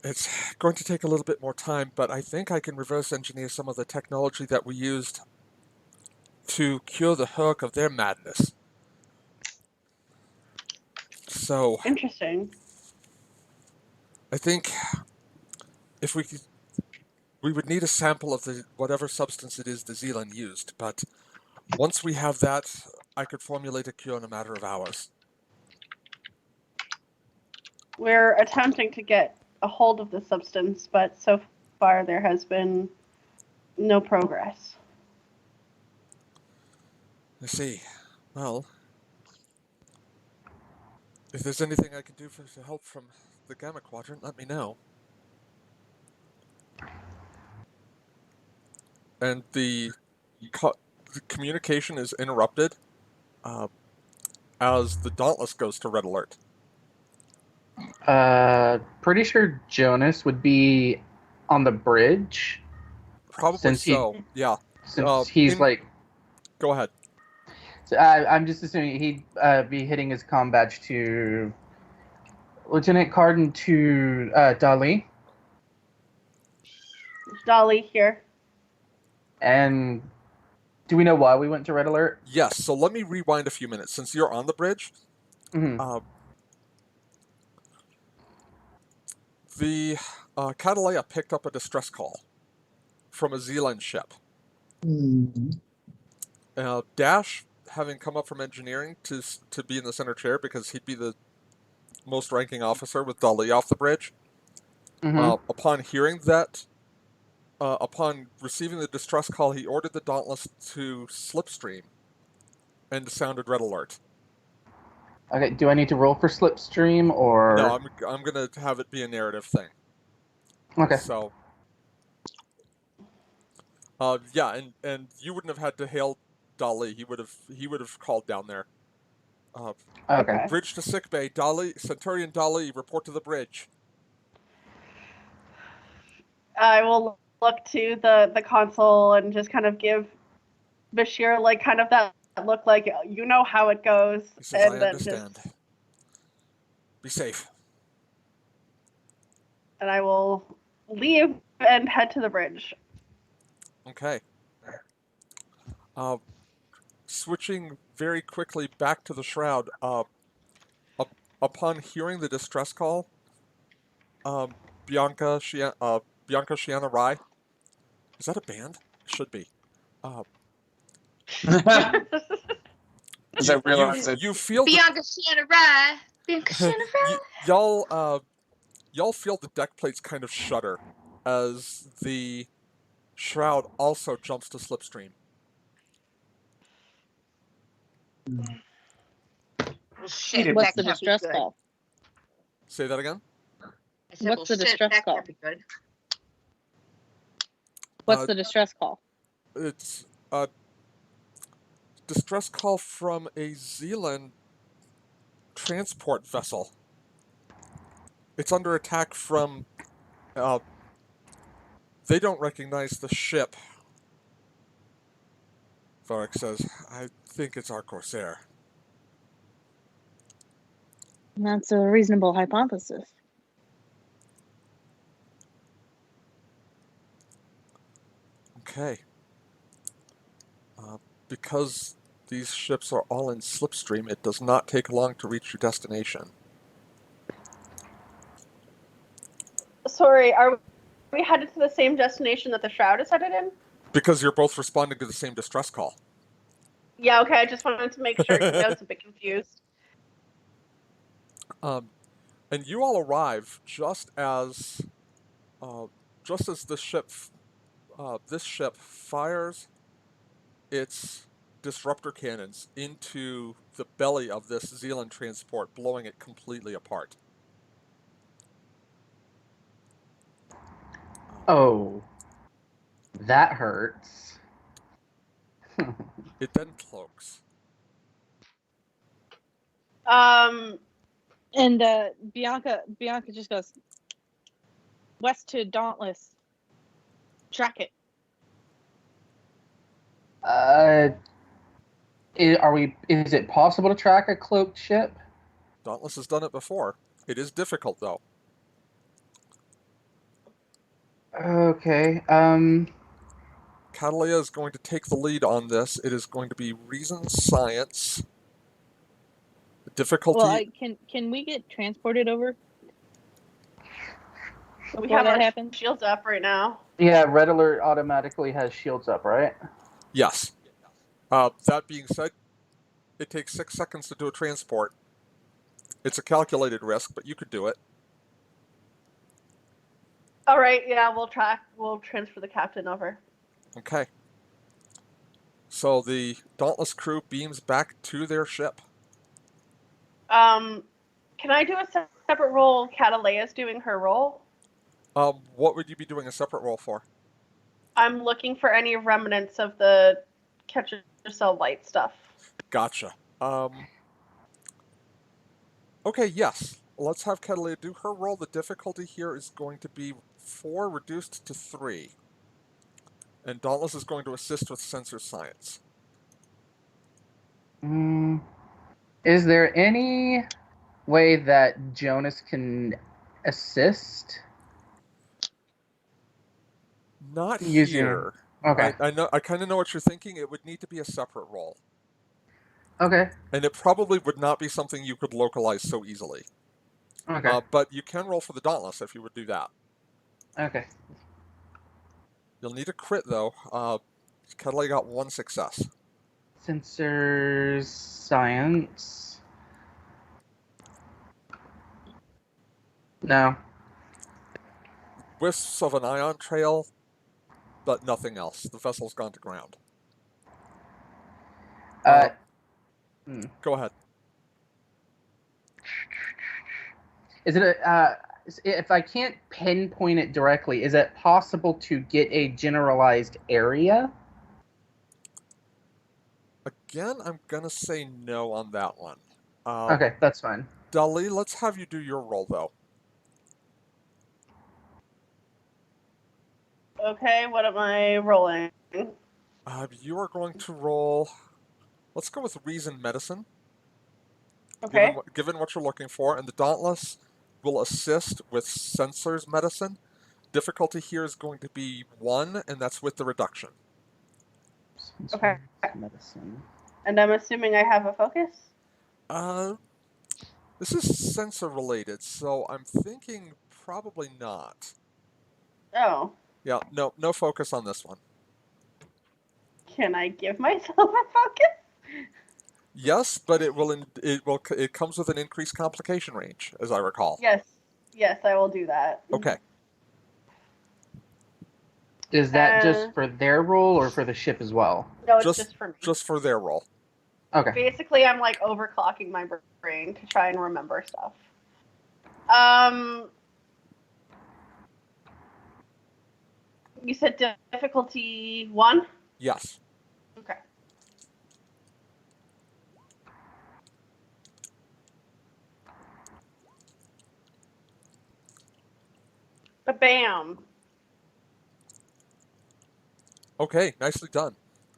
It's going to take a little bit more time, but I think I can reverse engineer some of the technology that we used to cure the Herc of their madness. So, Interesting. I think if we could, we would need a sample of the whatever substance it is the Zealand used, but once we have that, I could formulate a cure in a matter of hours. We're attempting to get a hold of the substance, but so far there has been no progress. I see. Well, if there's anything I can do to help from the Gamma Quadrant, let me know. And the communication is interrupted as the Dauntless goes to red alert. Pretty sure Jonas would be on the bridge. Probably Since so. Yeah. Since he's like, Go ahead. so I'm just assuming he'd be hitting his comm badge to Lieutenant Carden to Dali. Dolly here. And do we know why we went to red alert? Yes. So let me rewind a few minutes. Since you're on the bridge, Mm-hmm. The Catalea picked up a distress call from a Zealand ship. Dash, having come up from engineering to be in the center chair because he'd be the most ranking officer with Dali off the bridge. Mm-hmm. Upon hearing that, upon receiving the distress call, he ordered the Dauntless to slipstream and sounded red alert. Okay, do I need to roll for slipstream or? No, I'm gonna have it be a narrative thing. Okay. So, yeah, and you wouldn't have had to hail Dali. He would have called down there. Okay. Bridge to sickbay. Dali, Centurion Dali, report to the bridge. I will look to the console and just kind of give Bashir like kind of that look like you know how it goes. He says, and I then understand. Be safe. And I will leave and head to the bridge. Okay. Switching very quickly back to the Shroud. Upon hearing the distress call, Bianca Shiana Rai. Is that a band? It should be. As I realized it. You feel Bianca Shanna Bianca Shanna y'all feel the deck plates kind of shudder as the Shroud also jumps to slipstream. Well, shit, What's What's that the can't be distress good. call? Say that again? I said, What's well, the shit, distress that call? can't be good. What's the distress call? It's a distress call from a Zealand transport vessel. It's under attack from. They don't recognize the ship. Varric says, I think it's our Corsair. That's a reasonable hypothesis. Okay. Because these ships are all in slipstream, it does not take long to reach your destination. Sorry, are we headed to the same destination that the Shroud is headed in? Because you're both responding to the same distress call. Yeah, okay, I just wanted to make sure because I was a bit confused. And you all arrive just as this ship fires its disruptor cannons into the belly of this Zealand transport, blowing it completely apart. Oh, that hurts. It then cloaks. And Bianca just goes west to Dauntless. Track it. Is it possible to track a cloaked ship? Dauntless has done it before. It is difficult, though. Okay. Catalea is going to take the lead on this. It is going to be reason science. The difficulty. Well, can we get transported over? We Before have that our happens? shields up right now. Yeah, Red Alert automatically has shields up, right? Yes. That being said, it takes 6 seconds to do a transport. It's a calculated risk, but you could do it. All right, yeah, we'll transfer the captain over. Okay. So the Dauntless crew beams back to their ship. Can I do a separate roll? Catalea's doing her roll. What would you be doing a separate roll for? I'm looking for any remnants of the catch yourself light stuff. Gotcha. Okay, yes. Let's have Catalea do her roll. The difficulty here is going to be 4 reduced to 3. And Dauntless is going to assist with sensor science. Is there any way that Jonas can assist? Not Using- here. Okay. I know. I kind of know what you're thinking. It would need to be a separate roll. Okay. And it probably would not be something you could localize so easily. Okay. But you can roll for the Dauntless if you would do that. Okay. You'll need a crit, though. Catalea got 1 success. Sensors science. No. Wisps of an ion trail, but nothing else. The vessel's gone to ground. Go ahead. Is it if I can't pinpoint it directly, is it possible to get a generalized area? Again, I'm gonna say no on that one. Okay, that's fine. Dali, let's have you do your roll, though. Okay, what am I rolling? You are going to roll. Let's go with reason medicine. Okay. Given what you're looking for, and the Dauntless will assist with sensors medicine. Difficulty here is going to be 1, and that's with the reduction. Okay. Medicine. And I'm assuming I have a focus? This is sensor related, so I'm thinking probably not. Oh. Yeah, no focus on this one. Can I give myself a focus? Yes, but it comes with an increased complication range, as I recall. Yes, I will do that. Okay. Is that just for their role or for the ship as well? No, it's just for me. Just for their role. Okay. Basically, I'm like overclocking my brain to try and remember stuff. You said difficulty 1? Yes. Okay. Bam. Okay, nicely done.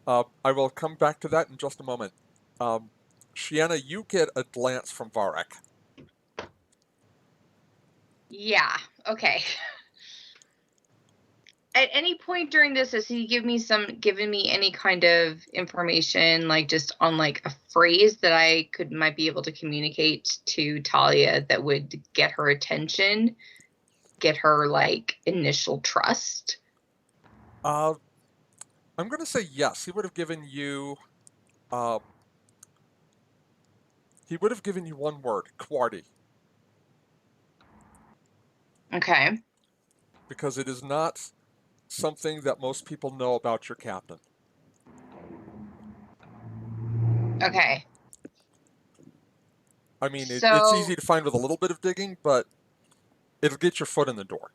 I will come back to that in just a moment. Shiana, you get a glance from Varek. Yeah. Okay. At any point during this, has he given me any kind of information, like just on like a phrase that I might be able to communicate to Talia that would get her attention, get her like initial trust? I'm going to say yes. He would have given you. He would have given you one word, Quarty, Okay. because it is not something that most people know about your captain. Okay. I mean, it's So easy to find with a little bit of digging, but it'll get your foot in the door.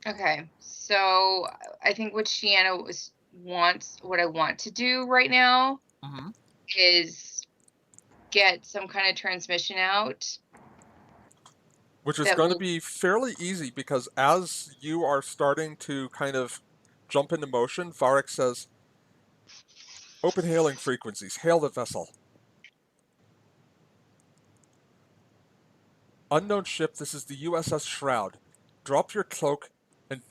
okay. So I think what what I want to do right now Mm-hmm. is get some kind of transmission out. Which is That going to will be fairly easy because as you are starting to kind of jump into motion, Varek says, "Open hailing frequencies. Hail the vessel. Unknown ship. This is the USS Shroud. Drop your cloak and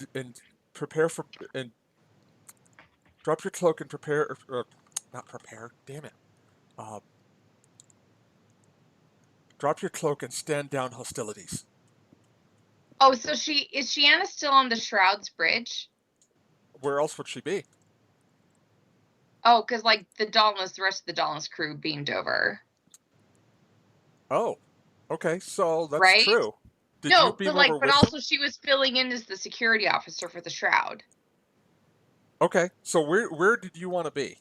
prepare for and drop your cloak and prepare. Not prepare. Damn it. Uh, drop your cloak and stand down hostilities." Oh, so is Shiana still on the Shrouds Bridge? Where else would she be? Oh, because like the rest of the Dauntless crew beamed over, Oh, okay. So that's right? true. Did you No, beam over but with them? also she was filling in as the security officer for the Shroud. Okay. So where did you want to be?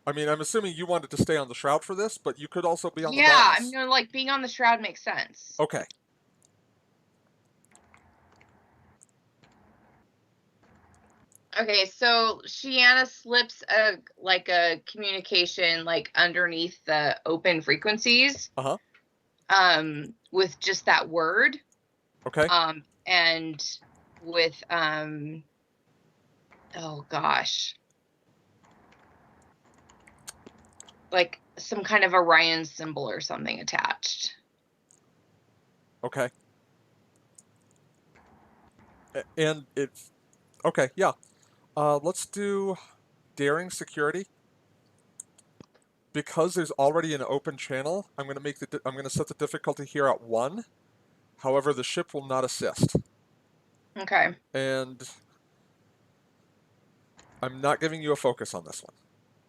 I mean, I'm assuming you wanted to stay on the Shroud for this, but you could also be on the Yeah, I Dauntless. mean, like being on the Shroud makes sense. Okay. Okay, so Shiana slips a communication like underneath the open frequencies. Uh-huh. With just that word. Okay. And with oh gosh. Like some kind of Orion symbol or something attached. Okay. And it's okay, yeah. Let's do daring security. Because there's already an open channel, I'm going to set the difficulty here at 1. However, the ship will not assist. Okay. And I'm not giving you a focus on this one.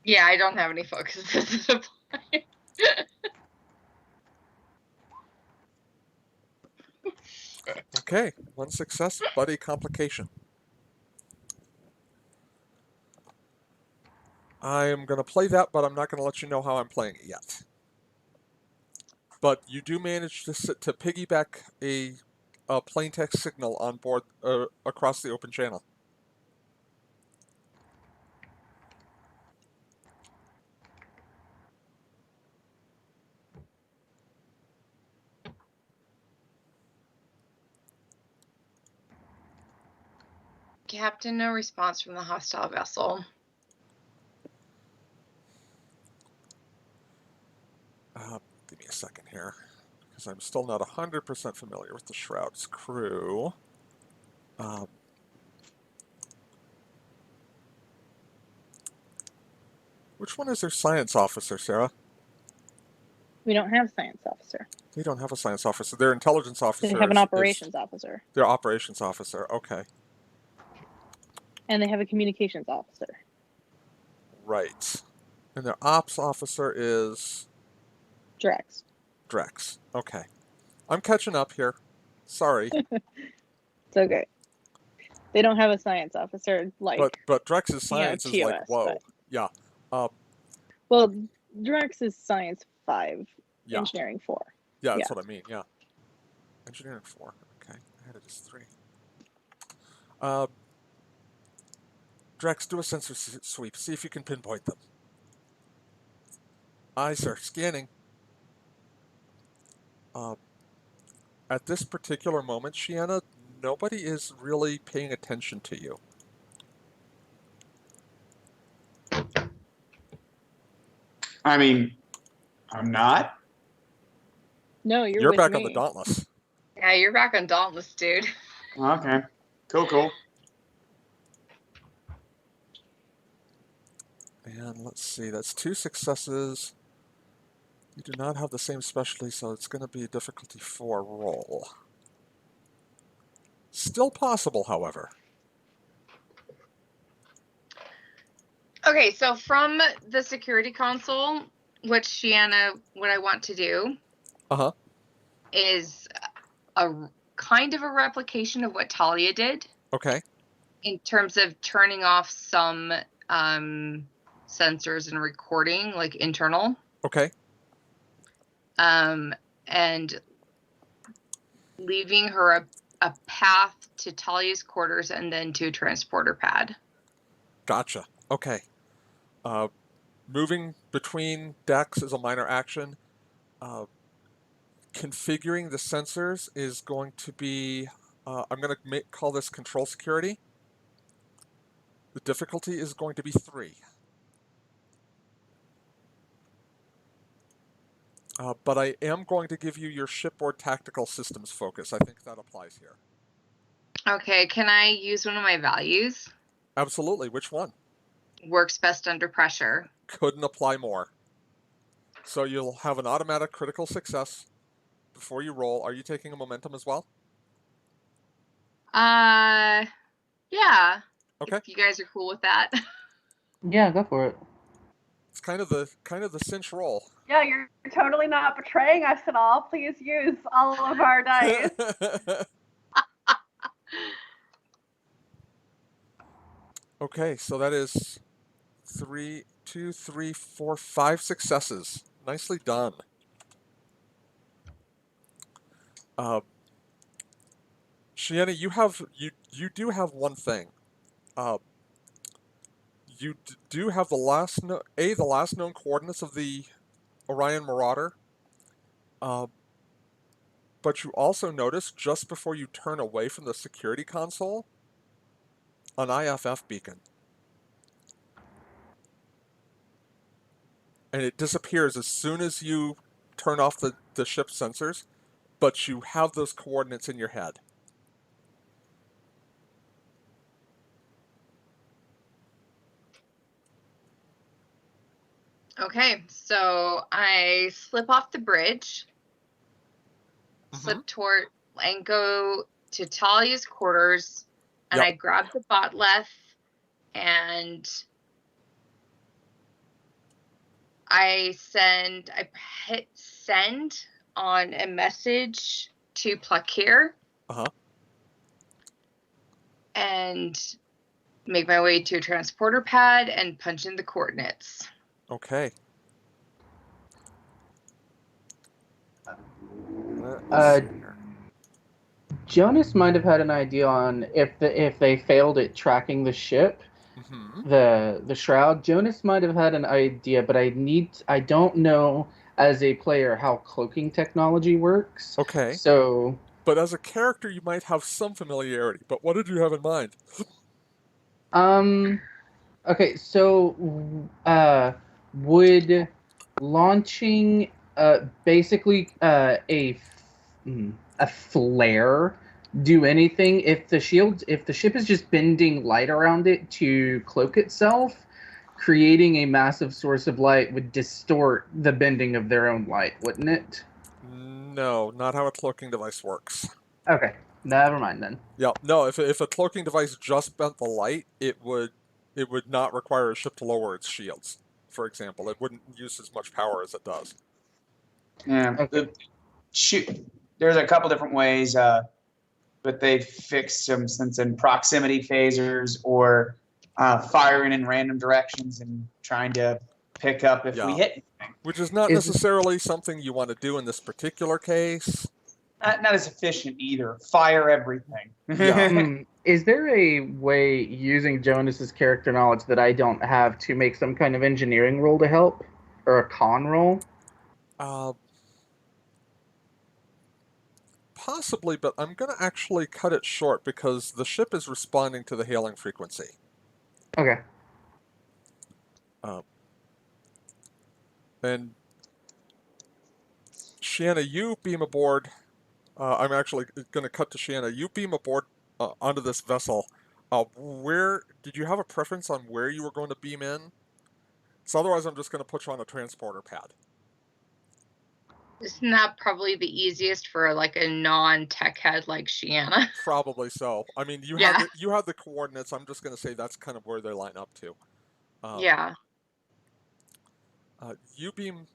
Yeah, I don't have any focus at this point. Okay, 1 success, buddy complication. I'm going to play that, but I'm not going to let you know how I'm playing it yet. But you do manage to piggyback a plain text signal on board across the open channel. Captain, no response from the hostile vessel. Give me a second here, because I'm still not 100% familiar with the Shroud's crew. Which one is their science officer, Sarah? We don't have a science officer. They don't have a science officer. Their intelligence officer They have an operations officer. Their operations officer, okay. And they have a communications officer. Right. And their ops officer is Drex. Drex. Okay. I'm catching up here. Sorry. It's okay. They don't have a science officer like but Drex's science is like, TOS, whoa. but Yeah. well, Drex is science 5, Yeah. engineering 4. Yeah, that's Yeah. what I mean. Yeah. Engineering 4. Okay. I had it as 3. Drex, do a sensor sweep. See if you can pinpoint them. Aye, sir. Scanning. At this particular moment, Shiana, nobody is really paying attention to you. I mean, I'm not. No, you're You're with back me. on the Dauntless. Yeah, you're back on Dauntless, dude. Okay. Cool. And let's see, that's 2 successes. You do not have the same specialty, so it's going to be a difficulty 4 roll. Still possible, however. Okay, so from the security console, what I want to do Uh-huh. is a kind of a replication of what Talia did Okay. in terms of turning off some sensors and recording, like internal, Okay. and leaving her a path to Talia's quarters and then to a transporter pad. Gotcha. Okay. Moving between decks is a minor action. Configuring the sensors is going to be, I'm going to call this control security. The difficulty is going to be 3. But I am going to give you your shipboard tactical systems focus. I think that applies here. Okay, can I use one of my values? Absolutely. Which one? Works best under pressure. Couldn't apply more. So you'll have an automatic critical success before you roll. Are you taking a momentum as well? Yeah. Okay. If you guys are cool with that. Yeah, go for it. It's kind of the cinch roll. Yeah, you're totally not betraying us at all. Please use all of our dice. Okay, so that is 5 successes. Nicely done. Shiana, you do have one thing. You do have the last known coordinates of the Orion Marauder. But you also notice just before you turn away from the security console, an IFF beacon. And it disappears as soon as you turn off the ship's sensors, but you have those coordinates in your head. Okay, so I slip off the bridge, slip toward and go to Talia's quarters, and Yep. I grab the botleth and I hit send on a message to Plakir. Uh-huh. And make my way to a transporter pad and punch in the coordinates. Okay. Jonas might have had an idea on if they failed at tracking the ship, the shroud. Jonas might have had an idea, but I don't know as a player how cloaking technology works. Okay. So, but as a character, you might have some familiarity. But what did you have in mind? Okay, so would launching basically a flare do anything if the ship is just bending light around it to cloak itself? Creating a massive source of light would distort the bending of their own light, wouldn't it? No, not how a cloaking device works. Okay, never mind then. Yeah, no. If a cloaking device just bent the light, it would not require a ship to lower its shields. For example, it wouldn't use as much power as it does. Yeah. Okay. There's a couple different ways but they've fixed some since in proximity phasers or firing in random directions and trying to pick up if we Yeah. hit anything. Which is not Is- necessarily something you want to do in this particular case. Not as efficient either. Fire everything. Yeah. Is there a way using Jonas's character knowledge that I don't have to make some kind of engineering roll to help, or a con roll? Uh, Possibly, but I'm going to actually cut it short because the ship is responding to the hailing frequency. Okay. And Shanna, you beam aboard. I'm actually going to cut to Shanna. You beam aboard onto this vessel. Where did you have a preference on where you were going to beam in? So otherwise, I'm just going to put you on a transporter pad. Isn't that probably the easiest for like a non-tech head like Shiana? Probably so. I mean, Yeah. you have the coordinates. I'm just going to say that's kind of where they line up to. Yeah. You beam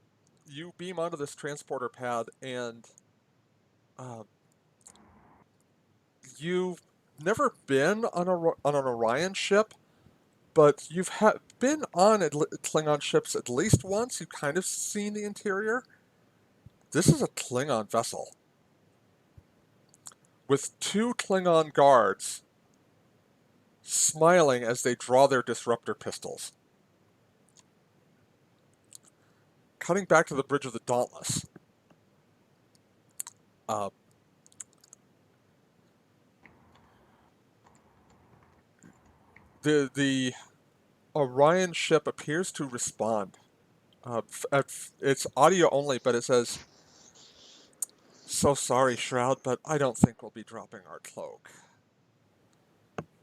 onto this transporter pad, and you've never been on an Orion ship, but you've been on Klingon ships at least once. You've kind of seen the interior. This is a Klingon vessel with two Klingon guards smiling as they draw their disruptor pistols. Cutting back to the bridge of the Dauntless. Uh, the Orion ship appears to respond. It's audio only, but it says, "So sorry, Shroud, but I don't think we'll be dropping our cloak."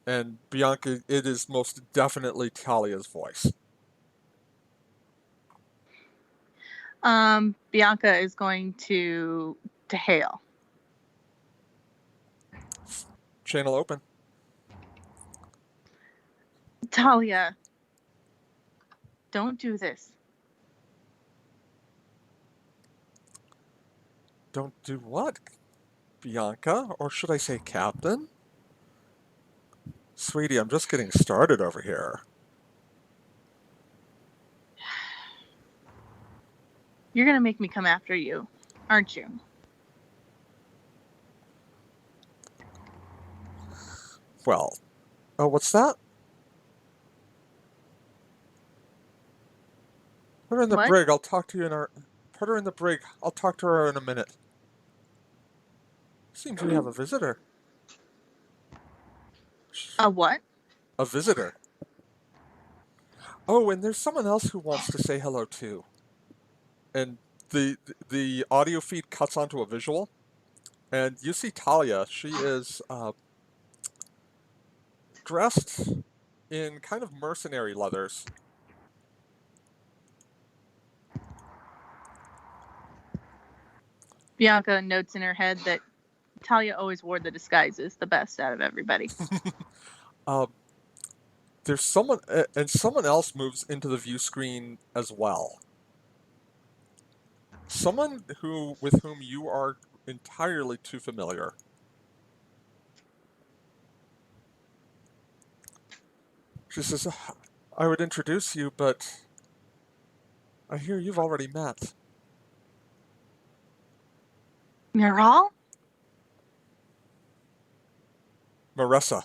And Bianca, it is most definitely Talia's voice. Bianca is going to hail. Channel open. Talia, don't do this. Don't do what, Bianca? Or should I say Captain? Sweetie, I'm just getting started over here. You're gonna make me come after you, aren't you? Well, oh, what's that? Put her in the What? brig. I'll talk to you in our. Put her in the brig. I'll talk to her in a minute. Seems we have a visitor. A what? A visitor. Oh, and there's someone else who wants to say hello too. And the audio feed cuts onto a visual, and you see Talia. She is dressed in kind of mercenary leathers. Bianca notes in her head that Talia always wore the disguises the best out of everybody. There's someone, and someone else moves into the view screen as well. Someone with whom you are entirely too familiar. She says, "I would introduce you, but I hear you've already met." Miral? Marissa.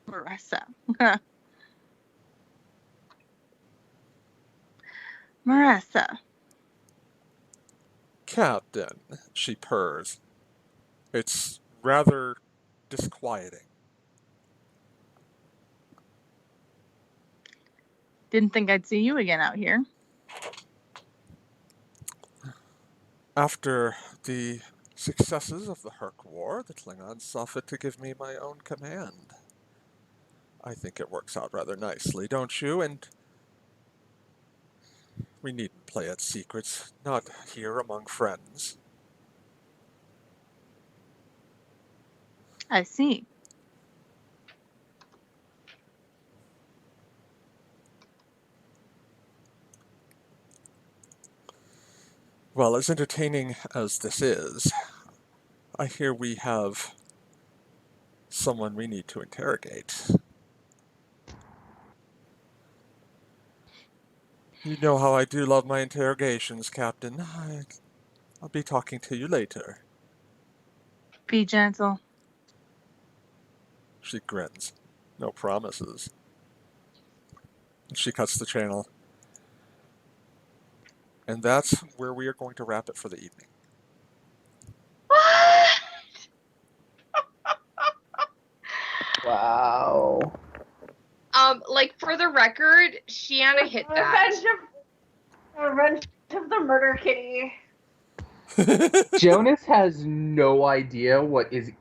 Marissa. Marissa. Captain, she purrs. It's rather disquieting. Didn't think I'd see you again out here. After the successes of the Herc War, the Klingons saw fit to give me my own command. I think it works out rather nicely, don't you? And we needn't play at secrets, not here among friends. I see. Well, as entertaining as this is, I hear we have someone we need to interrogate. You know how I do love my interrogations, Captain. I'll be talking to you later. Be gentle. She grins. No promises. She cuts the channel. And that's where we are going to wrap it for the evening. Wow. Like for the record, Shiana hit that. Revenge of the Murder Kitty. Jonas has no idea what is